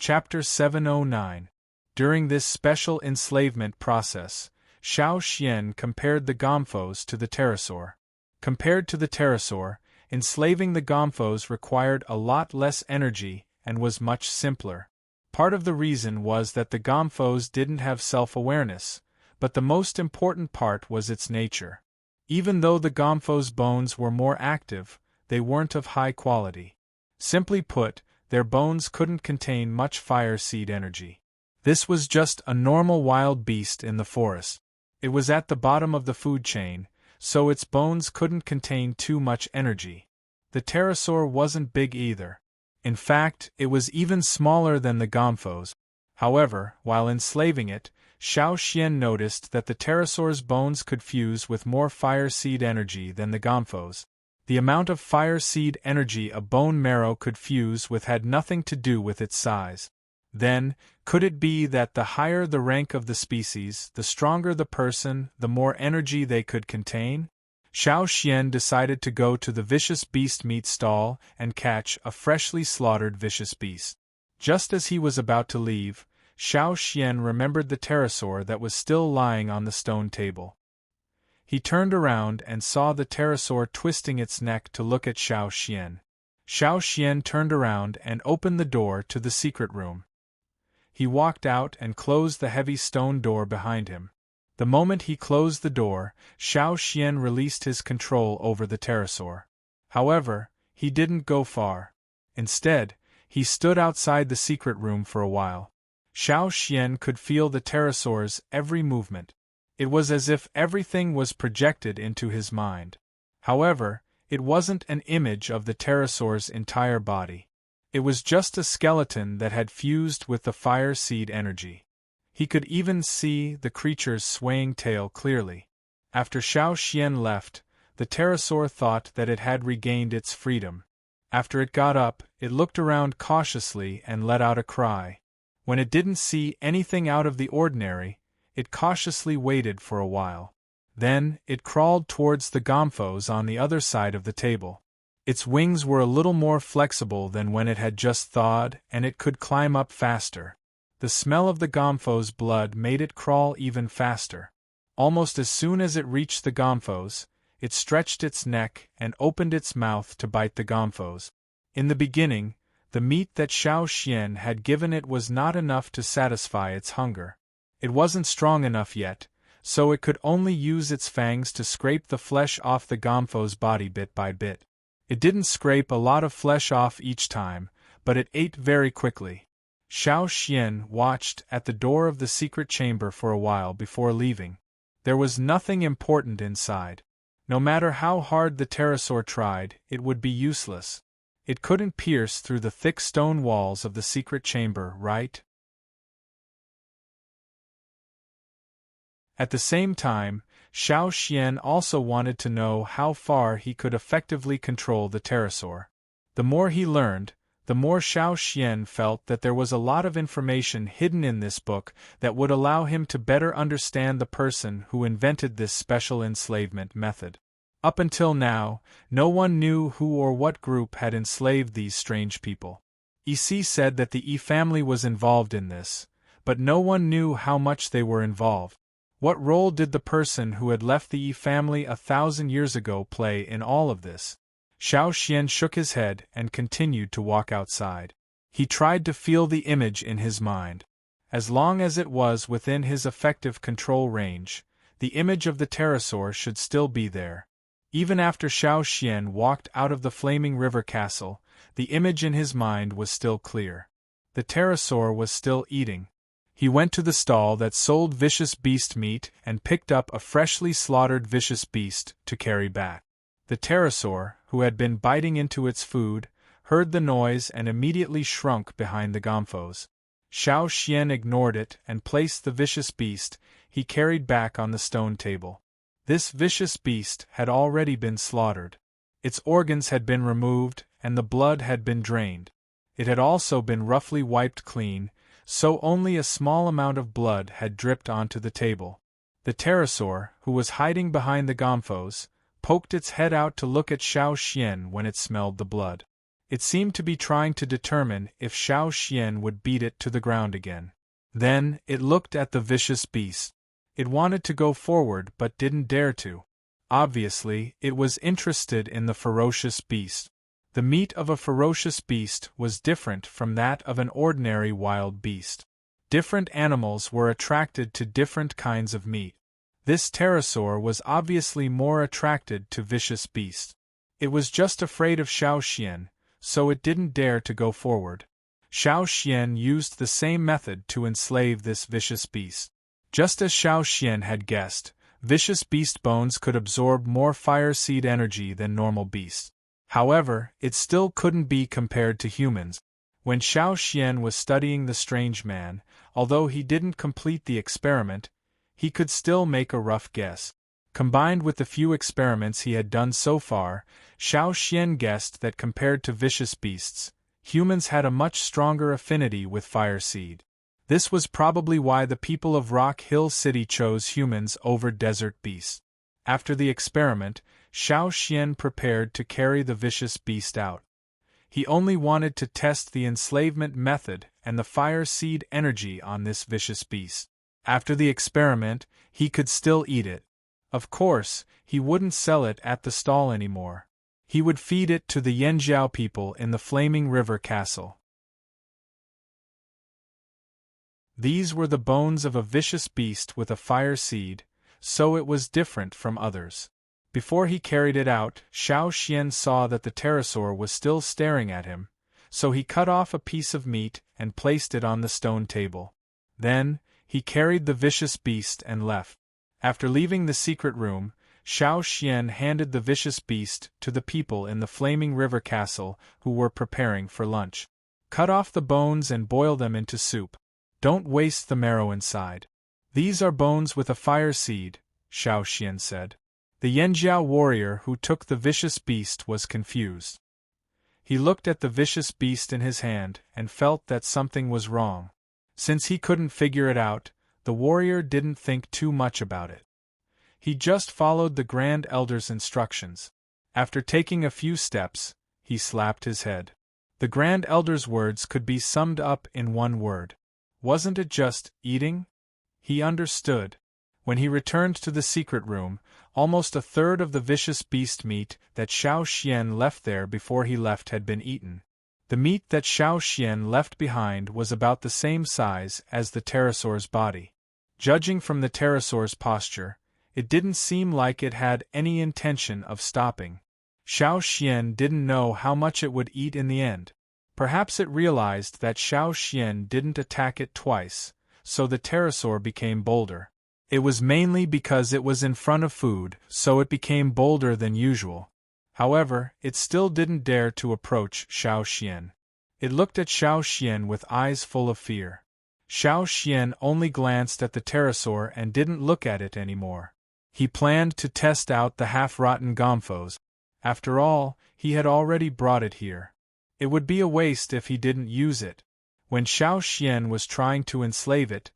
Chapter 709. During this special enslavement process, Xiao Xian compared the Gomphos to the pterosaur. Compared to the pterosaur, enslaving the Gomphos required a lot less energy and was much simpler. Part of the reason was that the Gomphos didn't have self-awareness, but the most important part was its nature. Even though the Gomphos' bones were more active, they weren't of high quality. Simply put, their bones couldn't contain much fire seed energy. This was just a normal wild beast in the forest. It was at the bottom of the food chain, so its bones couldn't contain too much energy. The pterosaur wasn't big either. In fact, it was even smaller than the Gomphos. However, while enslaving it, Xiao Xian noticed that the pterosaur's bones could fuse with more fire seed energy than the Gomphos. The amount of fire seed energy a bone marrow could fuse with had nothing to do with its size. Then, could it be that the higher the rank of the species, the stronger the person, the more energy they could contain? Xiao Xian decided to go to the vicious beast meat stall and catch a freshly slaughtered vicious beast. Just as he was about to leave, Xiao Xian remembered the pterosaur that was still lying on the stone table. He turned around and saw the pterosaur twisting its neck to look at Xiao Xian. Xiao Xian turned around and opened the door to the secret room. He walked out and closed the heavy stone door behind him. The moment he closed the door, Xiao Xian released his control over the pterosaur. However, he didn't go far. Instead, he stood outside the secret room for a while. Xiao Xian could feel the pterosaur's every movement. It was as if everything was projected into his mind. However, it wasn't an image of the pterosaur's entire body. It was just a skeleton that had fused with the fire seed energy. He could even see the creature's swaying tail clearly. After Xiao Xian left, the pterosaur thought that it had regained its freedom. After it got up, it looked around cautiously and let out a cry. When it didn't see anything out of the ordinary, it cautiously waited for a while. Then, it crawled towards the Gomphos on the other side of the table. Its wings were a little more flexible than when it had just thawed, and it could climb up faster. The smell of the Gomphos' blood made it crawl even faster. Almost as soon as it reached the Gomphos, it stretched its neck and opened its mouth to bite the Gomphos. In the beginning, the meat that Xiao Xian had given it was not enough to satisfy its hunger. It wasn't strong enough yet, so it could only use its fangs to scrape the flesh off the Gomphos' body bit by bit. It didn't scrape a lot of flesh off each time, but it ate very quickly. Xiao Xian watched at the door of the secret chamber for a while before leaving. There was nothing important inside. No matter how hard the pterosaur tried, it would be useless. It couldn't pierce through the thick stone walls of the secret chamber, right? At the same time, Xiao Xian also wanted to know how far he could effectively control the pterosaur. The more he learned, the more Xiao Xian felt that there was a lot of information hidden in this book that would allow him to better understand the person who invented this special enslavement method. Up until now, no one knew who or what group had enslaved these strange people. EC said that the E family was involved in this, but no one knew how much they were involved. What role did the person who had left the E family 1,000 years ago play in all of this? Xiao Xian shook his head and continued to walk outside. He tried to feel the image in his mind. As long as it was within his effective control range, the image of the pterosaur should still be there. Even after Xiao Xian walked out of the flaming river castle, the image in his mind was still clear. The pterosaur was still eating. He went to the stall that sold vicious beast meat and picked up a freshly slaughtered vicious beast to carry back. The pterosaur, who had been biting into its food, heard the noise and immediately shrunk behind the Gomphos. Xiao Xian ignored it and placed the vicious beast he carried back on the stone table. This vicious beast had already been slaughtered. Its organs had been removed and the blood had been drained. It had also been roughly wiped clean, so only a small amount of blood had dripped onto the table. The pterosaur, who was hiding behind the Gomphos, poked its head out to look at Xiao Xian when it smelled the blood. It seemed to be trying to determine if Xiao Xian would beat it to the ground again. Then, it looked at the vicious beast. It wanted to go forward but didn't dare to. Obviously, it was interested in the ferocious beast. The meat of a ferocious beast was different from that of an ordinary wild beast. Different animals were attracted to different kinds of meat. This pterosaur was obviously more attracted to vicious beasts. It was just afraid of Xiao Xian, so it didn't dare to go forward. Xiao Xian used the same method to enslave this vicious beast. Just as Xiao Xian had guessed, vicious beast bones could absorb more fire seed energy than normal beasts. However, it still couldn't be compared to humans. When Xiao Xian was studying the strange man, although he didn't complete the experiment, he could still make a rough guess. Combined with the few experiments he had done so far, Xiao Xian guessed that compared to vicious beasts, humans had a much stronger affinity with fire seed. This was probably why the people of Rock Hill City chose humans over desert beasts. After the experiment, Xiao Xian prepared to carry the vicious beast out. He only wanted to test the enslavement method and the fire seed energy on this vicious beast. After the experiment, he could still eat it. Of course, he wouldn't sell it at the stall anymore. He would feed it to the Yanjiao people in the Flaming River Castle. These were the bones of a vicious beast with a fire seed, so it was different from others. Before he carried it out, Xiao Xian saw that the pterosaur was still staring at him, so he cut off a piece of meat and placed it on the stone table. Then, he carried the vicious beast and left. After leaving the secret room, Xiao Xian handed the vicious beast to the people in the Flaming River Castle who were preparing for lunch. Cut off the bones and boil them into soup. Don't waste the marrow inside. These are bones with a fire seed, Xiao Xian said. The Yanjiao warrior who took the vicious beast was confused. He looked at the vicious beast in his hand and felt that something was wrong. Since he couldn't figure it out, the warrior didn't think too much about it. He just followed the Grand Elder's instructions. After taking a few steps, he slapped his head. The Grand Elder's words could be summed up in one word. Wasn't it just eating? He understood. When he returned to the secret room, almost a third of the vicious beast meat that Xiao Xian left there before he left had been eaten. The meat that Xiao Xian left behind was about the same size as the pterosaur's body. Judging from the pterosaur's posture, it didn't seem like it had any intention of stopping. Xiao Xian didn't know how much it would eat in the end. Perhaps it realized that Xiao Xian didn't attack it twice, so the pterosaur became bolder. It was mainly because it was in front of food, so it became bolder than usual. However, it still didn't dare to approach Xiao Xian. It looked at Xiao Xian with eyes full of fear. Xiao Xian only glanced at the pterosaur and didn't look at it anymore. He planned to test out the half-rotten gomphos. After all, he had already brought it here. It would be a waste if he didn't use it. When Xiao Xian was trying to enslave it,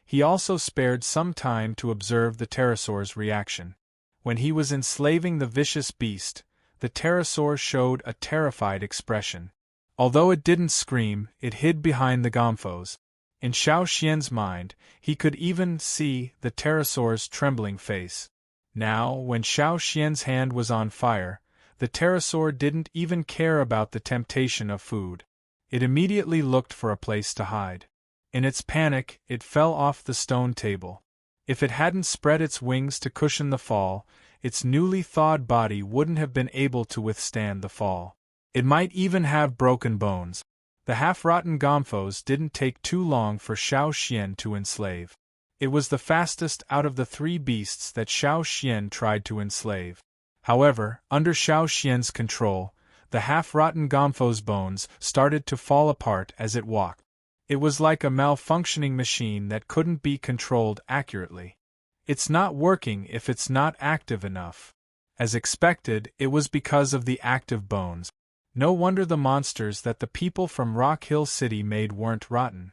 he also spared some time to observe the pterosaur's reaction. When he was enslaving the vicious beast, the pterosaur showed a terrified expression. Although it didn't scream, it hid behind the gomphos. In Xiao Xian's mind, he could even see the pterosaur's trembling face. Now, when Xiao Xian's hand was on fire, the pterosaur didn't even care about the temptation of food. It immediately looked for a place to hide. In its panic, it fell off the stone table. If it hadn't spread its wings to cushion the fall, its newly thawed body wouldn't have been able to withstand the fall. It might even have broken bones. The half-rotten gomphos didn't take too long for Xiao Xian to enslave. It was the fastest out of the three beasts that Xiao Xian tried to enslave. However, under Xiao Xian's control, the half-rotten gomphos' bones started to fall apart as it walked. It was like a malfunctioning machine that couldn't be controlled accurately. It's not working if it's not active enough. As expected, it was because of the active bones. No wonder the monsters that the people from Rock Hill City made weren't rotten.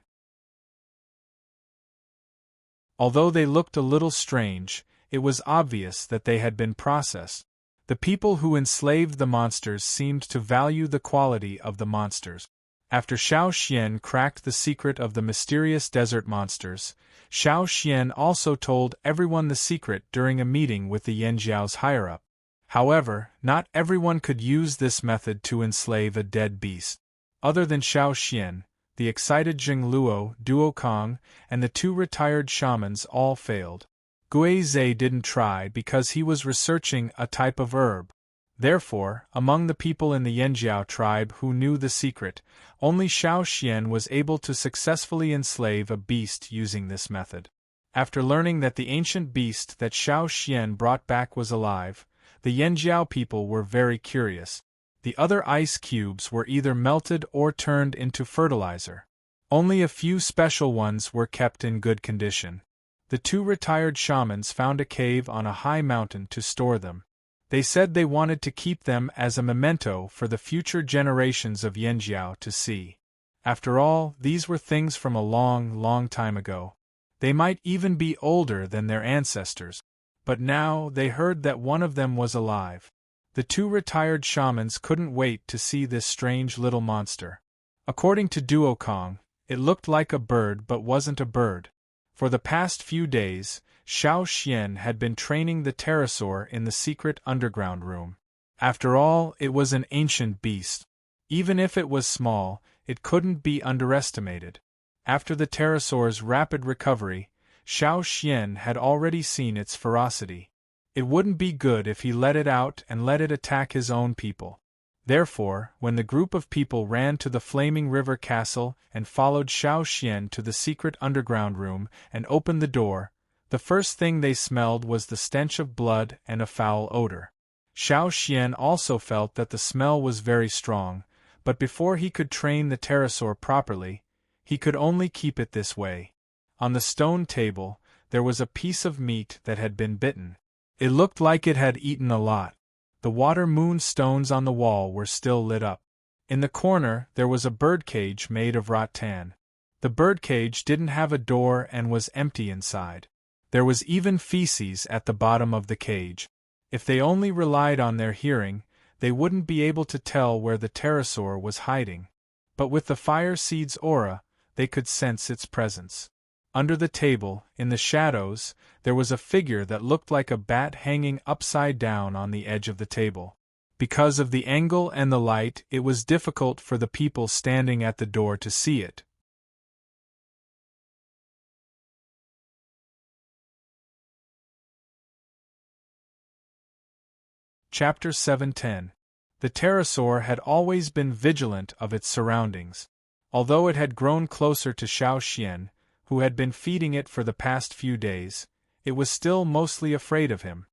Although they looked a little strange, it was obvious that they had been processed. The people who enslaved the monsters seemed to value the quality of the monsters. After Xiao Xian cracked the secret of the mysterious desert monsters, Xiao Xian also told everyone the secret during a meeting with the Yanjiao's higher-up. However, not everyone could use this method to enslave a dead beast. Other than Xiao Xian, the excited Jing Luo, Duo Kong, and the 2 retired shamans all failed. Gui Zhe didn't try because he was researching a type of herb. Therefore, among the people in the Yanjiao tribe who knew the secret, only Xiao Xian was able to successfully enslave a beast using this method. After learning that the ancient beast that Xiao Xian brought back was alive, the Yanjiao people were very curious. The other ice cubes were either melted or turned into fertilizer. Only a few special ones were kept in good condition. The 2 retired shamans found a cave on a high mountain to store them. They said they wanted to keep them as a memento for the future generations of Yanjiao to see. After all, these were things from a long, long time ago. They might even be older than their ancestors. But now they heard that one of them was alive. The 2 retired shamans couldn't wait to see this strange little monster. According to Duo Kong, it looked like a bird but wasn't a bird. For the past few days, Xiao Xian had been training the pterosaur in the secret underground room. After all, it was an ancient beast. Even if it was small, it couldn't be underestimated. After the pterosaur's rapid recovery, Xiao Xian had already seen its ferocity. It wouldn't be good if he let it out and let it attack his own people. Therefore, when the group of people ran to the Flaming River Castle and followed Xiao Xian to the secret underground room and opened the door, the first thing they smelled was the stench of blood and a foul odor. Xiao Xian also felt that the smell was very strong, but before he could train the pterosaur properly, he could only keep it this way. On the stone table, there was a piece of meat that had been bitten. It looked like it had eaten a lot. The water moon stones on the wall were still lit up. In the corner, there was a birdcage made of rattan. The birdcage didn't have a door and was empty inside. There was even feces at the bottom of the cage. If they only relied on their hearing, they wouldn't be able to tell where the pterosaur was hiding. But with the fire seed's aura, they could sense its presence. Under the table, in the shadows, there was a figure that looked like a bat hanging upside down on the edge of the table. Because of the angle and the light, it was difficult for the people standing at the door to see it. Chapter 710. The pterosaur had always been vigilant of its surroundings. Although it had grown closer to Xiao Xian, who had been feeding it for the past few days, it was still mostly afraid of him.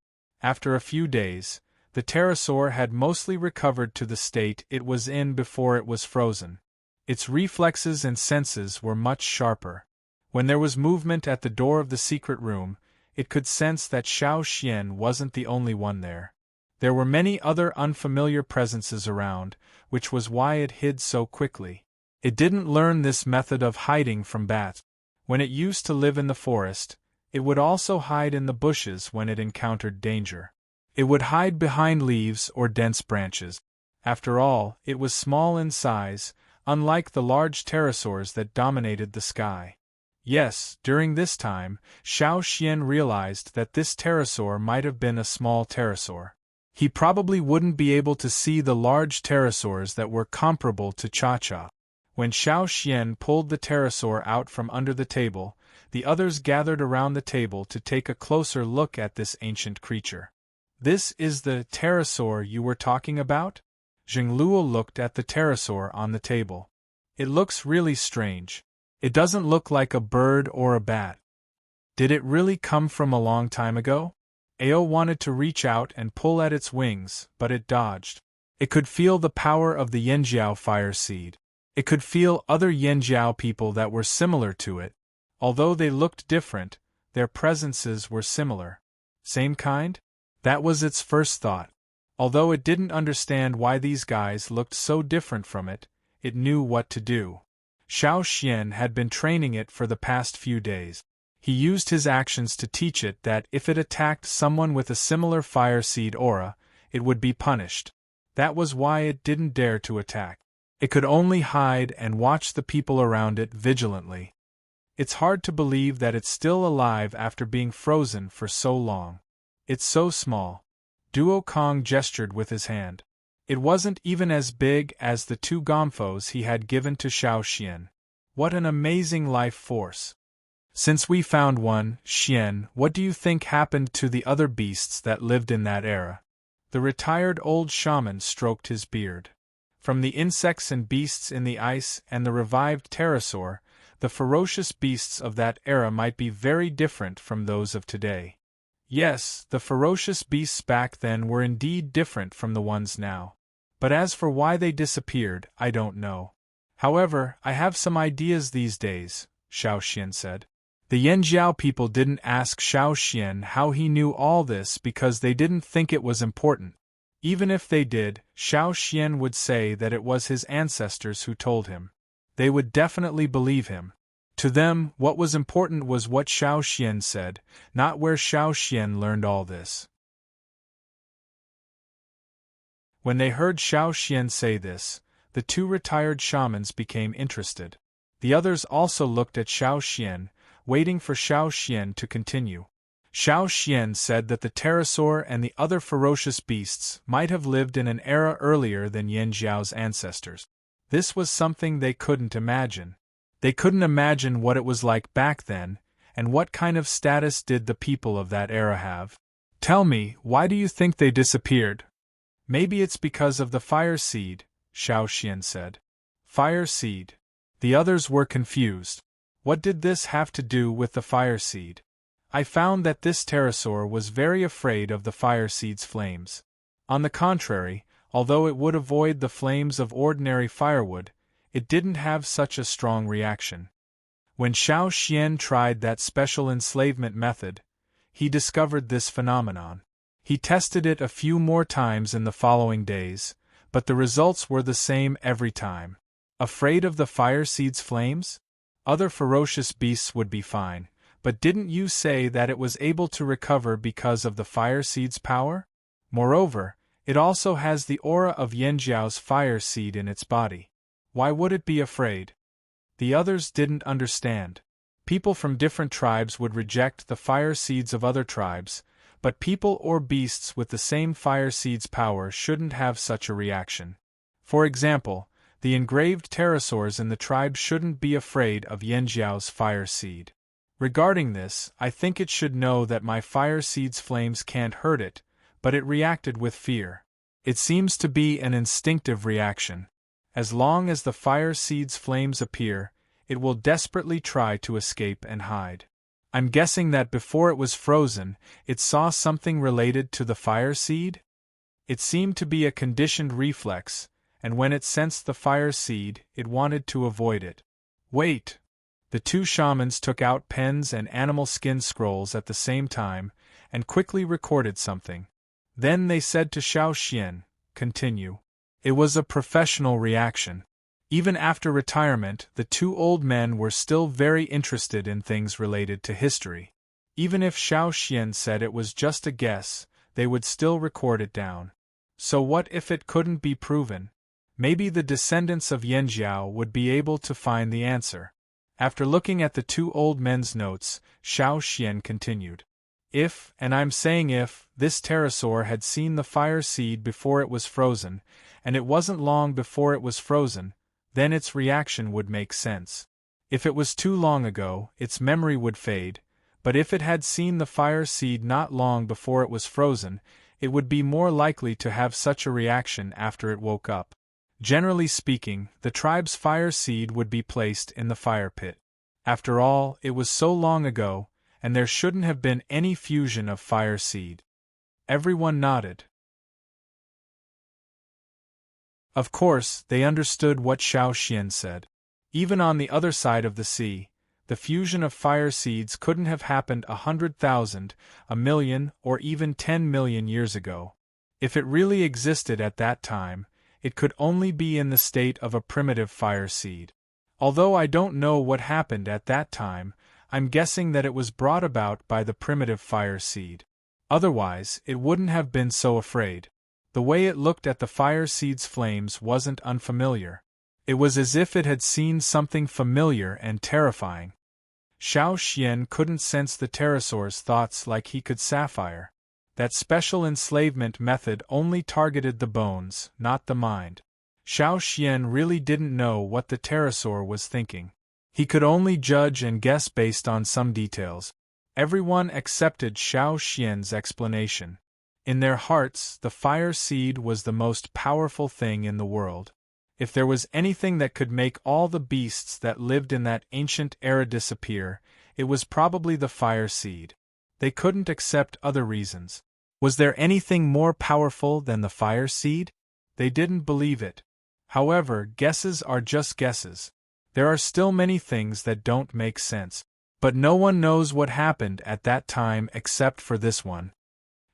After a few days, the pterosaur had mostly recovered to the state it was in before it was frozen. Its reflexes and senses were much sharper. When there was movement at the door of the secret room, it could sense that Xiao Xian wasn't the only one there. There were many other unfamiliar presences around, which was why it hid so quickly. It didn't learn this method of hiding from bats. When it used to live in the forest, it would also hide in the bushes when it encountered danger. It would hide behind leaves or dense branches. After all, it was small in size, unlike the large pterosaurs that dominated the sky. Yes, during this time, Xiao Xian realized that this pterosaur might have been a small pterosaur. He probably wouldn't be able to see the large pterosaurs that were comparable to Cha-Cha. When Xiao Xian pulled the pterosaur out from under the table, the others gathered around the table to take a closer look at this ancient creature. "This is the pterosaur you were talking about?" Jing Luo looked at the pterosaur on the table. "It looks really strange. It doesn't look like a bird or a bat. Did it really come from a long time ago?" Ao wanted to reach out and pull at its wings, but it dodged. It could feel the power of the Yanjiao fire seed. It could feel other Yanjiao people that were similar to it. Although they looked different, their presences were similar. Same kind? That was its first thought. Although it didn't understand why these guys looked so different from it, it knew what to do. Xiao Xian had been training it for the past few days. He used his actions to teach it that if it attacked someone with a similar fire seed aura, it would be punished. That was why it didn't dare to attack. It could only hide and watch the people around it vigilantly. It's hard to believe that it's still alive after being frozen for so long. It's so small. Duo Kong gestured with his hand. It wasn't even as big as the 2 gomphos he had given to Xiao Xian. What an amazing life force! Since we found one, Xian, what do you think happened to the other beasts that lived in that era? The retired old shaman stroked his beard. From the insects and beasts in the ice and the revived pterosaur, the ferocious beasts of that era might be very different from those of today. Yes, the ferocious beasts back then were indeed different from the ones now. But as for why they disappeared, I don't know. However, I have some ideas these days, Xiao Xian said. The Yanjiao people didn't ask Xiao Xian how he knew all this because they didn't think it was important. Even if they did, Xiao Xian would say that it was his ancestors who told him. They would definitely believe him. To them, what was important was what Xiao Xian said, not where Xiao Xian learned all this. When they heard Xiao Xian say this, the 2 retired shamans became interested. The others also looked at Xiao Xian, waiting for Xiao Xian to continue. Xiao Xian said that the pterosaur and the other ferocious beasts might have lived in an era earlier than Yanjiao's ancestors. This was something they couldn't imagine. They couldn't imagine what it was like back then, and what kind of status did the people of that era have. Tell me, why do you think they disappeared? Maybe it's because of the fire seed, Xiao Xian said. Fire seed. The others were confused. What did this have to do with the fire seed? I found that this pterosaur was very afraid of the fire seed's flames. On the contrary, although it would avoid the flames of ordinary firewood, it didn't have such a strong reaction. When Xiao Xian tried that special enslavement method, he discovered this phenomenon. He tested it a few more times in the following days, but the results were the same every time. Afraid of the fire seed's flames? Other ferocious beasts would be fine, but didn't you say that it was able to recover because of the fire seed's power? Moreover, it also has the aura of Yanjiao's fire seed in its body. Why would it be afraid? The others didn't understand. People from different tribes would reject the fire seeds of other tribes, but people or beasts with the same fire seed's power shouldn't have such a reaction. For example, the engraved pterosaurs in the tribe shouldn't be afraid of Yanjiao's fire seed. Regarding this, I think it should know that my fire seed's flames can't hurt it, but it reacted with fear. It seems to be an instinctive reaction. As long as the fire seed's flames appear, it will desperately try to escape and hide. I'm guessing that before it was frozen, it saw something related to the fire seed? It seemed to be a conditioned reflex, and when it sensed the fire seed, it wanted to avoid it. Wait! The 2 shamans took out pens and animal skin scrolls at the same time, and quickly recorded something. Then they said to Xiao Xian, "Continue." It was a professional reaction. Even after retirement, the 2 old men were still very interested in things related to history. Even if Xiao Xian said it was just a guess, they would still record it down. So what if it couldn't be proven? Maybe the descendants of Yanjiao would be able to find the answer. After looking at the 2 old men's notes, Xiao Xian continued. If, and I'm saying if, this pterosaur had seen the fire seed before it was frozen, and it wasn't long before it was frozen, then its reaction would make sense. If it was too long ago, its memory would fade, but if it had seen the fire seed not long before it was frozen, it would be more likely to have such a reaction after it woke up. Generally speaking, the tribe's fire seed would be placed in the fire pit. After all, it was so long ago, and there shouldn't have been any fusion of fire seed. Everyone nodded. Of course, they understood what Xiao Xian said. Even on the other side of the sea, the fusion of fire seeds couldn't have happened 100,000, 1,000,000, or even 10 million years ago. If it really existed at that time, it could only be in the state of a primitive fire seed. Although I don't know what happened at that time, I'm guessing that it was brought about by the primitive fire seed. Otherwise, it wouldn't have been so afraid. The way it looked at the fire seed's flames wasn't unfamiliar. It was as if it had seen something familiar and terrifying. Xiao Xian couldn't sense the pterosaur's thoughts like he could Sapphire. That special enslavement method only targeted the bones, not the mind. Xiao Xian really didn't know what the pterosaur was thinking. He could only judge and guess based on some details. Everyone accepted Xiao Xian's explanation. In their hearts, the fire seed was the most powerful thing in the world. If there was anything that could make all the beasts that lived in that ancient era disappear, it was probably the fire seed. They couldn't accept other reasons. Was there anything more powerful than the fire seed? They didn't believe it. However, guesses are just guesses. There are still many things that don't make sense. But no one knows what happened at that time except for this one.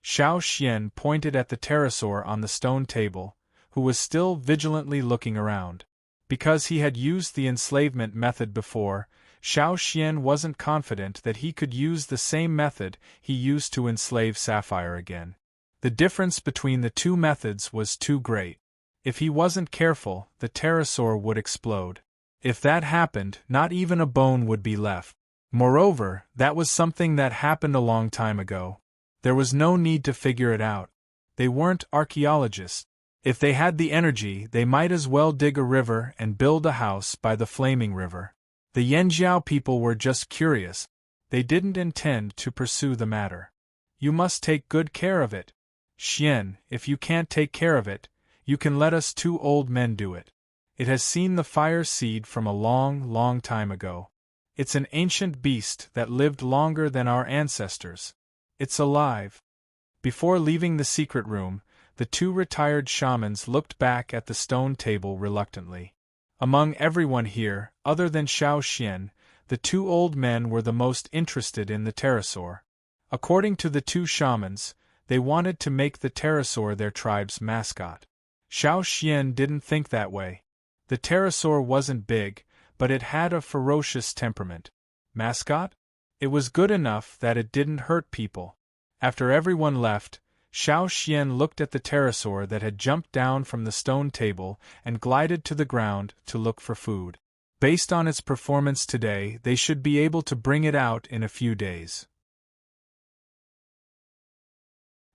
Xiao Xian pointed at the pterosaur on the stone table, who was still vigilantly looking around. Because he had used the enslavement method before, Xiao Xian wasn't confident that he could use the same method he used to enslave Sapphire again. The difference between the two methods was too great. If he wasn't careful, the pterosaur would explode. If that happened, not even a bone would be left. Moreover, that was something that happened a long time ago. There was no need to figure it out. They weren't archaeologists. If they had the energy, they might as well dig a river and build a house by the flaming river. The Yanjiao people were just curious. They didn't intend to pursue the matter. You must take good care of it. Xian, if you can't take care of it, you can let us two old men do it. It has seen the fire seed from a long, long time ago. It's an ancient beast that lived longer than our ancestors. It's alive. Before leaving the secret room, the two retired shamans looked back at the stone table reluctantly. Among everyone here, other than Xiao Xian, the two old men were the most interested in the pterosaur. According to the two shamans, they wanted to make the pterosaur their tribe's mascot. Xiao Xian didn't think that way. The pterosaur wasn't big, but it had a ferocious temperament. Mascot? It was good enough that it didn't hurt people. After everyone left, Xiao Xian looked at the pterosaur that had jumped down from the stone table and glided to the ground to look for food. Based on its performance today, they should be able to bring it out in a few days.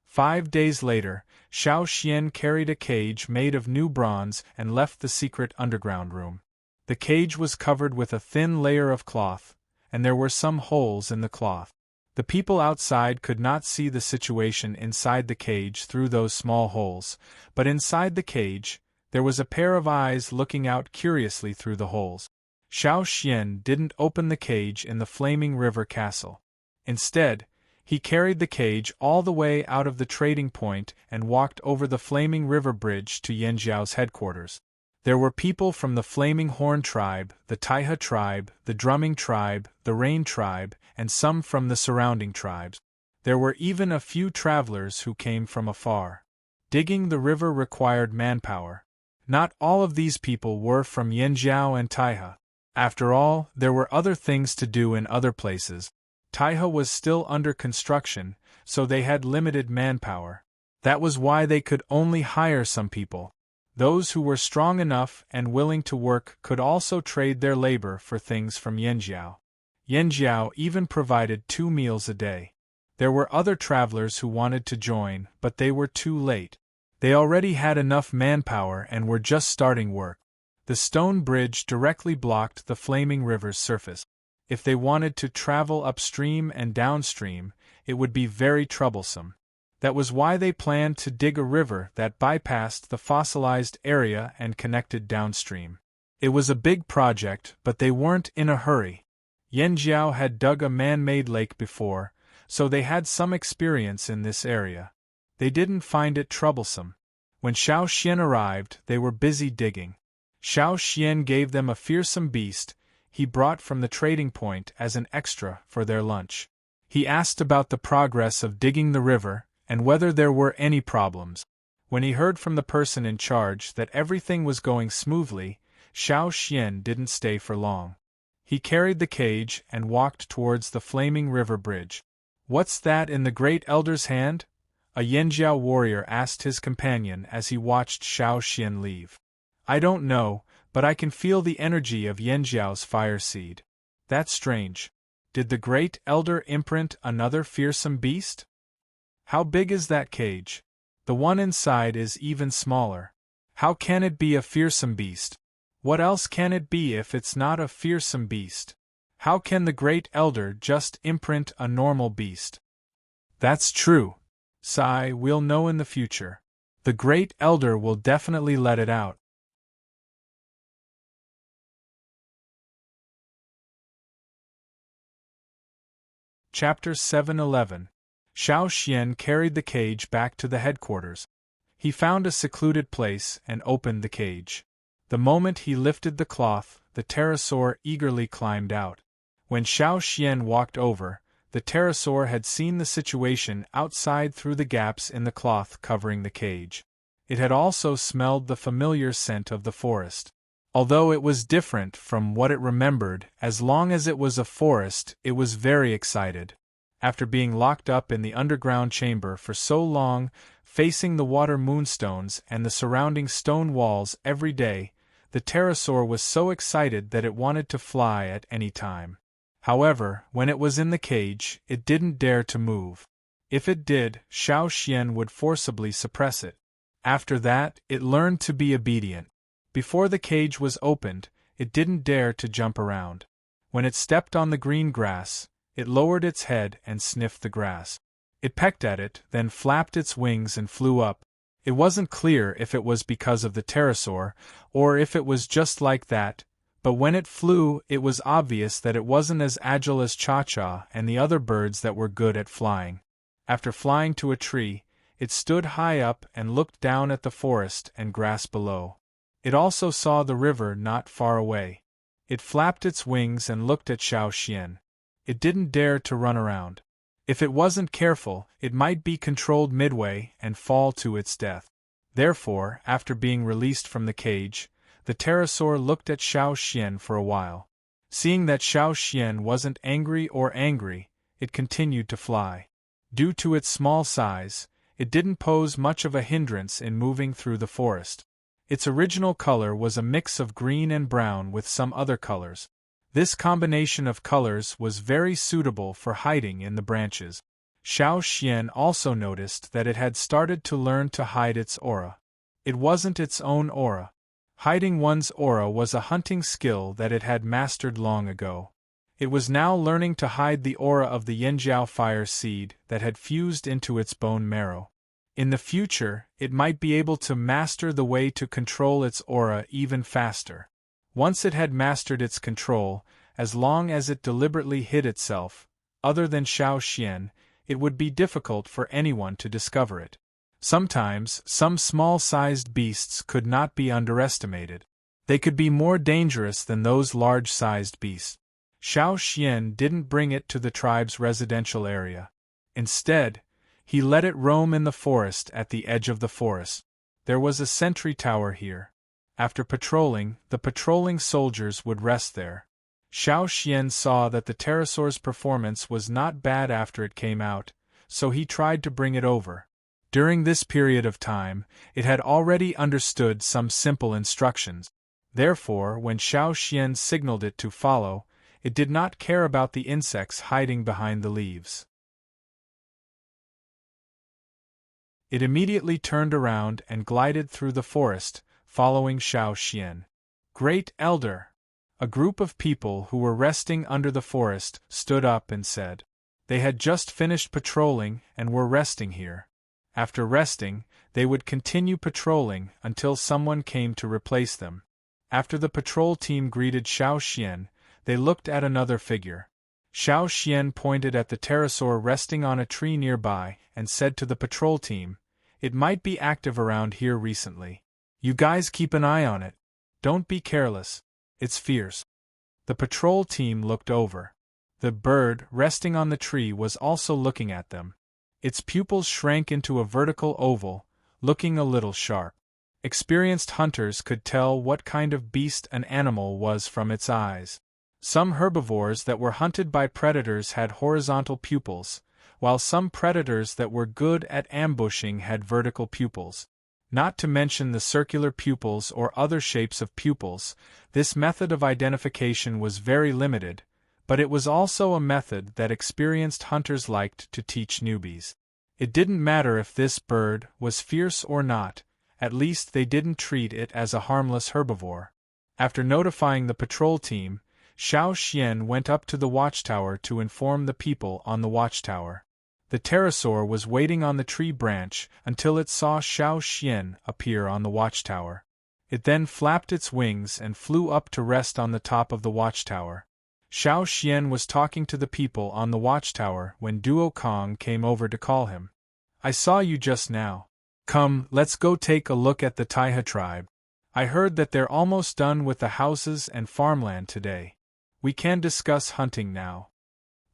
5 days later, Xiao Xian carried a cage made of new bronze and left the secret underground room. The cage was covered with a thin layer of cloth, and there were some holes in the cloth. The people outside could not see the situation inside the cage through those small holes, but inside the cage, there was a pair of eyes looking out curiously through the holes. Xiao Xian didn't open the cage in the Flaming River Castle. Instead, he carried the cage all the way out of the trading point and walked over the Flaming River Bridge to Yanjiao's headquarters. There were people from the Flaming Horn tribe, the Taiha tribe, the Drumming tribe, the Rain tribe, and some from the surrounding tribes. There were even a few travelers who came from afar. Digging the river required manpower. Not all of these people were from Yanjiao and Taiha. After all, there were other things to do in other places. Taiha was still under construction, so they had limited manpower. That was why they could only hire some people. Those who were strong enough and willing to work could also trade their labor for things from Yanjiao. Yanjiao even provided 2 meals a day. There were other travelers who wanted to join, but they were too late. They already had enough manpower and were just starting work. The stone bridge directly blocked the Flaming River's surface. If they wanted to travel upstream and downstream, it would be very troublesome. That was why they planned to dig a river that bypassed the fossilized area and connected downstream. It was a big project, but they weren't in a hurry. Yanjiao had dug a man-made lake before, so they had some experience in this area. They didn't find it troublesome. When Xiao Xian arrived, they were busy digging. Xiao Xian gave them a fearsome beast he brought from the trading point as an extra for their lunch. He asked about the progress of digging the river, and whether there were any problems. When he heard from the person in charge that everything was going smoothly, Xiao Xian didn't stay for long. He carried the cage and walked towards the Flaming River Bridge. "What's that in the Great Elder's hand?" A Yanjiao warrior asked his companion as he watched Xiao Xian leave. I don't know, but I can feel the energy of Yanjiao's fire seed. That's strange. Did the great elder imprint another fearsome beast? How big is that cage? The one inside is even smaller. How can it be a fearsome beast? What else can it be if it's not a fearsome beast? How can the great elder just imprint a normal beast? That's true. Sigh, we'll know in the future. The great elder will definitely let it out. Chapter 711. Xiao Xian carried the cage back to the headquarters. He found a secluded place and opened the cage. The moment he lifted the cloth, the pterosaur eagerly climbed out. When Xiao Xian walked over, the pterosaur had seen the situation outside through the gaps in the cloth covering the cage. It had also smelled the familiar scent of the forest. Although it was different from what it remembered, as long as it was a forest, it was very excited. After being locked up in the underground chamber for so long, facing the water moonstones and the surrounding stone walls every day, the pterosaur was so excited that it wanted to fly at any time. However, when it was in the cage, it didn't dare to move. If it did, Xiao Xian would forcibly suppress it. After that, it learned to be obedient. Before the cage was opened, it didn't dare to jump around. When it stepped on the green grass, it lowered its head and sniffed the grass. It pecked at it, then flapped its wings and flew up. It wasn't clear if it was because of the pterosaur, or if it was just like that, but when it flew, it was obvious that it wasn't as agile as Cha-Cha and the other birds that were good at flying. After flying to a tree, it stood high up and looked down at the forest and grass below. It also saw the river not far away. It flapped its wings and looked at Xiao Xian. It didn't dare to run around. If it wasn't careful, it might be controlled midway and fall to its death. Therefore, after being released from the cage, the pterosaur looked at Xiao Xian for a while. Seeing that Xiao Xian wasn't angry, it continued to fly. Due to its small size, it didn't pose much of a hindrance in moving through the forest. Its original color was a mix of green and brown with some other colors. This combination of colors was very suitable for hiding in the branches. Xiao Xian also noticed that it had started to learn to hide its aura. It wasn't its own aura. Hiding one's aura was a hunting skill that it had mastered long ago. It was now learning to hide the aura of the Yanjiao fire seed that had fused into its bone marrow. In the future, it might be able to master the way to control its aura even faster. Once it had mastered its control, as long as it deliberately hid itself, other than Xiao Xian, it would be difficult for anyone to discover it. Sometimes, some small-sized beasts could not be underestimated. They could be more dangerous than those large-sized beasts. Xiao Xian didn't bring it to the tribe's residential area. Instead, he let it roam in the forest at the edge of the forest. There was a sentry tower here. After patrolling, the patrolling soldiers would rest there. Xiao Xian saw that the pterosaur's performance was not bad after it came out, so he tried to bring it over. During this period of time, it had already understood some simple instructions. Therefore, when Xiao Xian signaled it to follow, it did not care about the insects hiding behind the leaves. It immediately turned around and glided through the forest, following Xiao Xian. Great Elder! A group of people who were resting under the forest stood up and said. They had just finished patrolling and were resting here. After resting, they would continue patrolling until someone came to replace them. After the patrol team greeted Xiao Xian, they looked at another figure. Xiao Xian pointed at the pterosaur resting on a tree nearby and said to the patrol team, "It might be active around here recently. You guys keep an eye on it. Don't be careless. It's fierce." The patrol team looked over. The bird resting on the tree was also looking at them. Its pupils shrank into a vertical oval, looking a little sharp. Experienced hunters could tell what kind of beast an animal was from its eyes. Some herbivores that were hunted by predators had horizontal pupils, while some predators that were good at ambushing had vertical pupils. Not to mention the circular pupils or other shapes of pupils, this method of identification was very limited, but it was also a method that experienced hunters liked to teach newbies. It didn't matter if this bird was fierce or not, at least they didn't treat it as a harmless herbivore. After notifying the patrol team, Xiao Xian went up to the watchtower to inform the people on the watchtower. The pterosaur was waiting on the tree branch until it saw Xiao Xian appear on the watchtower. It then flapped its wings and flew up to rest on the top of the watchtower. Xiao Xian was talking to the people on the watchtower when Duo Kong came over to call him. "I saw you just now. Come, let's go take a look at the Taiha tribe. I heard that they're almost done with the houses and farmland today. We can discuss hunting now."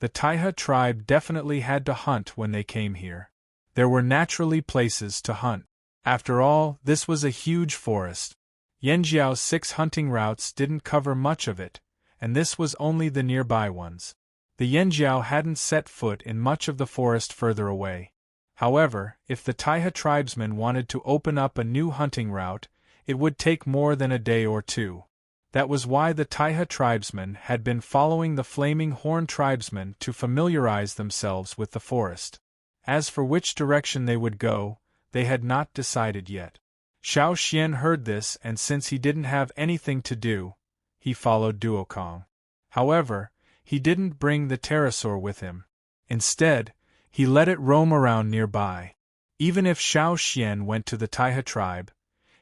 The Taiha tribe definitely had to hunt when they came here. There were naturally places to hunt. After all, this was a huge forest. Yanjiao's 6 hunting routes didn't cover much of it, and this was only the nearby ones. The Yanjiao hadn't set foot in much of the forest further away. However, if the Taiha tribesmen wanted to open up a new hunting route, it would take more than a day or two. That was why the Taiha tribesmen had been following the Flaming Horn tribesmen to familiarize themselves with the forest. As for which direction they would go, they had not decided yet. Xiao Xian heard this, and since he didn't have anything to do, he followed Duokong. However, he didn't bring the pterosaur with him. Instead, he let it roam around nearby. Even if Xiao Xian went to the Taiha tribe,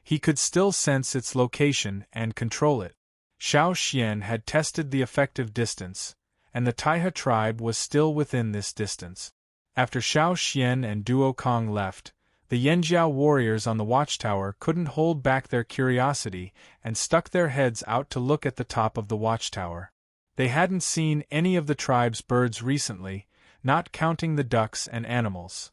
he could still sense its location and control it. Xiao Xian had tested the effective distance, and the Taiha tribe was still within this distance. After Xiao Xian and Duo Kong left, the Yanjiao warriors on the watchtower couldn't hold back their curiosity and stuck their heads out to look at the top of the watchtower. They hadn't seen any of the tribe's birds recently, not counting the ducks and animals.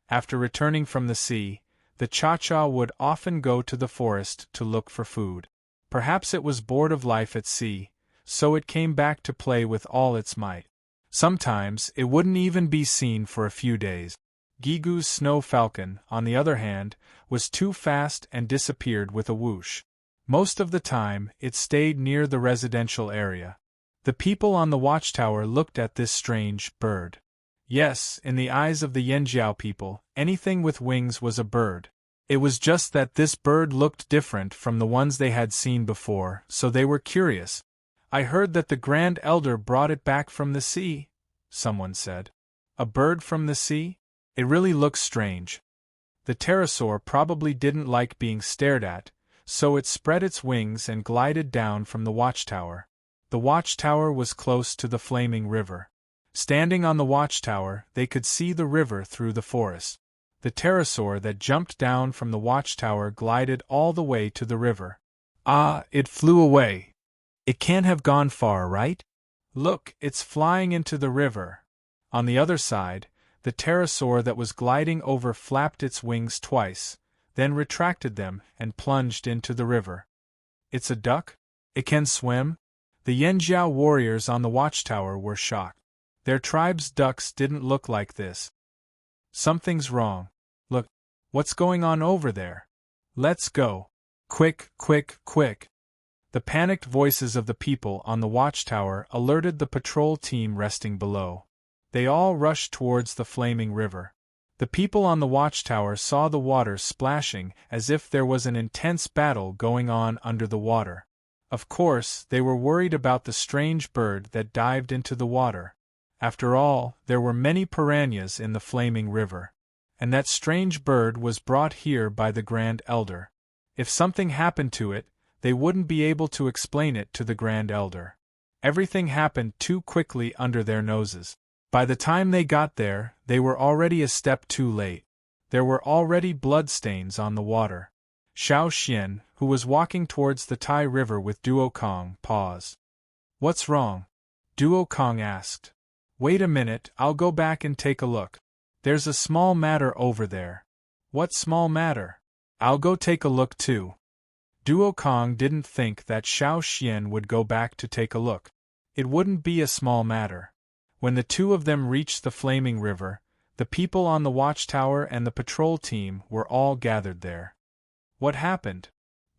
After returning from the sea, the Cha-Cha would often go to the forest to look for food. Perhaps it was bored of life at sea, so it came back to play with all its might. Sometimes it wouldn't even be seen for a few days. Gigu's snow falcon, on the other hand, was too fast and disappeared with a whoosh. Most of the time, it stayed near the residential area. The people on the watchtower looked at this strange bird. Yes, in the eyes of the Yanjiao people, anything with wings was a bird. It was just that this bird looked different from the ones they had seen before, so they were curious. "I heard that the Grand Elder brought it back from the sea," someone said. "A bird from the sea? It really looks strange." The pterosaur probably didn't like being stared at, so it spread its wings and glided down from the watchtower. The watchtower was close to the flaming river. Standing on the watchtower, they could see the river through the forest. The pterosaur that jumped down from the watchtower glided all the way to the river. Ah, it flew away. It can't have gone far, right? Look, it's flying into the river. On the other side, the pterosaur that was gliding over flapped its wings twice, then retracted them and plunged into the river. It's a duck? It can swim? The Yanjiao warriors on the watchtower were shocked. Their tribe's ducks didn't look like this. Something's wrong. Look, what's going on over there? Let's go. Quick, quick, quick. The panicked voices of the people on the watchtower alerted the patrol team resting below. They all rushed towards the flaming river. The people on the watchtower saw the water splashing as if there was an intense battle going on under the water. Of course, they were worried about the strange bird that dived into the water. After all, there were many piranhas in the flaming river. And that strange bird was brought here by the Grand Elder. If something happened to it, they wouldn't be able to explain it to the Grand Elder. Everything happened too quickly under their noses. By the time they got there, they were already a step too late. There were already bloodstains on the water. Xiao Xian, who was walking towards the Tai River with Duo Kong, paused. "What's wrong?" Duo Kong asked. "Wait a minute, I'll go back and take a look. There's a small matter over there." "What small matter?" "I'll go take a look too." Duo Kong didn't think that Xiao Xian would go back to take a look. It wouldn't be a small matter. When the two of them reached the flaming river, the people on the watchtower and the patrol team were all gathered there. What happened?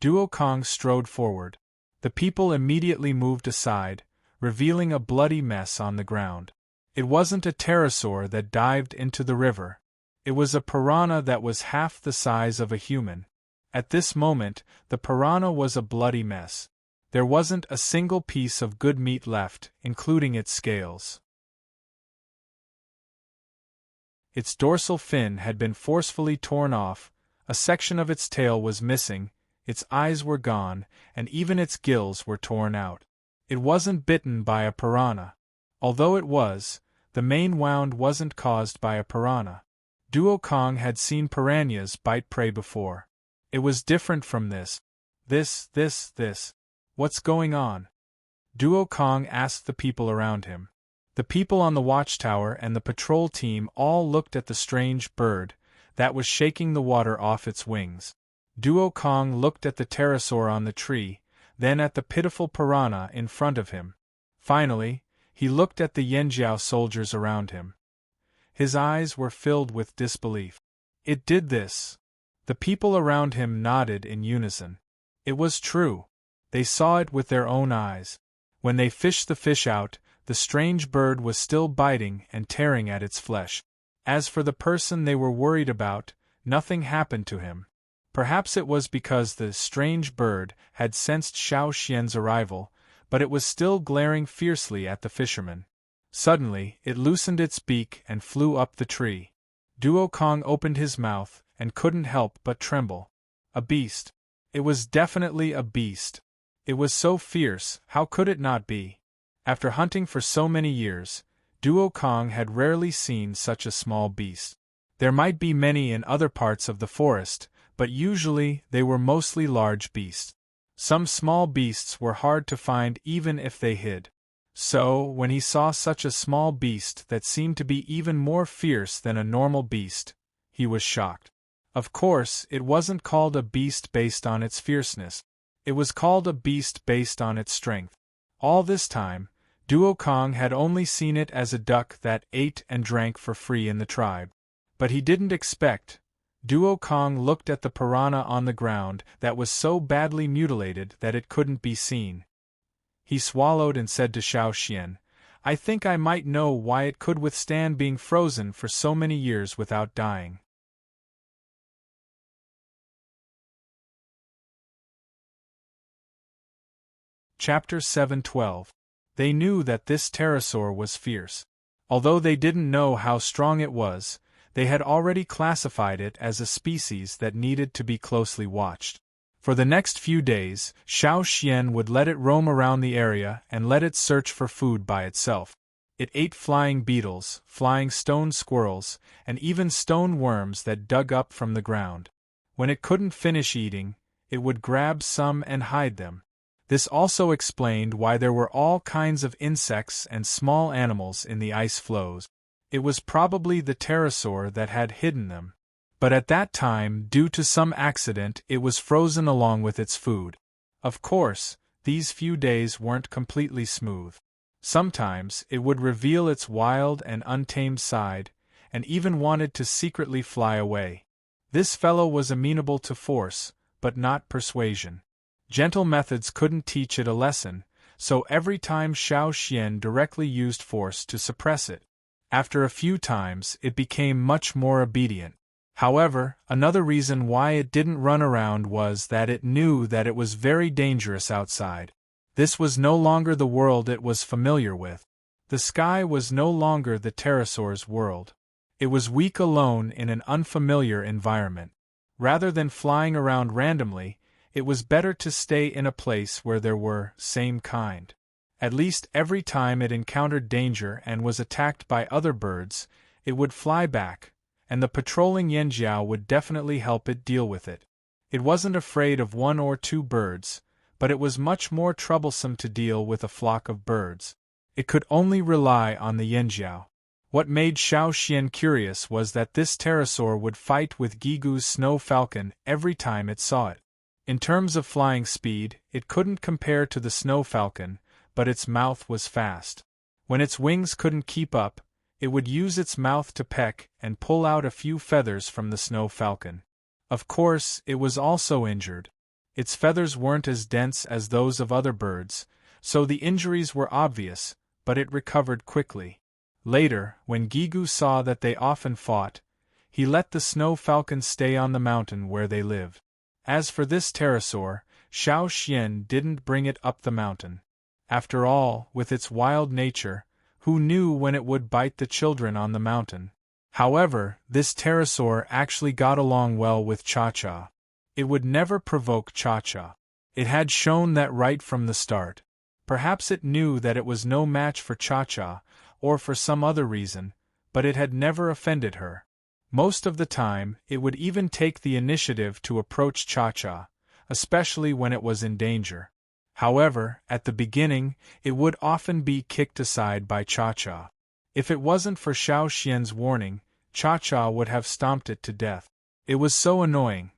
Duo Kong strode forward. The people immediately moved aside, revealing a bloody mess on the ground. It wasn't a pterosaur that dived into the river. It was a piranha that was half the size of a human. At this moment, the piranha was a bloody mess. There wasn't a single piece of good meat left, including its scales. Its dorsal fin had been forcefully torn off, a section of its tail was missing, its eyes were gone, and even its gills were torn out. It wasn't bitten by a piranha. Although it was, the main wound wasn't caused by a piranha. Duo Kong had seen piranhas bite prey before. It was different from this. This. What's going on? Duo Kong asked the people around him. The people on the watchtower and the patrol team all looked at the strange bird that was shaking the water off its wings. Duo Kong looked at the pterosaur on the tree, then at the pitiful piranha in front of him. Finally, he looked at the Yanjiao soldiers around him. His eyes were filled with disbelief. It did this. The people around him nodded in unison. It was true. They saw it with their own eyes. When they fished the fish out, the strange bird was still biting and tearing at its flesh. As for the person they were worried about, nothing happened to him. Perhaps it was because the strange bird had sensed Xiao Xian's arrival, but it was still glaring fiercely at the fisherman. Suddenly, it loosened its beak and flew up the tree. Duo Kong opened his mouth and couldn't help but tremble. A beast. It was definitely a beast. It was so fierce, how could it not be? After hunting for so many years, Duo Kong had rarely seen such a small beast. There might be many in other parts of the forest, but usually they were mostly large beasts. Some small beasts were hard to find even if they hid. So, when he saw such a small beast that seemed to be even more fierce than a normal beast, he was shocked. Of course, it wasn't called a beast based on its fierceness. It was called a beast based on its strength. All this time, Duo Kong had only seen it as a duck that ate and drank for free in the tribe. But he didn't expect. Duo Kong looked at the piranha on the ground that was so badly mutilated that it couldn't be seen. He swallowed and said to Xiao Xian, "I think I might know why it could withstand being frozen for so many years without dying." Chapter 7:12. They knew that this pterosaur was fierce. Although they didn't know how strong it was, they had already classified it as a species that needed to be closely watched. For the next few days, Xiao Xian would let it roam around the area and let it search for food by itself. It ate flying beetles, flying stone squirrels, and even stone worms that dug up from the ground. When it couldn't finish eating, it would grab some and hide them. This also explained why there were all kinds of insects and small animals in the ice floes. It was probably the pterosaur that had hidden them. But at that time, due to some accident, it was frozen along with its food. Of course, these few days weren't completely smooth. Sometimes, it would reveal its wild and untamed side, and even wanted to secretly fly away. This fellow was amenable to force, but not persuasion. Gentle methods couldn't teach it a lesson, so every time Xiao Xian directly used force to suppress it. After a few times, it became much more obedient. However, another reason why it didn't run around was that it knew that it was very dangerous outside. This was no longer the world it was familiar with. The sky was no longer the pterosaur's world. It was weak alone in an unfamiliar environment. Rather than flying around randomly, it was better to stay in a place where there were same kind. At least every time it encountered danger and was attacked by other birds, it would fly back, and the patrolling Yanjiao would definitely help it deal with it. It wasn't afraid of one or two birds, but it was much more troublesome to deal with a flock of birds. It could only rely on the Yanjiao. What made Xiao Xian curious was that this pterosaur would fight with Gigu's snow falcon every time it saw it. In terms of flying speed, it couldn't compare to the snow falcon, but its mouth was fast. When its wings couldn't keep up, it would use its mouth to peck and pull out a few feathers from the snow falcon. Of course, it was also injured. Its feathers weren't as dense as those of other birds, so the injuries were obvious, but it recovered quickly. Later, when Gigu saw that they often fought, he let the snow falcons stay on the mountain where they lived. As for this pterosaur, Xiao Xian didn't bring it up the mountain. After all, with its wild nature, who knew when it would bite the children on the mountain? However, this pterosaur actually got along well with Cha-Cha. It would never provoke Cha-Cha. It had shown that right from the start. Perhaps it knew that it was no match for Cha-Cha, or for some other reason, but it had never offended her. Most of the time, it would even take the initiative to approach Cha-Cha, especially when it was in danger. However, at the beginning, it would often be kicked aside by Cha-Cha. If it wasn't for Xiao Xian's warning, Cha-Cha would have stomped it to death. It was so annoying.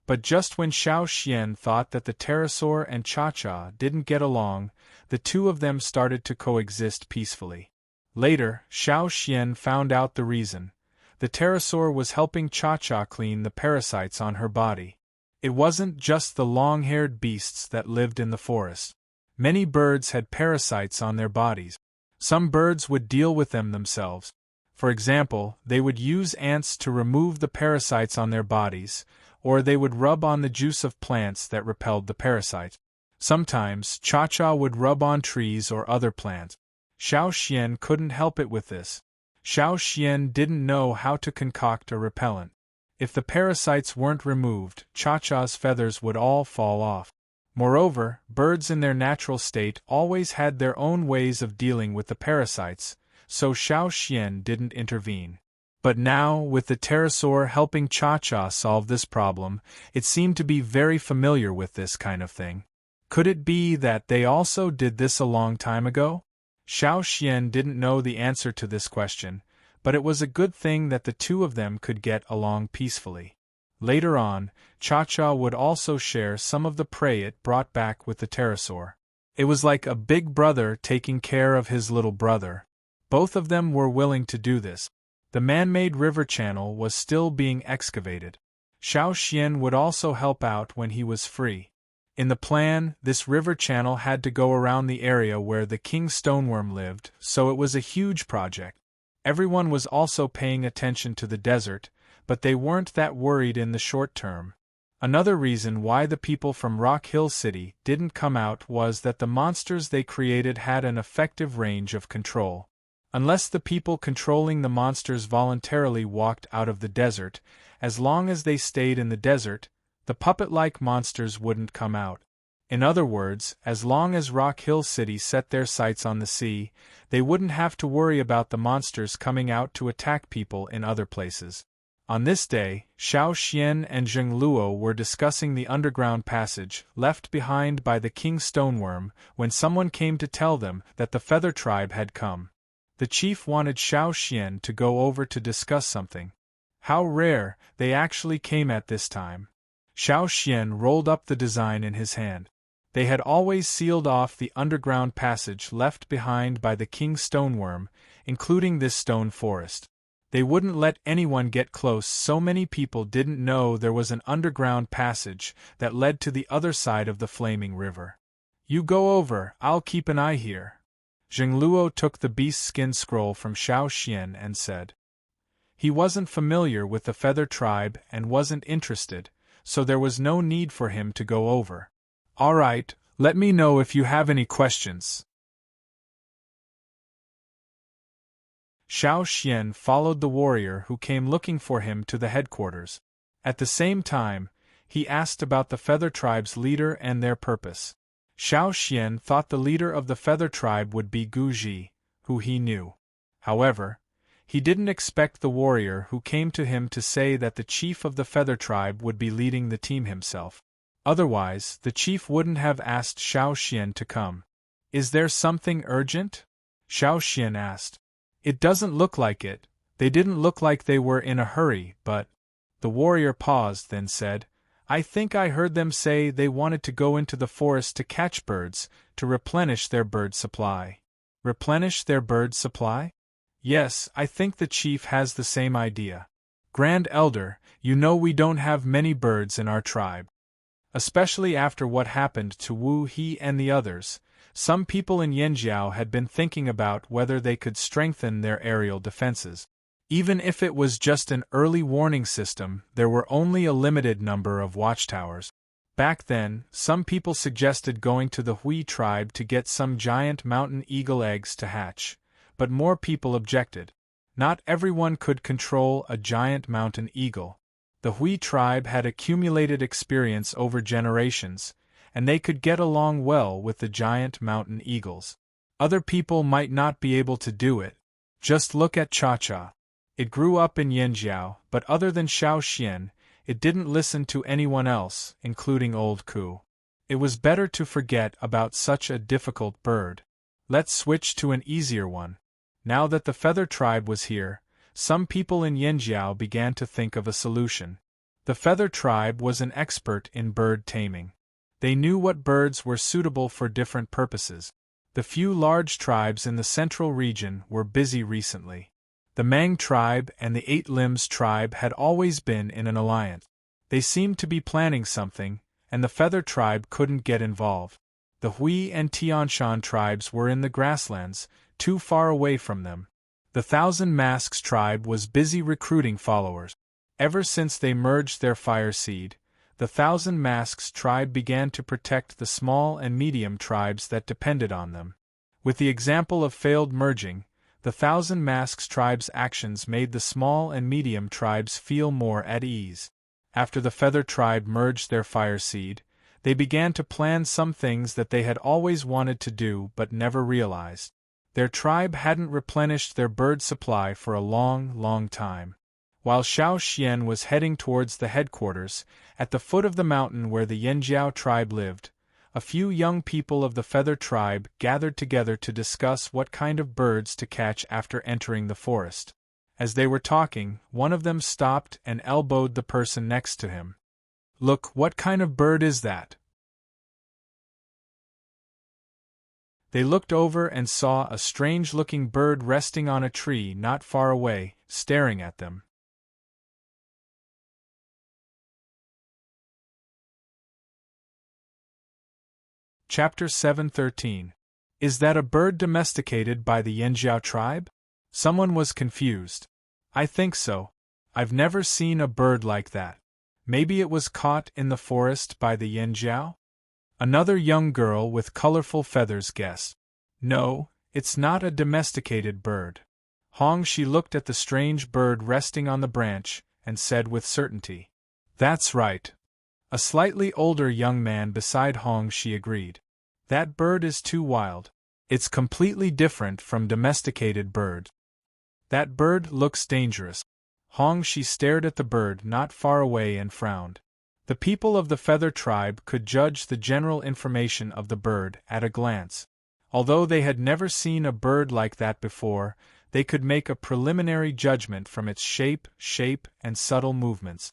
But just when Xiao Xian thought that the pterosaur and Cha-Cha didn't get along, the two of them started to coexist peacefully. Later, Xiao Xian found out the reason. The pterosaur was helping Cha-Cha clean the parasites on her body. It wasn't just the long-haired beasts that lived in the forest. Many birds had parasites on their bodies. Some birds would deal with them themselves. For example, they would use ants to remove the parasites on their bodies, or they would rub on the juice of plants that repelled the parasites. Sometimes, Cha-Cha would rub on trees or other plants. Xiao Xian couldn't help it with this. Xiao Xian didn't know how to concoct a repellent. If the parasites weren't removed, Cha-Cha's feathers would all fall off. Moreover, birds in their natural state always had their own ways of dealing with the parasites, so Xiao Xian didn't intervene. But now, with the pterosaur helping Cha-Cha solve this problem, it seemed to be very familiar with this kind of thing. Could it be that they also did this a long time ago? Xiao Xian didn't know the answer to this question, but it was a good thing that the two of them could get along peacefully. Later on, Cha-Cha would also share some of the prey it brought back with the pterosaur. It was like a big brother taking care of his little brother. Both of them were willing to do this. The man-made river channel was still being excavated. Xiao Xian would also help out when he was free. In the plan, this river channel had to go around the area where the king stoneworm lived, so it was a huge project. Everyone was also paying attention to the desert, but they weren't that worried in the short term. Another reason why the people from Rock Hill City didn't come out was that the monsters they created had an effective range of control. Unless the people controlling the monsters voluntarily walked out of the desert, as long as they stayed in the desert, the puppet-like monsters wouldn't come out. In other words, as long as Rock Hill City set their sights on the sea, they wouldn't have to worry about the monsters coming out to attack people in other places. On this day, Xiao Xian and Zheng Luo were discussing the underground passage left behind by the king stoneworm when someone came to tell them that the feather tribe had come. The chief wanted Xiao Xian to go over to discuss something. How rare they actually came at this time. Xiao Xian rolled up the design in his hand. They had always sealed off the underground passage left behind by the king stoneworm, including this stone forest. They wouldn't let anyone get close, so many people didn't know there was an underground passage that led to the other side of the flaming river. You go over, I'll keep an eye here. Zheng Luo took the beast skin scroll from Xiao Xian and said. He wasn't familiar with the feather tribe and wasn't interested, so there was no need for him to go over. All right, let me know if you have any questions. Xiao Xian followed the warrior who came looking for him to the headquarters. At the same time, he asked about the Feather Tribe's leader and their purpose. Xiao Xian thought the leader of the Feather Tribe would be Gu Ji, who he knew. However, he didn't expect the warrior who came to him to say that the chief of the Feather Tribe would be leading the team himself. Otherwise, the chief wouldn't have asked Xiao Xian to come. Is there something urgent? Xiao Xian asked. It doesn't look like it. They didn't look like they were in a hurry, but... The warrior paused, then said, I think I heard them say they wanted to go into the forest to catch birds, to replenish their bird supply. Replenish their bird supply? Yes, I think the chief has the same idea. Grand Elder, you know we don't have many birds in our tribe. Especially after what happened to Wu He and the others, some people in Yanjiao had been thinking about whether they could strengthen their aerial defenses. Even if it was just an early warning system, there were only a limited number of watchtowers. Back then, some people suggested going to the Hui tribe to get some giant mountain eagle eggs to hatch, but more people objected. Not everyone could control a giant mountain eagle. The Hui tribe had accumulated experience over generations, and they could get along well with the giant mountain eagles. Other people might not be able to do it. Just look at Cha-Cha. It grew up in Yanjiao, but other than Xiao Xian, it didn't listen to anyone else, including Old Ku. It was better to forget about such a difficult bird. Let's switch to an easier one. Now that the Feather Tribe was here, some people in Yanjiao began to think of a solution. The Feather Tribe was an expert in bird taming. They knew what birds were suitable for different purposes. The few large tribes in the central region were busy recently. The Mang tribe and the Eight Limbs tribe had always been in an alliance. They seemed to be planning something, and the Feather tribe couldn't get involved. The Hui and Tianshan tribes were in the grasslands, too far away from them. The Thousand Masks tribe was busy recruiting followers. Ever since they merged their fire seed, the Thousand Masks tribe began to protect the small and medium tribes that depended on them. With the example of failed merging, the Thousand Masks tribe's actions made the small and medium tribes feel more at ease. After the Feather tribe merged their fire seed, they began to plan some things that they had always wanted to do but never realized. Their tribe hadn't replenished their bird supply for a long time. While Xiao Xian was heading towards the headquarters, at the foot of the mountain where the Yanjiao tribe lived, a few young people of the Feather tribe gathered together to discuss what kind of birds to catch after entering the forest. As they were talking, one of them stopped and elbowed the person next to him. "Look, what kind of bird is that?" They looked over and saw a strange-looking bird resting on a tree not far away, staring at them. Chapter 713. Is that a bird domesticated by the Yanjiao tribe? Someone was confused. I think so. I've never seen a bird like that. Maybe it was caught in the forest by the Yanjiao? Another young girl with colorful feathers guessed. No, it's not a domesticated bird. She looked at the strange bird resting on the branch, and said with certainty. That's right. A slightly older young man beside she agreed. That bird is too wild. It's completely different from domesticated birds. That bird looks dangerous. She stared at the bird not far away and frowned. The people of the Feather tribe could judge the general information of the bird at a glance. Although they had never seen a bird like that before, they could make a preliminary judgment from its shape, and subtle movements.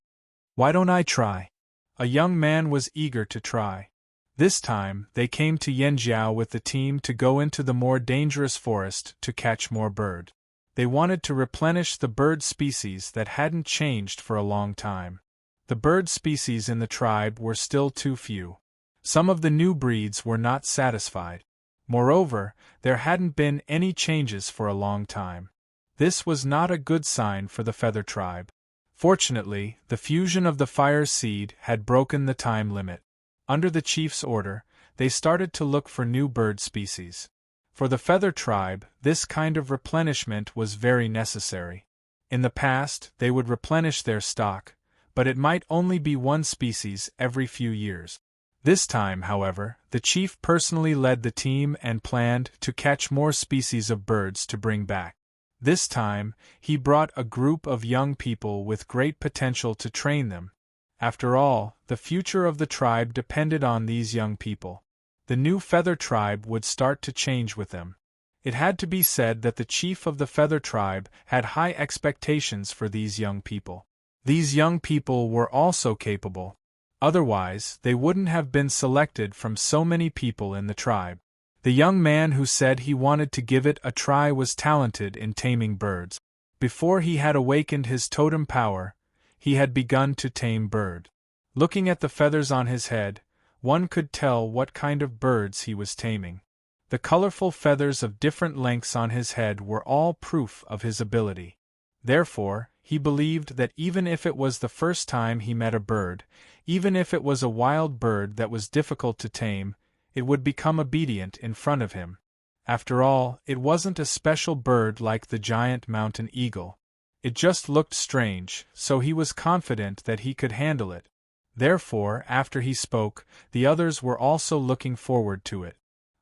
Why don't I try? A young man was eager to try. This time, they came to Yanjiao with the team to go into the more dangerous forest to catch more bird. They wanted to replenish the bird species that hadn't changed for a long time. The bird species in the tribe were still too few. Some of the new breeds were not satisfied. Moreover, there hadn't been any changes for a long time. This was not a good sign for the Feather tribe. Fortunately, the fusion of the fire seed had broken the time limit. Under the chief's order, they started to look for new bird species. For the Feather tribe, this kind of replenishment was very necessary. In the past, they would replenish their stock, but it might only be one species every few years. This time, however, the chief personally led the team and planned to catch more species of birds to bring back. This time, he brought a group of young people with great potential to train them. After all, the future of the tribe depended on these young people. The new Feather tribe would start to change with them. It had to be said that the chief of the Feather tribe had high expectations for these young people. These young people were also capable. Otherwise, they wouldn't have been selected from so many people in the tribe. The young man who said he wanted to give it a try was talented in taming birds. Before he had awakened his totem power, he had begun to tame birds. Looking at the feathers on his head, one could tell what kind of birds he was taming. The colorful feathers of different lengths on his head were all proof of his ability. Therefore, he believed that even if it was the first time he met a bird, even if it was a wild bird that was difficult to tame, it would become obedient in front of him. After all, it wasn't a special bird like the giant mountain eagle. It just looked strange, so he was confident that he could handle it. Therefore, after he spoke, the others were also looking forward to it.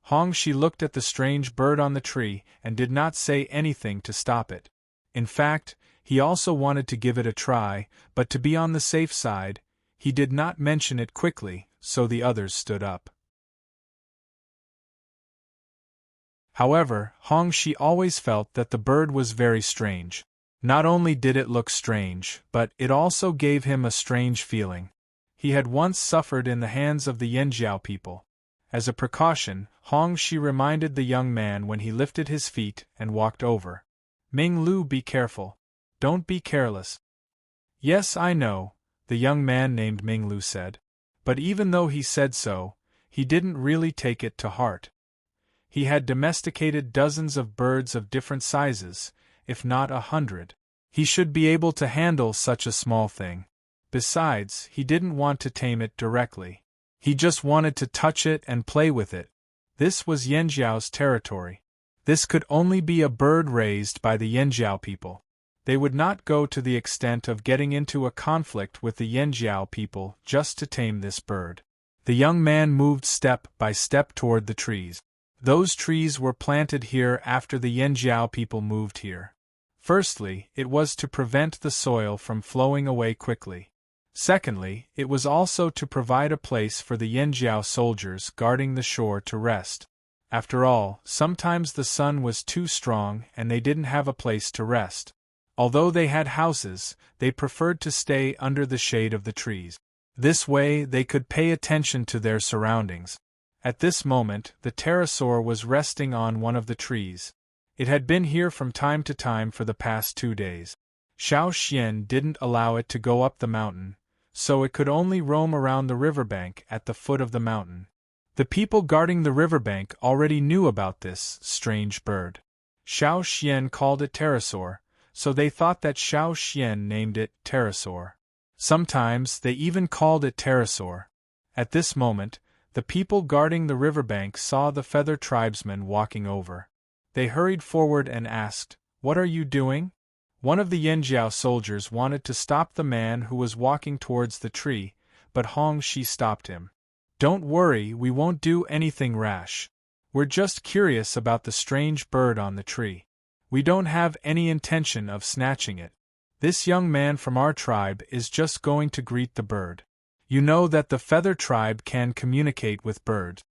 Hongxi looked at the strange bird on the tree and did not say anything to stop it. In fact, he also wanted to give it a try, but to be on the safe side, he did not mention it quickly, so the others stood up. However, Hongxi always felt that the bird was very strange. Not only did it look strange, but it also gave him a strange feeling. He had once suffered in the hands of the Yanjiao people. As a precaution, Hongxi reminded the young man when he lifted his feet and walked over. "Ming Lu, be careful. Don't be careless." "Yes, I know," the young man named Ming Lu said. But even though he said so, he didn't really take it to heart. He had domesticated dozens of birds of different sizes, if not 100. He should be able to handle such a small thing. Besides, he didn't want to tame it directly. He just wanted to touch it and play with it. This was Yanjiao's territory. This could only be a bird raised by the Yanjiao people. They would not go to the extent of getting into a conflict with the Yanjiao people just to tame this bird. The young man moved step by step toward the trees. Those trees were planted here after the Yanjiao people moved here. Firstly, it was to prevent the soil from flowing away quickly. Secondly, it was also to provide a place for the Yanjiao soldiers guarding the shore to rest. After all, sometimes the sun was too strong and they didn't have a place to rest. Although they had houses, they preferred to stay under the shade of the trees. This way they could pay attention to their surroundings. At this moment, the pterosaur was resting on one of the trees. It had been here from time to time for the past 2 days. Xiao Xian didn't allow it to go up the mountain, so it could only roam around the riverbank at the foot of the mountain. The people guarding the riverbank already knew about this strange bird. Xiao Xian called it pterosaur, so they thought that Xiao Xian named it pterosaur. Sometimes they even called it pterosaur. At this moment, the people guarding the riverbank saw the feather tribesmen walking over. They hurried forward and asked, "What are you doing?" One of the Yanjiao soldiers wanted to stop the man who was walking towards the tree, but Hongxi stopped him. "Don't worry, we won't do anything rash. We're just curious about the strange bird on the tree. We don't have any intention of snatching it. This young man from our tribe is just going to greet the bird. You know that the feather tribe can communicate with birds."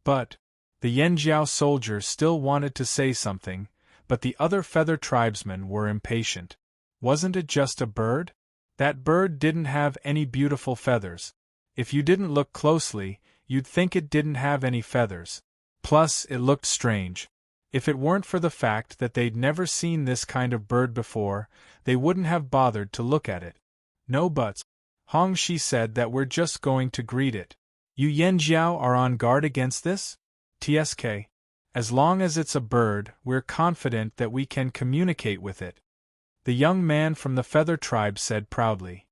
But the Yanjiao soldier still wanted to say something, but the other feather tribesmen were impatient. Wasn't it just a bird? That bird didn't have any beautiful feathers. If you didn't look closely, you'd think it didn't have any feathers. Plus, it looked strange. If it weren't for the fact that they'd never seen this kind of bird before, they wouldn't have bothered to look at it. "No buts," Hongxi said, "that we're just going to greet it. You Yanjiao are on guard against this? TSK. As long as it's a bird, we're confident that we can communicate with it," the young man from the feather tribe said proudly.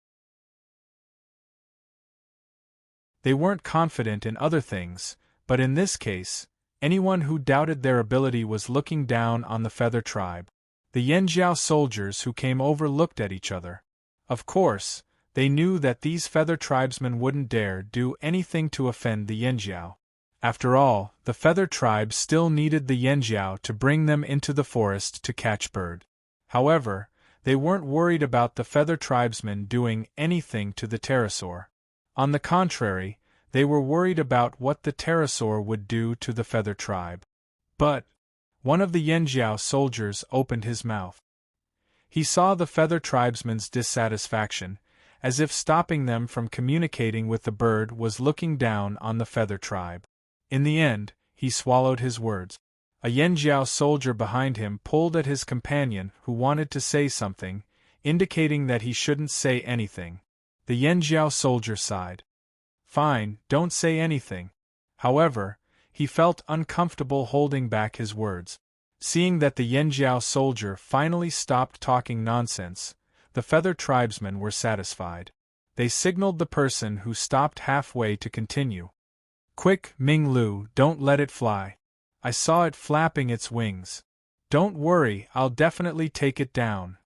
They weren't confident in other things, but in this case, anyone who doubted their ability was looking down on the feather tribe. The Yanjiao soldiers who came over looked at each other. Of course, they knew that these feather tribesmen wouldn't dare do anything to offend the Yanjiao. After all, the feather tribe still needed the Yanjiao to bring them into the forest to catch bird. However, they weren't worried about the feather tribesmen doing anything to the pterosaur. On the contrary, they were worried about what the pterosaur would do to the feather tribe. But one of the Yanjiao soldiers opened his mouth. He saw the feather tribesmen's dissatisfaction, as if stopping them from communicating with the bird was looking down on the feather tribe. In the end, he swallowed his words. A Yanjiao soldier behind him pulled at his companion, who wanted to say something, indicating that he shouldn't say anything. The Yanjiao soldier sighed. Fine, don't say anything. However, he felt uncomfortable holding back his words. Seeing that the Yanjiao soldier finally stopped talking nonsense, the feather tribesmen were satisfied. They signaled the person who stopped halfway to continue. Quick, Ming Lu, don't let it fly. I saw it flapping its wings. Don't worry, I'll definitely take it down.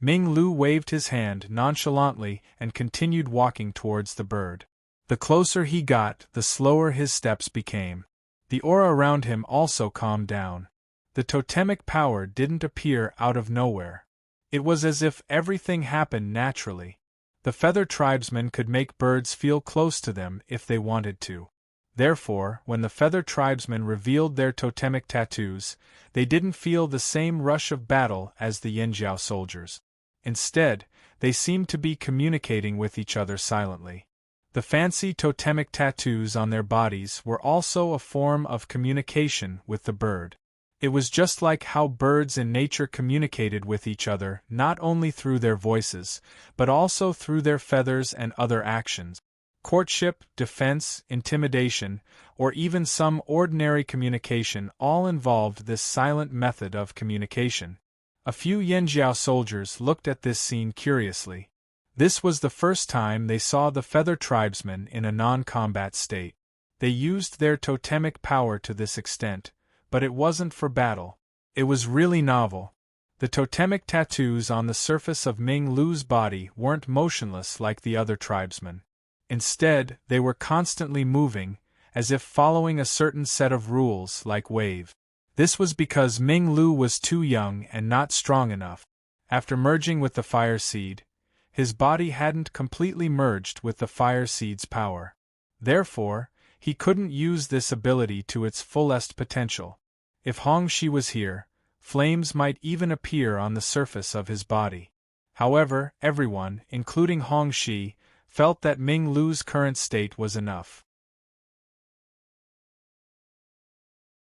Ming Lu waved his hand nonchalantly and continued walking towards the bird. The closer he got, the slower his steps became. The aura around him also calmed down. The totemic power didn't appear out of nowhere. It was as if everything happened naturally. The feather tribesmen could make birds feel close to them if they wanted to. Therefore, when the feather tribesmen revealed their totemic tattoos, they didn't feel the same rush of battle as the Yanjiao soldiers. Instead, they seemed to be communicating with each other silently. The fancy totemic tattoos on their bodies were also a form of communication with the bird. It was just like how birds in nature communicated with each other not only through their voices, but also through their feathers and other actions. Courtship, defense, intimidation, or even some ordinary communication all involved this silent method of communication. A few Yanjiao soldiers looked at this scene curiously. This was the first time they saw the feather tribesmen in a non-combat state. They used their totemic power to this extent, but it wasn't for battle. It was really novel. The totemic tattoos on the surface of Ming Lu's body weren't motionless like the other tribesmen. Instead, they were constantly moving, as if following a certain set of rules like wave. This was because Ming Lu was too young and not strong enough. After merging with the fire seed, his body hadn't completely merged with the fire seed's power. Therefore, he couldn't use this ability to its fullest potential. If Hong Shi was here, flames might even appear on the surface of his body. However, everyone, including Hong Shi, felt that Ming Lu's current state was enough.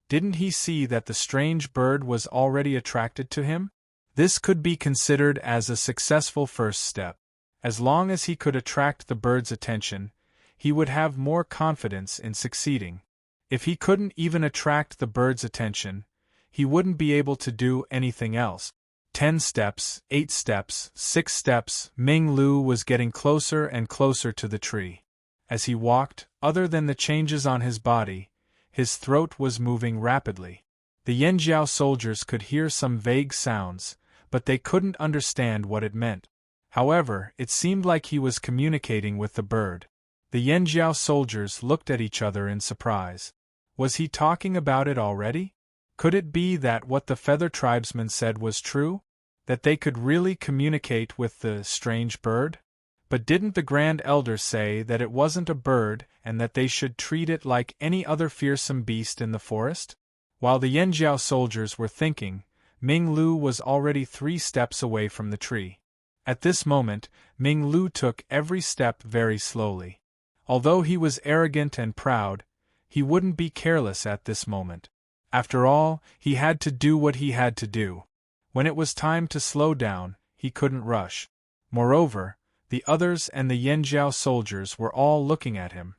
Didn't he see that the strange bird was already attracted to him? This could be considered as a successful first step. As long as he could attract the bird's attention, he would have more confidence in succeeding. If he couldn't even attract the bird's attention, he wouldn't be able to do anything else. 10 steps, 8 steps, 6 steps, Ming Lu was getting closer and closer to the tree. As he walked, other than the changes on his body, his throat was moving rapidly. The Yanjiao soldiers could hear some vague sounds, but they couldn't understand what it meant. However, it seemed like he was communicating with the bird. The Yanjiao soldiers looked at each other in surprise. Was he talking about it already? Could it be that what the feather tribesmen said was true? That they could really communicate with the strange bird? But didn't the Grand Elder say that it wasn't a bird and that they should treat it like any other fearsome beast in the forest? While the Yanjiao soldiers were thinking, Ming Lu was already 3 steps away from the tree. At this moment, Ming Lu took every step very slowly. Although he was arrogant and proud, he wouldn't be careless at this moment. After all, he had to do what he had to do. When it was time to slow down, he couldn't rush. Moreover, the others and the Yanjiao soldiers were all looking at him.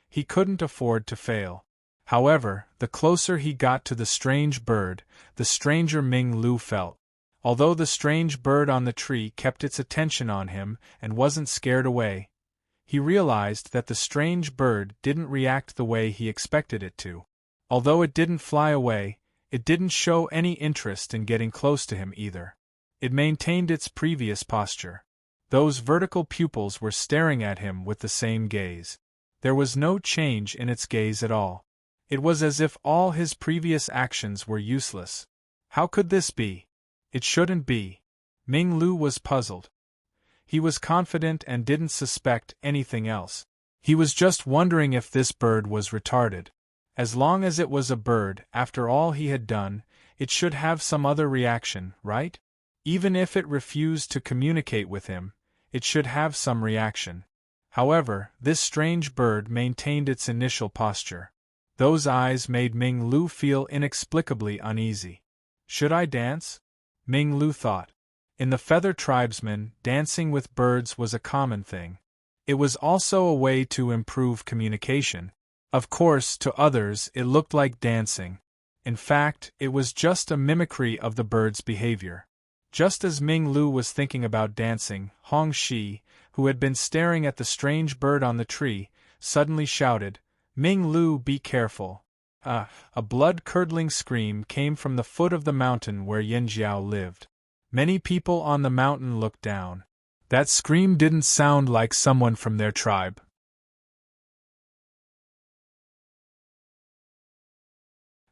He couldn't afford to fail. However, the closer he got to the strange bird, the stranger Ming Lu felt. Although the strange bird on the tree kept its attention on him and wasn't scared away, he realized that the strange bird didn't react the way he expected it to. Although it didn't fly away, it didn't show any interest in getting close to him either. It maintained its previous posture. Those vertical pupils were staring at him with the same gaze. There was no change in its gaze at all. It was as if all his previous actions were useless. How could this be? It shouldn't be. Ming Lu was puzzled. He was confident and didn't suspect anything else. He was just wondering if this bird was retarded. As long as it was a bird, after all he had done, it should have some other reaction, right? Even if it refused to communicate with him, it should have some reaction. However, this strange bird maintained its initial posture. Those eyes made Ming Lu feel inexplicably uneasy. Should I dance? Ming Lu thought. In the feather tribesmen, dancing with birds was a common thing. It was also a way to improve communication. Of course, to others it looked like dancing. In fact, it was just a mimicry of the bird's behavior. Just as Ming Lu was thinking about dancing, Hong Shi, who had been staring at the strange bird on the tree, suddenly shouted, "Ming Lu, be careful!" A blood-curdling scream came from the foot of the mountain where Yin Jiao lived. Many people on the mountain looked down. That scream didn't sound like someone from their tribe.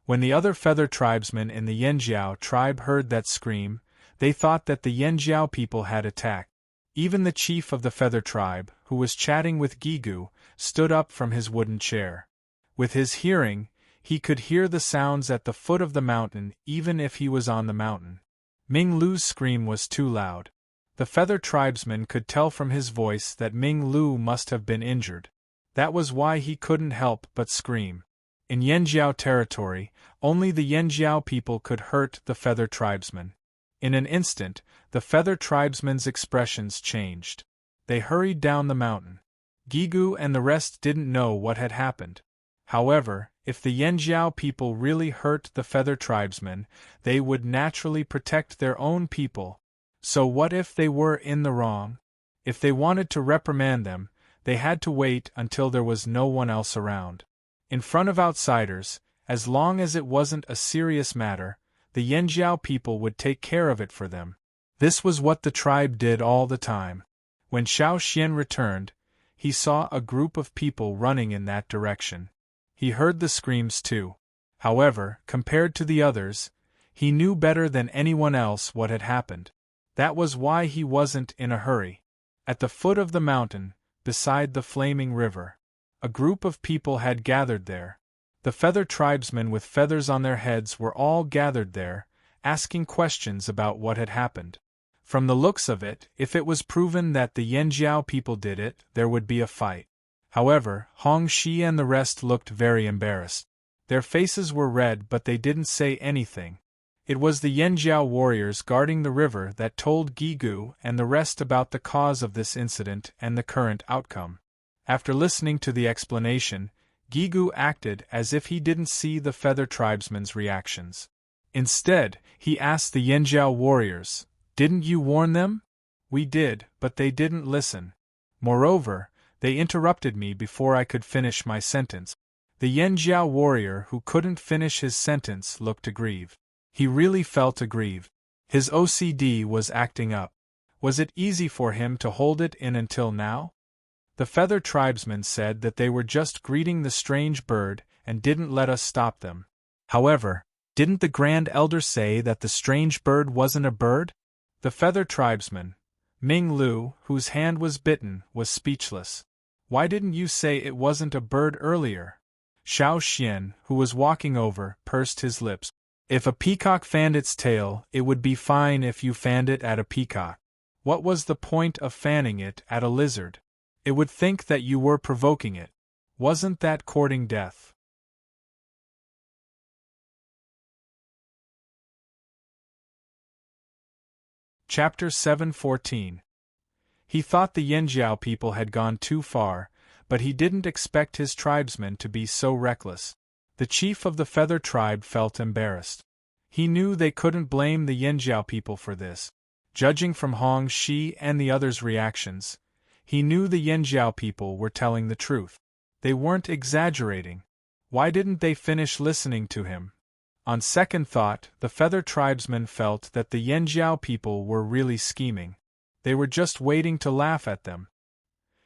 When the other feather tribesmen in the Yanjiao tribe heard that scream, they thought that the Yanjiao people had attacked. Even the chief of the feather tribe, who was chatting with Gigu, stood up from his wooden chair. With his hearing, he could hear the sounds at the foot of the mountain even if he was on the mountain. Ming Lu's scream was too loud. The feather tribesman could tell from his voice that Ming Lu must have been injured. That was why he couldn't help but scream. In Yanjiao territory, only the Yanjiao people could hurt the feather tribesman. In an instant, the feather tribesmen's expressions changed. They hurried down the mountain. Gigu and the rest didn't know what had happened. However, if the Yanjiao people really hurt the feather tribesmen, they would naturally protect their own people. So what if they were in the wrong? If they wanted to reprimand them, they had to wait until there was no one else around. In front of outsiders, as long as it wasn't a serious matter, the Yanjiao people would take care of it for them. This was what the tribe did all the time. When Xiao Xian returned, he saw a group of people running in that direction. He heard the screams too. However, compared to the others, he knew better than anyone else what had happened. That was why he wasn't in a hurry. At the foot of the mountain, beside the flaming river, a group of people had gathered there. The feather tribesmen with feathers on their heads were all gathered there, asking questions about what had happened. From the looks of it, if it was proven that the Yanjiao people did it, there would be a fight. However, Hong Shi and the rest looked very embarrassed. Their faces were red but they didn't say anything. It was the Yanjiao warriors guarding the river that told Gigu and the rest about the cause of this incident and the current outcome. After listening to the explanation, Gigu acted as if he didn't see the feather tribesmen's reactions. Instead, he asked the Yanjiao warriors, "Didn't you warn them?" "We did, but they didn't listen. Moreover, they interrupted me before I could finish my sentence." The Yanjiao warrior who couldn't finish his sentence looked aggrieved. He really felt aggrieved. His OCD was acting up. Was it easy for him to hold it in until now? The feather tribesmen said that they were just greeting the strange bird and didn't let us stop them. However, didn't the Grand Elder say that the strange bird wasn't a bird? The feather tribesman, Ming Lu, whose hand was bitten, was speechless. "Why didn't you say it wasn't a bird earlier?" Xiao Xian, who was walking over, pursed his lips. "If a peacock fanned its tail, it would be fine if you fanned it at a peacock. What was the point of fanning it at a lizard? It would think that you were provoking it. Wasn't that courting death?" Chapter 7:14. He thought the Yanjiao people had gone too far, but he didn't expect his tribesmen to be so reckless. The chief of the feather tribe felt embarrassed. He knew they couldn't blame the Yanjiao people for this. Judging from Hong Shi and the others' reactions, he knew the Yanjiao people were telling the truth. They weren't exaggerating. Why didn't they finish listening to him? On second thought, the feather tribesmen felt that the Yanjiao people were really scheming. They were just waiting to laugh at them.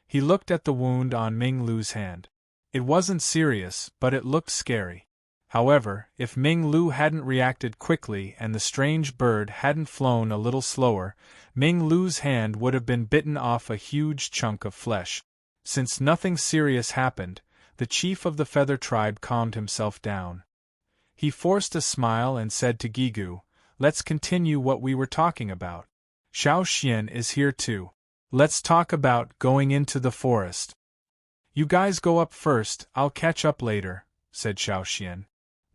He looked at the wound on Ming Lu's hand. It wasn't serious, but it looked scary. However, if Ming Lu hadn't reacted quickly and the strange bird hadn't flown a little slower, Ming Lu's hand would have been bitten off a huge chunk of flesh. Since nothing serious happened, the chief of the feather tribe calmed himself down. He forced a smile and said to Gigu, "Let's continue what we were talking about. Xiao Xian is here too." Let's talk about going into the forest. You guys go up first, I'll catch up later, said Xiaoxian.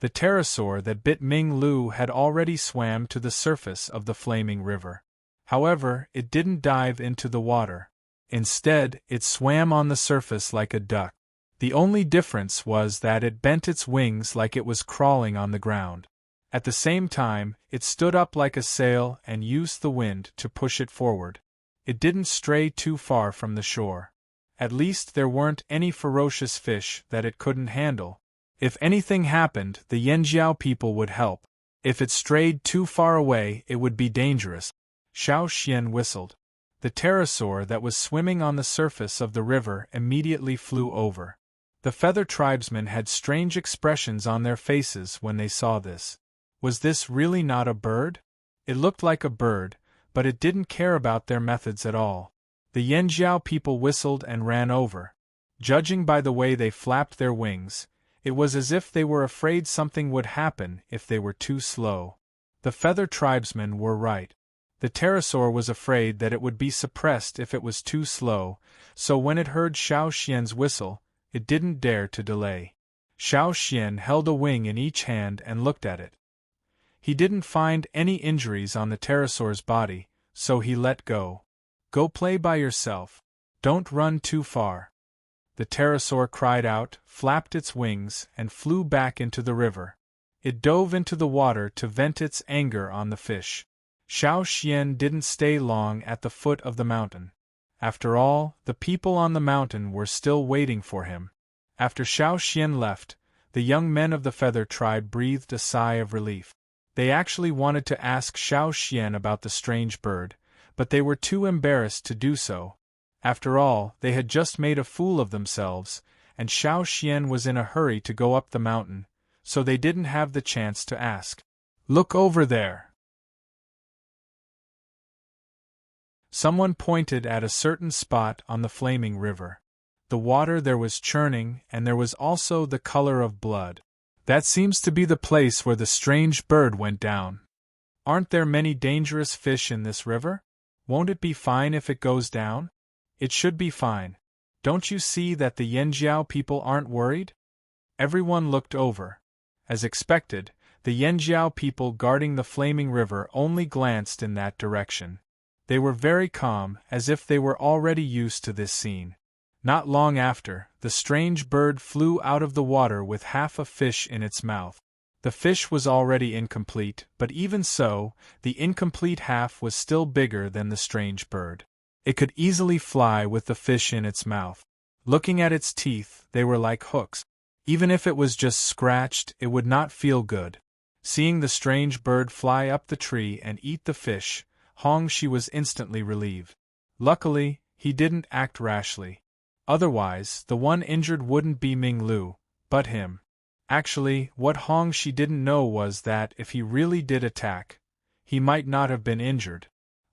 The pterosaur that bit Ming Lu had already swam to the surface of the flaming river. However, it didn't dive into the water. Instead, it swam on the surface like a duck. The only difference was that it bent its wings like it was crawling on the ground. At the same time, it stood up like a sail and used the wind to push it forward. It didn't stray too far from the shore. At least there weren't any ferocious fish that it couldn't handle. If anything happened, the Yanjiao people would help. If it strayed too far away, it would be dangerous. Xiaoxian whistled. The pterosaur that was swimming on the surface of the river immediately flew over. The feather tribesmen had strange expressions on their faces when they saw this. Was this really not a bird? It looked like a bird, but it didn't care about their methods at all. The Yanjiao people whistled and ran over. Judging by the way they flapped their wings, it was as if they were afraid something would happen if they were too slow. The feather tribesmen were right. The pterosaur was afraid that it would be suppressed if it was too slow, so when it heard Xiaoxian's whistle, it didn't dare to delay. Xiaoxian held a wing in each hand and looked at it. He didn't find any injuries on the pterosaur's body, so he let go. Go play by yourself. Don't run too far. The pterosaur cried out, flapped its wings, and flew back into the river. It dove into the water to vent its anger on the fish. Xiaoxian didn't stay long at the foot of the mountain. After all, the people on the mountain were still waiting for him. After Xiaoxian left, the young men of the feather tribe breathed a sigh of relief. They actually wanted to ask Xiaoxian about the strange bird, but they were too embarrassed to do so. After all, they had just made a fool of themselves, and Xiaoxian was in a hurry to go up the mountain, so they didn't have the chance to ask. Look over there. Someone pointed at a certain spot on the flaming river. The water there was churning, and there was also the color of blood. That seems to be the place where the strange bird went down. Aren't there many dangerous fish in this river? Won't it be fine if it goes down? It should be fine. Don't you see that the Yanjiao people aren't worried? Everyone looked over. As expected, the Yanjiao people guarding the flaming river only glanced in that direction. They were very calm, as if they were already used to this scene. Not long after, the strange bird flew out of the water with half a fish in its mouth. The fish was already incomplete, but even so, the incomplete half was still bigger than the strange bird. It could easily fly with the fish in its mouth. Looking at its teeth, they were like hooks. Even if it was just scratched, it would not feel good. Seeing the strange bird fly up the tree and eat the fish, Hongxi was instantly relieved. Luckily, he didn't act rashly. Otherwise, the one injured wouldn't be Ming Lu, but him. Actually, what Hongxi didn't know was that if he really did attack, he might not have been injured.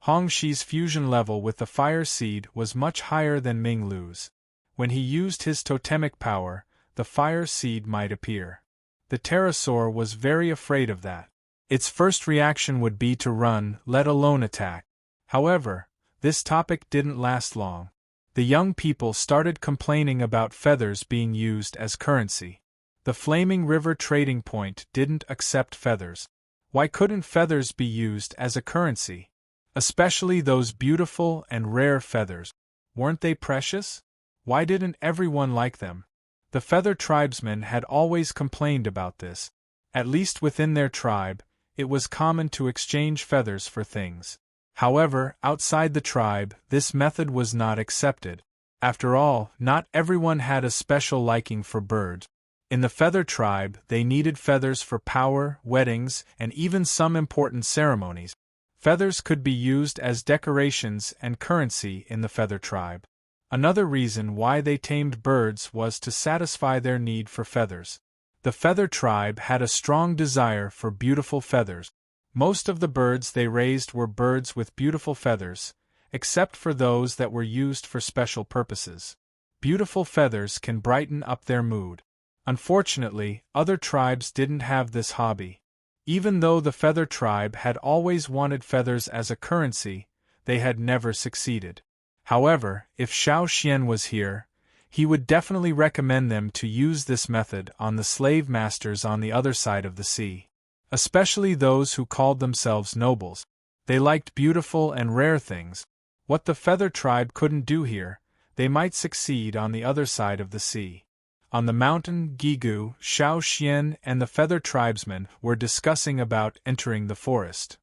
Hongxi's fusion level with the fire seed was much higher than Ming Lu's. When he used his totemic power, the fire seed might appear. The pterosaur was very afraid of that. Its first reaction would be to run, let alone attack. However, this topic didn't last long. The young people started complaining about feathers being used as currency. The Flaming River trading point didn't accept feathers. Why couldn't feathers be used as a currency? Especially those beautiful and rare feathers. Weren't they precious? Why didn't everyone like them? The feather tribesmen had always complained about this. At least within their tribe, it was common to exchange feathers for things. However, outside the tribe, this method was not accepted. After all, not everyone had a special liking for birds. In the feather tribe, they needed feathers for power, weddings, and even some important ceremonies. Feathers could be used as decorations and currency in the feather tribe. Another reason why they tamed birds was to satisfy their need for feathers. The feather tribe had a strong desire for beautiful feathers. Most of the birds they raised were birds with beautiful feathers, except for those that were used for special purposes. Beautiful feathers can brighten up their mood. Unfortunately, other tribes didn't have this hobby. Even though the feather tribe had always wanted feathers as a currency, they had never succeeded. However, if Xiao Xian was here, he would definitely recommend them to use this method on the slave masters on the other side of the sea. Especially those who called themselves nobles. They liked beautiful and rare things. What the Feather Tribe couldn't do here, they might succeed on the other side of the sea. On the mountain Gigu, Xiao Xian and the Feather Tribesmen were discussing about entering the forest.